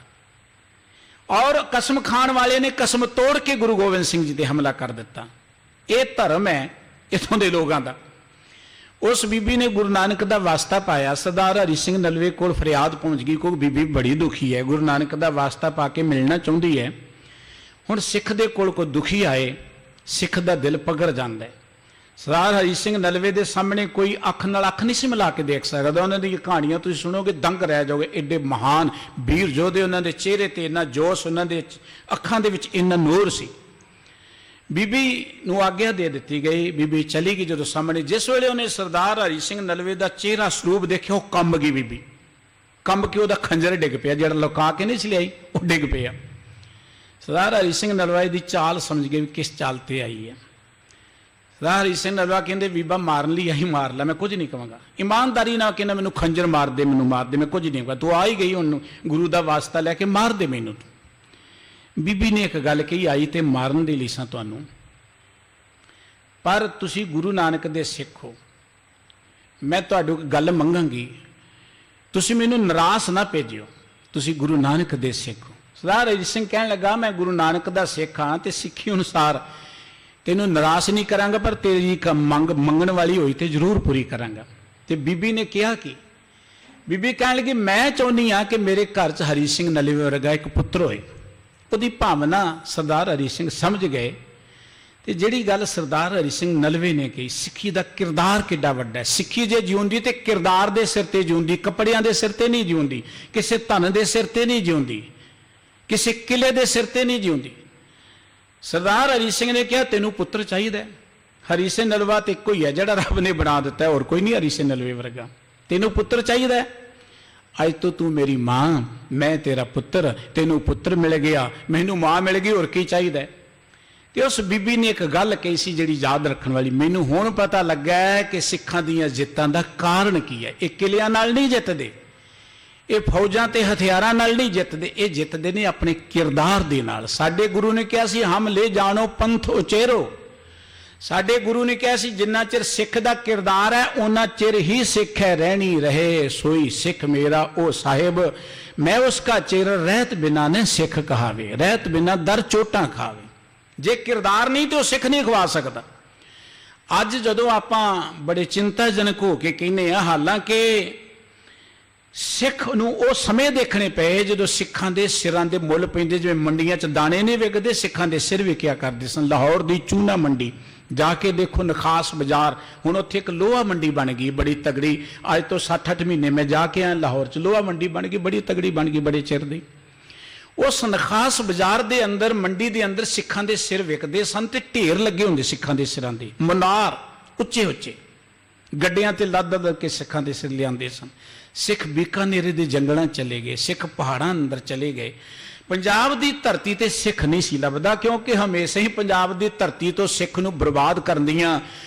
ਔਰ ਕਸਮ ਖਾਣ ਵਾਲੇ ਨੇ ਕਸਮ ਤੋੜ ਕੇ ਗੁਰੂ ਗੋਬਿੰਦ ਸਿੰਘ ਜੀ ਤੇ ਹਮਲਾ ਕਰ ਦਿੱਤਾ। ਇਹ ਧਰਮ ਹੈ ਇੱਥੋਂ ਦੇ ਲੋਕਾਂ ਦਾ। ਉਸ ਬੀਬੀ ਨੇ ਗੁਰੂ ਨਾਨਕ ਦਾ ਵਾਸਤਾ ਪਾਇਆ, ਸਰਦਾਰ ਹਰੀ ਸਿੰਘ ਨਲਵੇ ਕੋਲ ਫਰਿਆਦ ਪਹੁੰਚ ਗਈ, ਕੋਈ ਬੀਬੀ ਬੜੀ ਦੁਖੀ ਹੈ, ਗੁਰੂ ਨਾਨਕ ਦਾ ਵਾਸਤਾ ਪਾ ਕੇ ਮਿਲਣਾ ਚਾਹੁੰਦੀ ਹੈ। ਹੁਣ ਸਿੱਖ ਦੇ ਕੋਲ ਕੋਈ ਦੁਖੀ ਆਏ, ਸਿੱਖ ਦਾ ਦਿਲ ਪਗੜ ਜਾਂਦਾ ਹੈ। ਸਰਦਾਰ ਹਰੀ ਸਿੰਘ ਨਲਵੇ ਦੇ ਸਾਹਮਣੇ ਕੋਈ ਅੱਖ ਨਾਲ ਅੱਖ ਨਹੀਂ ਸੀ ਮਿਲਾ ਕੇ ਦੇਖ ਸਕਦਾ। ਉਹਨਾਂ ਦੀ ਕਹਾਣੀਆਂ ਤੁਸੀਂ ਸੁਣੋਗੇ ਦੰਗ ਰਹਿ ਜਾਓਗੇ, ਐਡੇ ਮਹਾਨ ਵੀਰ ਯੋਧੇ, ਉਹਨਾਂ ਦੇ ਚਿਹਰੇ ਤੇ ਇੰਨਾ ਜੋਸ਼, ਉਹਨਾਂ ਦੇ ਅੱਖਾਂ ਦੇ ਵਿੱਚ ਇੰਨਾ ਨੂਰ ਸੀ। ਬੀਬੀ ਨੂੰ ਆਗਿਆ ਦੇ ਦਿੱਤੀ ਗਈ, ਬੀਬੀ ਚਲੀ ਗਈ। ਜਦੋਂ ਸਾਹਮਣੇ ਜਿਸ ਵੇਲੇ ਉਹਨੇ ਸਰਦਾਰ ਹਰੀ ਸਿੰਘ ਨਲਵੇ ਦਾ ਚਿਹਰਾ ਸਰੂਪ ਦੇਖਿਆ, ਉਹ ਕੰਬ ਗਈ ਬੀਬੀ, ਕੰਬ ਕੇ ਉਹਦਾ ਖੰਜਰ ਡਿੱਗ ਪਿਆ, ਜਿਹੜਾ ਲੁਕਾ ਕੇ ਨਹੀਂ ਸੀ ਲਿਆਈ ਉਹ ਡਿੱਗ ਪਿਆ। ਸਰਦਾਰ ਹਰੀ ਸਿੰਘ ਨਲਵਾ ਦੀ ਚਾਲ ਸਮਝ ਗਏ ਵੀ ਕਿਸ ਚਾਲ ਤੇ ਆਈ ਹੈ। ਸਰਦਾਰ ਹਰੀ ਸਿੰਘ ਨਲਵਾ ਕਹਿੰਦੇ ਬੀਬਾ ਮਾਰਨ ਲਈ ਆਹੀ ਮਾਰ ਲੈ, ਮੈਂ ਕੁਝ ਨਹੀਂ ਕਹਾਂਗਾ, ਇਮਾਨਦਾਰੀ ਨਾਲ ਕਹਿੰਦਾ ਮੈਨੂੰ ਖੰਜਰ ਮਾਰ ਦੇ, ਮੈਨੂੰ ਮਾਰ ਦੇ, ਮੈਂ ਕੁਝ ਨਹੀਂ ਕਹਾਂ, ਤੂੰ ਆ ਹੀ ਗਈ ਹੁਣ ਗੁਰੂ ਦਾ ਵਾਸਤਾ ਲੈ ਕੇ, ਮਾਰ ਦੇ ਮੈਨੂੰ। ਬੀਬੀ ਨੇ ਇੱਕ ਗੱਲ ਕਹੀ, ਆਈ ਤੇ ਮਾਰਨ ਦੇ ਲਈ ਸਾਂ ਤੁਹਾਨੂੰ, ਪਰ ਤੁਸੀਂ ਗੁਰੂ ਨਾਨਕ ਦੇ ਸਿੱਖ ਹੋ, ਮੈਂ ਤੁਹਾਡੀ ਗੱਲ ਮੰਗਾਂਗੀ, ਤੁਸੀਂ ਮੈਨੂੰ ਨਿਰਾਸ਼ ਨਾ ਭੇਜਿਓ, ਤੁਸੀਂ ਗੁਰੂ ਨਾਨਕ ਦੇ ਸਿੱਖ ਹੋ। ਸਰਦਾਰ ਹਰੀ ਸਿੰਘ ਕਹਿਣ ਲੱਗਾ ਮੈਂ ਗੁਰੂ ਨਾਨਕ ਦਾ ਸਿੱਖ ਹਾਂ ਤੇ ਸਿੱਖੀ ਅਨੁਸਾਰ ਤੈਨੂੰ ਨਿਰਾਸ਼ ਨਹੀਂ ਕਰਾਂਗਾ, ਪਰ ਤੇਰੀ ਮੰਗਣ ਵਾਲੀ ਹੋਈ ਤੇ ਜ਼ਰੂਰ ਪੂਰੀ ਕਰਾਂਗਾ। ਤੇ ਬੀਬੀ ਨੇ ਕਿਹਾ ਕਿ ਬੀਬੀ ਕਹਿਣ ਲੱਗੀ ਮੈਂ ਚਾਹੁੰਦੀ ਹਾਂ ਕਿ ਮੇਰੇ ਘਰ 'ਚ ਹਰੀ ਸਿੰਘ ਨਲਵੇ ਵਰਗਾ ਇੱਕ ਪੁੱਤਰ ਹੋਏ। ਉਹਦੀ ਭਾਵਨਾ ਸਰਦਾਰ ਹਰੀ ਸਿੰਘ ਸਮਝ ਗਏ। ਤੇ ਜਿਹੜੀ ਗੱਲ ਸਰਦਾਰ ਹਰੀ ਸਿੰਘ ਨਲਵੇ ਨੇ ਕਹੀ, ਸਿੱਖੀ ਦਾ ਕਿਰਦਾਰ ਕਿੱਡਾ ਵੱਡਾ ਹੈ। ਸਿੱਖੀ ਜੇ ਜਿਉਂਦੀ ਤੇ ਕਿਰਦਾਰ ਦੇ ਸਿਰ ਤੇ ਜਿਉਂਦੀ, ਕੱਪੜਿਆਂ ਦੇ ਸਿਰ ਤੇ ਨਹੀਂ ਜਿਉਂਦੀ, ਕਿਸੇ ਧਨ ਦੇ ਸਿਰ ਤੇ ਨਹੀਂ ਜਿਉਂਦੀ, ਕਿਸੇ ਕਿਲੇ ਦੇ ਸਿਰ ਤੇ ਨਹੀਂ ਜਿਉਂਦੀ। ਸਰਦਾਰ ਹਰੀ ਸਿੰਘ ਨੇ ਕਿਹਾ ਤੈਨੂੰ ਪੁੱਤਰ ਚਾਹੀਦਾ, ਹਰੀ ਸੇ ਨਲਵਾ ਤੇ ਇੱਕੋ ਹੀ ਹੈ ਜਿਹੜਾ ਰੱਬ ਨੇ ਬਣਾ ਦਿੱਤਾ, ਹੋਰ ਕੋਈ ਨਹੀਂ ਹਰੀ ਸੇ ਨਲਵੇ ਵਰਗਾ। ਤੈਨੂੰ ਪੁੱਤਰ ਚਾਹੀਦਾ, ਅੱਜ ਤੋਂ ਤੂੰ ਮੇਰੀ ਮਾਂ, ਮੈਂ ਤੇਰਾ ਪੁੱਤਰ, ਤੈਨੂੰ ਪੁੱਤਰ ਮਿਲ ਗਿਆ, ਮੈਨੂੰ ਮਾਂ ਮਿਲ ਗਈ, ਹੋਰ ਕੀ ਚਾਹੀਦਾ। ਤੇ ਉਸ ਬੀਬੀ ਨੇ ਇੱਕ ਗੱਲ ਕਹੀ ਸੀ ਜਿਹੜੀ ਯਾਦ ਰੱਖਣ ਵਾਲੀ, ਮੈਨੂੰ ਹੁਣ ਪਤਾ ਲੱਗਾ ਕਿ ਸਿੱਖਾਂ ਦੀਆਂ ਜਿੱਤਾਂ ਦਾ ਕਾਰਨ ਕੀ ਹੈ। ਇਹ ਕਿਲਿਆਂ ਨਾਲ ਨਹੀਂ ਜਿੱਤਦੇ, ਇਹ ਫੌਜਾਂ ਤੇ ਹਥਿਆਰਾਂ ਨਾਲ ਨਹੀਂ ਜਿੱਤਦੇ, ਇਹ ਜਿੱਤਦੇ ਨੇ ਆਪਣੇ ਕਿਰਦਾਰ ਦੇ ਨਾਲ। ਸਾਡੇ ਗੁਰੂ ਨੇ ਕਿਹਾ ਸੀ ਹਮ ਲੈ ਜਾਣੋ ਪੰਥ ਉਚੇਰੋ। ਸਾਡੇ ਗੁਰੂ ਨੇ ਕਿਹਾ ਸੀ ਜਿੰਨਾ ਚਿਰ ਸਿੱਖ ਦਾ ਕਿਰਦਾਰ ਹੈ ਉਹਨਾਂ ਚਿਰ ਹੀ ਸਿੱਖ ਹੈ, ਰਹਿਣੀ ਰਹੇ ਸੋਈ ਸਿੱਖ ਮੇਰਾ ਉਹ ਸਾਹਿਬ, ਮੈਂ ਉਸਕਾ ਚਿਰ ਰਹਿਤ ਬਿਨਾ ਨੇ ਸਿੱਖ ਕਹਾਵੇ, ਰਹਿਤ ਬਿਨਾ ਦਰ ਚੋਟਾਂ ਖਾਵੇ। ਜੇ ਕਿਰਦਾਰ ਨਹੀਂ ਤੇ ਉਹ ਸਿੱਖ ਨਹੀਂ ਖਵਾ ਸਕਦਾ। ਅੱਜ ਜਦੋਂ ਆਪਾਂ ਬੜੇ ਚਿੰਤਾਜਨਕ ਹੋ ਕੇ ਕਹਿੰਦੇ ਆ, ਹਾਲਾਂਕਿ ਸਿੱਖ ਨੂੰ ਉਹ ਸਮੇਂ ਦੇਖਣੇ ਪਏ ਜਦੋਂ ਸਿੱਖਾਂ ਦੇ ਸਿਰਾਂ ਦੇ ਮੁੱਲ ਪੈਂਦੇ, ਜਿਵੇਂ ਮੰਡੀਆਂ 'ਚ ਦਾਣੇ ਨਹੀਂ ਵਿਕਦੇ, ਸਿੱਖਾਂ ਦੇ ਸਿਰ ਵਿਕਿਆ ਕਰਦੇ ਸਨ। ਲਾਹੌਰ ਦੀ ਚੂਨਾ ਮੰਡੀ ਜਾ ਕੇ ਦੇਖੋ, ਨਖਾਸ ਬਾਜ਼ਾਰ, ਹੁਣ ਉੱਥੇ ਇੱਕ ਲੋਹਾ ਮੰਡੀ ਬਣ ਗਈ ਬੜੀ ਤਗੜੀ। ਅੱਜ ਤੋਂ 7-8 ਮਹੀਨੇ ਮੈਂ ਜਾ ਕੇ ਆਇਆ ਲਾਹੌਰ 'ਚ, ਲੋਹਾ ਮੰਡੀ ਬਣ ਗਈ, ਬੜੀ ਤਗੜੀ ਬਣ ਗਈ, ਬੜੇ ਚਿਰ ਦੀ। ਉਸ ਨਖਾਸ ਬਾਜ਼ਾਰ ਦੇ ਅੰਦਰ, ਮੰਡੀ ਦੇ ਅੰਦਰ ਸਿੱਖਾਂ ਦੇ ਸਿਰ ਵਿਕਦੇ ਸਨ ਤੇ ਢੇਰ ਲੱਗੇ ਹੁੰਦੇ ਸਿੱਖਾਂ ਦੇ ਸਿਰਾਂ ਦੇ, ਮਨਾਰ ਉੱਚੇ ਉੱਚੇ, ਗੱਡਿਆਂ ਤੇ ਲੱਦ ਕੇ ਸਿੱਖਾਂ ਦੇ ਸਿਰ ਲਿਆਂਦੇ ਸਨ। ਸਿੱਖ ਬੀਕਾਨੇਰ ਦੇ ਜੰਗਲਾਂ ਚਲੇ ਗਏ, ਸਿੱਖ ਪਹਾੜਾਂ ਅੰਦਰ ਚਲੇ ਗਏ। ਪੰਜਾਬ ਦੀ ਧਰਤੀ ਤੇ ਸਿੱਖ ਨਹੀਂ ਸੀ ਲੱਭਦਾ, ਕਿਉਂਕਿ ਹਮੇਸ਼ਾ ਹੀ ਪੰਜਾਬ ਦੀ ਧਰਤੀ ਤੋਂ ਸਿੱਖ ਨੂੰ ਬਰਬਾਦ ਕਰਨ ਦੀਆਂ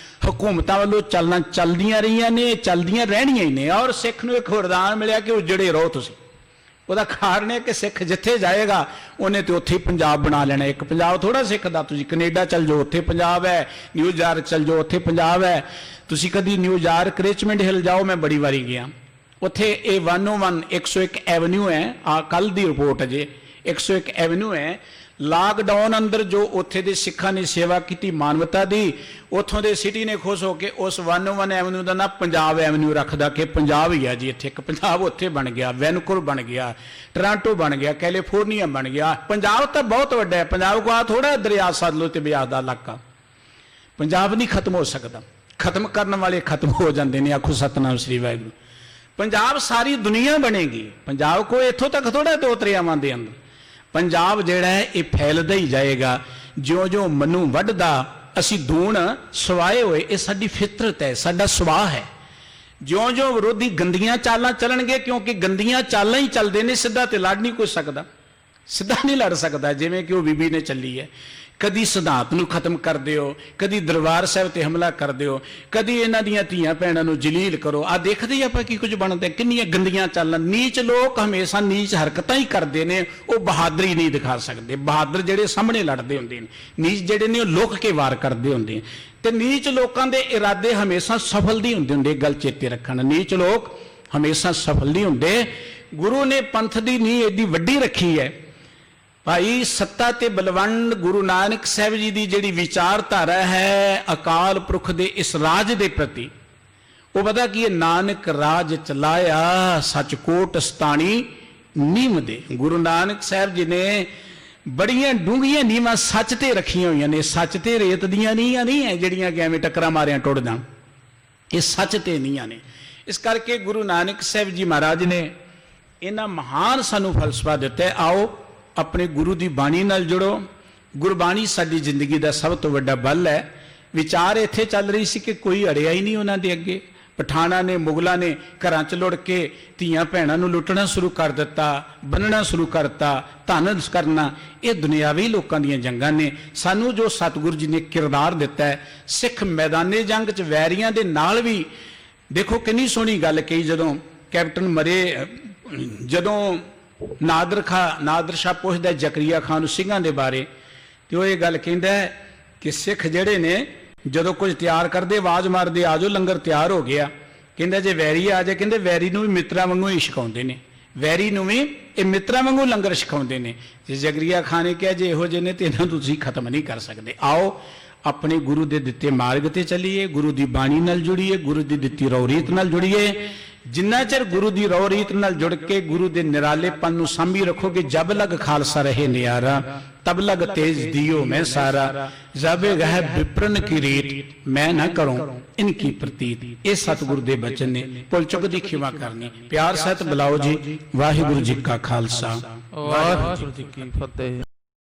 ਹਕੂਮਤਾਂ ਵੱਲੋਂ ਚੱਲਦੀਆਂ ਰਹੀਆਂ ਨੇ, ਚੱਲਦੀਆਂ ਰਹਿਣੀਆਂ ਹੀ ਨੇ। ਔਰ ਸਿੱਖ ਨੂੰ ਇੱਕ ਵਰਦਾਨ ਮਿਲਿਆ ਕਿ ਉਜੜੇ ਰਹੋ ਤੁਸੀਂ। ਉਹਦਾ ਕਾਰਨ ਹੈ ਕਿ ਸਿੱਖ ਜਿੱਥੇ ਜਾਏਗਾ ਉਹਨੇ ਤੇ ਉੱਥੇ ਹੀ ਪੰਜਾਬ ਬਣਾ ਲੈਣਾ। ਇੱਕ ਪੰਜਾਬ ਥੋੜਾ ਸਿੱਖ ਦਾ, ਤੁਸੀਂ ਕੈਨੇਡਾ ਚੱਲ ਜਾਓ ਉੱਥੇ ਪੰਜਾਬ ਹੈ, ਨਿਊਯਾਰਕ ਚੱਲ ਜਾਓ ਉੱਥੇ ਪੰਜਾਬ ਹੈ। ਤੁਸੀਂ ਕਦੀ ਨਿਊਯਾਰਕ ਰਿਚਮੰਡ ਹਿੱਲ ਜਾਓ, ਮੈਂ ਬੜੀ ਵਾਰੀ ਗਿਆ ਉੱਥੇ। ਇਹ 101 ਐਵਨਿਊ ਹੈ, ਆ ਕੱਲ ਦੀ ਰਿਪੋਰਟ ਅਜੇ, 101 ਐਵਨਿਊ ਹੈ। ਲਾਕਡਾਊਨ ਅੰਦਰ ਜੋ ਉੱਥੇ ਦੇ ਸਿੱਖਾਂ ਨੇ ਸੇਵਾ ਕੀਤੀ ਮਾਨਵਤਾ ਦੀ, ਉੱਥੋਂ ਦੇ ਸਿਟੀ ਨੇ ਖੁਸ਼ ਹੋ ਕੇ ਉਸ 101 ਐਵਨਿਊ ਦਾ ਨਾਂ ਪੰਜਾਬ ਐਵਨਿਊ ਰੱਖਦਾ ਕਿ ਪੰਜਾਬ ਹੀ ਆ ਜੀ ਇੱਥੇ। ਇੱਕ ਪੰਜਾਬ ਉੱਥੇ ਬਣ ਗਿਆ, ਵੈਨਕੂਵਰ ਬਣ ਗਿਆ, ਟੋਰਾਂਟੋ ਬਣ ਗਿਆ, ਕੈਲੀਫੋਰਨੀਆ ਬਣ ਗਿਆ। ਪੰਜਾਬ ਤਾਂ ਬਹੁਤ ਵੱਡਾ ਹੈ, ਪੰਜਾਬ ਕੋ ਆ ਥੋੜਾ ਦਰਿਆ ਸਤਲੁਜ ਤੇ ਬਿਆਸ ਦਾ ਇਲਾਕਾ। ਪੰਜਾਬ ਨਹੀਂ ਖਤਮ ਹੋ ਸਕਦਾ, ਖਤਮ ਕਰਨ ਵਾਲੇ ਖਤਮ ਹੋ ਜਾਂਦੇ ਨੇ। ਆਖੋ ਸਤਨਾਮ ਸ੍ਰੀ ਵਾਹਿਗੁਰੂ। ਪੰਜਾਬ ਸਾਰੀ ਦੁਨੀਆ ਬਣੇਗੀ, ਪੰਜਾਬ ਕੋਈ ਇੱਥੋਂ ਤੱਕ ਥੋੜਾ ਦੋ ਦਰਿਆਵਾਂ ਦੇ ਅੰਦਰ। ਪੰਜਾਬ ਜਿਹੜਾ ਹੈ ਇਹ ਫੈਲਦਾ ਹੀ ਜਾਏਗਾ। ਜਿਉਂ-ਜਿਉਂ ਮਨੂੰ ਵੱਢਦਾ ਅਸੀਂ ਦੂਣ ਸਵਾਏ ਹੋਏ, ਇਹ ਸਾਡੀ ਫਿਤਰਤ ਹੈ, ਸਾਡਾ ਸੁਭਾਅ ਹੈ। ਜਿਉਂ-ਜਿਉਂ ਵਿਰੋਧੀ ਗੰਦੀਆਂ ਚਾਲਾਂ ਚੱਲਣਗੇ, ਕਿਉਂਕਿ ਗੰਦੀਆਂ ਚਾਲਾਂ ਹੀ ਚੱਲਦੇ ਨੇ, ਸਿੱਧਾ ਤੇ ਲੜ ਨਹੀਂ ਕੋਈ ਸਕਦਾ, ਸਿੱਧਾ ਨਹੀਂ ਲੜ ਸਕਦਾ। ਜਿਵੇਂ ਕਿ ਉਹ ਬੀਬੀ ਨੇ ਚੱਲੀ ਹੈ, ਕਦੀ ਸਿਧਾਂਤ ਨੂੰ ਖਤਮ ਕਰ ਦਿਓ, ਕਦੀ ਦਰਬਾਰ ਸਾਹਿਬ ਤੇ ਹਮਲਾ ਕਰ ਦਿਓ, ਕਦੀ ਇਹਨਾਂ ਦੀਆਂ ਧੀਆਂ ਭੈਣਾਂ ਨੂੰ ਜਲੀਲ ਕਰੋ। ਆ ਦੇਖਦੇ ਆਪਾਂ ਕੀ ਕੁਝ ਬਣਦਾ, ਕਿੰਨੀਆਂ ਗੰਦੀਆਂ ਚਾਲਾਂ। ਨੀਚ ਲੋਕ ਹਮੇਸ਼ਾ ਨੀਚ ਹਰਕਤਾਂ ਹੀ ਕਰਦੇ ਨੇ, ਉਹ ਬਹਾਦਰੀ ਨਹੀਂ ਦਿਖਾ ਸਕਦੇ। ਬਹਾਦਰ ਜਿਹੜੇ ਸਾਹਮਣੇ ਲੜਦੇ ਹੁੰਦੇ ਨੇ, ਨੀਚ ਜਿਹੜੇ ਨੇ ਉਹ ਲੁਕ ਕੇ ਵਾਰ ਕਰਦੇ ਹੁੰਦੇ ਨੇ। ਤੇ ਨੀਚ ਲੋਕਾਂ ਦੇ ਇਰਾਦੇ ਹਮੇਸ਼ਾ ਸਫਲ ਨਹੀਂ ਹੁੰਦੇ, ਗੱਲ ਚੇਤੇ ਰੱਖਣ। ਨੀਚ ਲੋਕ ਹਮੇਸ਼ਾ ਸਫਲ ਨਹੀਂ ਹੁੰਦੇ। ਗੁਰੂ ਨੇ ਪੰਥ ਦੀ ਨੀਂਹ ਏਡੀ ਵੱਡੀ ਰੱਖੀ ਹੈ। ਭਾਈ ਸੱਤਾ ਤੇ ਬਲਵੰਡ ਗੁਰੂ ਨਾਨਕ ਸਾਹਿਬ ਜੀ ਦੀ ਜਿਹੜੀ ਵਿਚਾਰਧਾਰਾ ਹੈ ਅਕਾਲ ਪੁਰਖ ਦੇ ਇਸ ਰਾਜ ਦੇ ਪ੍ਰਤੀ, ਉਹ ਪਤਾ ਕੀ ਹੈ, ਨਾਨਕ ਰਾਜ ਚਲਾਇਆ ਸੱਚ ਕੋਟ ਸਤਾਣੀ ਨੀਮ ਦੇ। ਗੁਰੂ ਨਾਨਕ ਸਾਹਿਬ ਜੀ ਨੇ ਬੜੀਆਂ ਡੂੰਘੀਆਂ ਨੀਵਾਂ ਸੱਚ ਤੇ ਰੱਖੀਆਂ ਹੋਈਆਂ ਨੇ। ਸੱਚ ਤੇ ਰੇਤ ਦੀਆਂ ਨੀਹਾਂ ਨਹੀਂ ਹੈ ਜਿਹੜੀਆਂ ਕਿ ਐਵੇਂ ਟੱਕਰਾਂ ਮਾਰਿਆਂ ਟੁੱਟ ਜਾਣ, ਇਹ ਸੱਚ ਤੇ ਨੀਹਾਂ ਨੇ। ਇਸ ਕਰਕੇ ਗੁਰੂ ਨਾਨਕ ਸਾਹਿਬ ਜੀ ਮਹਾਰਾਜ ਨੇ ਇਹਨਾਂ ਮਹਾਨ ਸਾਨੂੰ ਫਲਸਫਾ ਦਿੱਤਾ ਹੈ। ਆਓ ਆਪਣੇ ਗੁਰੂ ਦੀ ਬਾਣੀ ਨਾਲ ਜੁੜੋ। ਗੁਰਬਾਣੀ ਸਾਡੀ ਜ਼ਿੰਦਗੀ ਦਾ ਸਭ ਤੋਂ ਵੱਡਾ ਬਲ ਹੈ। ਵਿਚਾਰ ਇੱਥੇ ਚੱਲ ਰਹੀ ਸੀ ਕਿ ਕੋਈ ਅੜਿਆ ਹੀ ਨਹੀਂ ਉਹਨਾਂ ਦੇ ਅੱਗੇ। ਪਠਾਨਾਂ ਨੇ, ਮੁਗਲਾਂ ਨੇ ਘਰਾਂ 'ਚ ਲੁੜ ਕੇ ਧੀਆਂ ਭੈਣਾਂ ਨੂੰ ਲੁੱਟਣਾ ਸ਼ੁਰੂ ਕਰ ਦਿੱਤਾ, ਬੰਨਣਾ ਸ਼ੁਰੂ ਕਰਤਾ, ਧਨ ਕਰਨਾ। ਇਹ ਦੁਨਿਆਵੀ ਲੋਕਾਂ ਦੀਆਂ ਜੰਗਾਂ ਨੇ। ਸਾਨੂੰ ਜੋ ਸਤਿਗੁਰੂ ਜੀ ਨੇ ਕਿਰਦਾਰ ਦਿੱਤਾ ਹੈ, ਸਿੱਖ ਮੈਦਾਨੇ ਜੰਗ 'ਚ ਵੈਰੀਆਂ ਦੇ ਨਾਲ ਵੀ ਦੇਖੋ ਕਿੰਨੀ ਸੋਹਣੀ ਗੱਲ ਕਹੀ। ਜਦੋਂ ਕੈਪਟਨ ਮਰੇ, ਜਦੋਂ ਨਾਦਰ ਸ਼ਾਹ ਪੁੱਛਦਾ ਜ਼ਕਰੀਆ ਖਾਨ ਨੂੰ ਸਿੰਘਾਂ ਦੇ ਬਾਰੇ, ਤੇ ਉਹ ਇਹ ਗੱਲ ਕਹਿੰਦਾ ਕਿ ਸਿੱਖ ਜਿਹੜੇ ਨੇ ਜਦੋਂ ਕੁਝ ਤਿਆਰ ਕਰਦੇ ਆਵਾਜ਼ ਮਾਰਦੇ ਆ ਜਾਓ ਲੰਗਰ ਤਿਆਰ ਹੋ ਗਿਆ। ਕਹਿੰਦਾ ਜੇ ਵੈਰੀ ਆ ਜਾਏ, ਕਹਿੰਦੇ ਵੈਰੀ ਨੂੰ ਵੀ ਮਿੱਤਰਾਂ ਵਾਂਗੂ ਹੀ ਛਕਾਉਂਦੇ ਨੇ, ਵੈਰੀ ਨੂੰ ਵੀ ਇਹ ਮਿੱਤਰਾਂ ਵਾਂਗੂ ਲੰਗਰ ਛਕਾਉਂਦੇ ਨੇ। ਜੇ ਜ਼ਕਰੀਆ ਖਾਨ ਨੇ ਕਿਹਾ ਜੇ ਇਹੋ ਜਿਹੇ ਨੇ ਤੇ ਇਹਨਾਂ ਨੂੰ ਤੁਸੀਂ ਖਤਮ ਨਹੀਂ ਕਰ ਸਕਦੇ। ਆਓ ਆਪਣੇ ਗੁਰੂ ਦੇ ਦਿੱਤੇ ਮਾਰਗ ਤੇ ਚੱਲੀਏ, ਗੁਰੂ ਦੀ ਬਾਣੀ ਨਾਲ ਜੁੜੀਏ, ਗੁਰੂ ਦੀ ਦਿੱਤੀ ਰਹੁ ਰੀਤ ਨਾਲ ਜੁੜੀਏ। ਜਿੰਨਾ ਚਿਰ ਗੁਰੂ ਦੀ ਰਹੁ ਰੀਤ ਨਾਲ ਜੁੜ ਕੇ ਗੁਰੂ ਦੇ ਨਿਰਾਲੇਪਨ ਨੂੰ ਸਾਂਭੀ ਰੱਖੋਗੇ, ਜਬ ਲਗ ਖਾਲਸਾ ਰਹੇ ਨਿਆਰਾ, ਤਬ ਲਗ ਤੇਜ ਦਿਓ ਮੈਂ ਸਾਰਾ, ਜਬ ਗਹਿ ਵਿਪਰਨ ਕੀ ਰੀਤ ਮੈਂ ਨਾ ਕਰੂੰ ਇਨਕੀ ਪ੍ਰਤੀਤ। ਇਹ ਸਤਿਗੁਰੂ ਦੇ ਬਚਨ ਨੇ। ਭੁੱਲ ਚੁੱਕ ਦੀ ਖਿਮਾ ਕਰਨੀ। ਪਿਆਰ ਸਹਿਤ ਬੁਲਾਓ ਜੀ। ਵਾਹਿਗੁਰੂ ਜੀ ਕਾ ਖਾਲਸਾ, ਵਾਹਿਗੁਰੂ ਜੀ ਕੀ ਫਤਿਹ।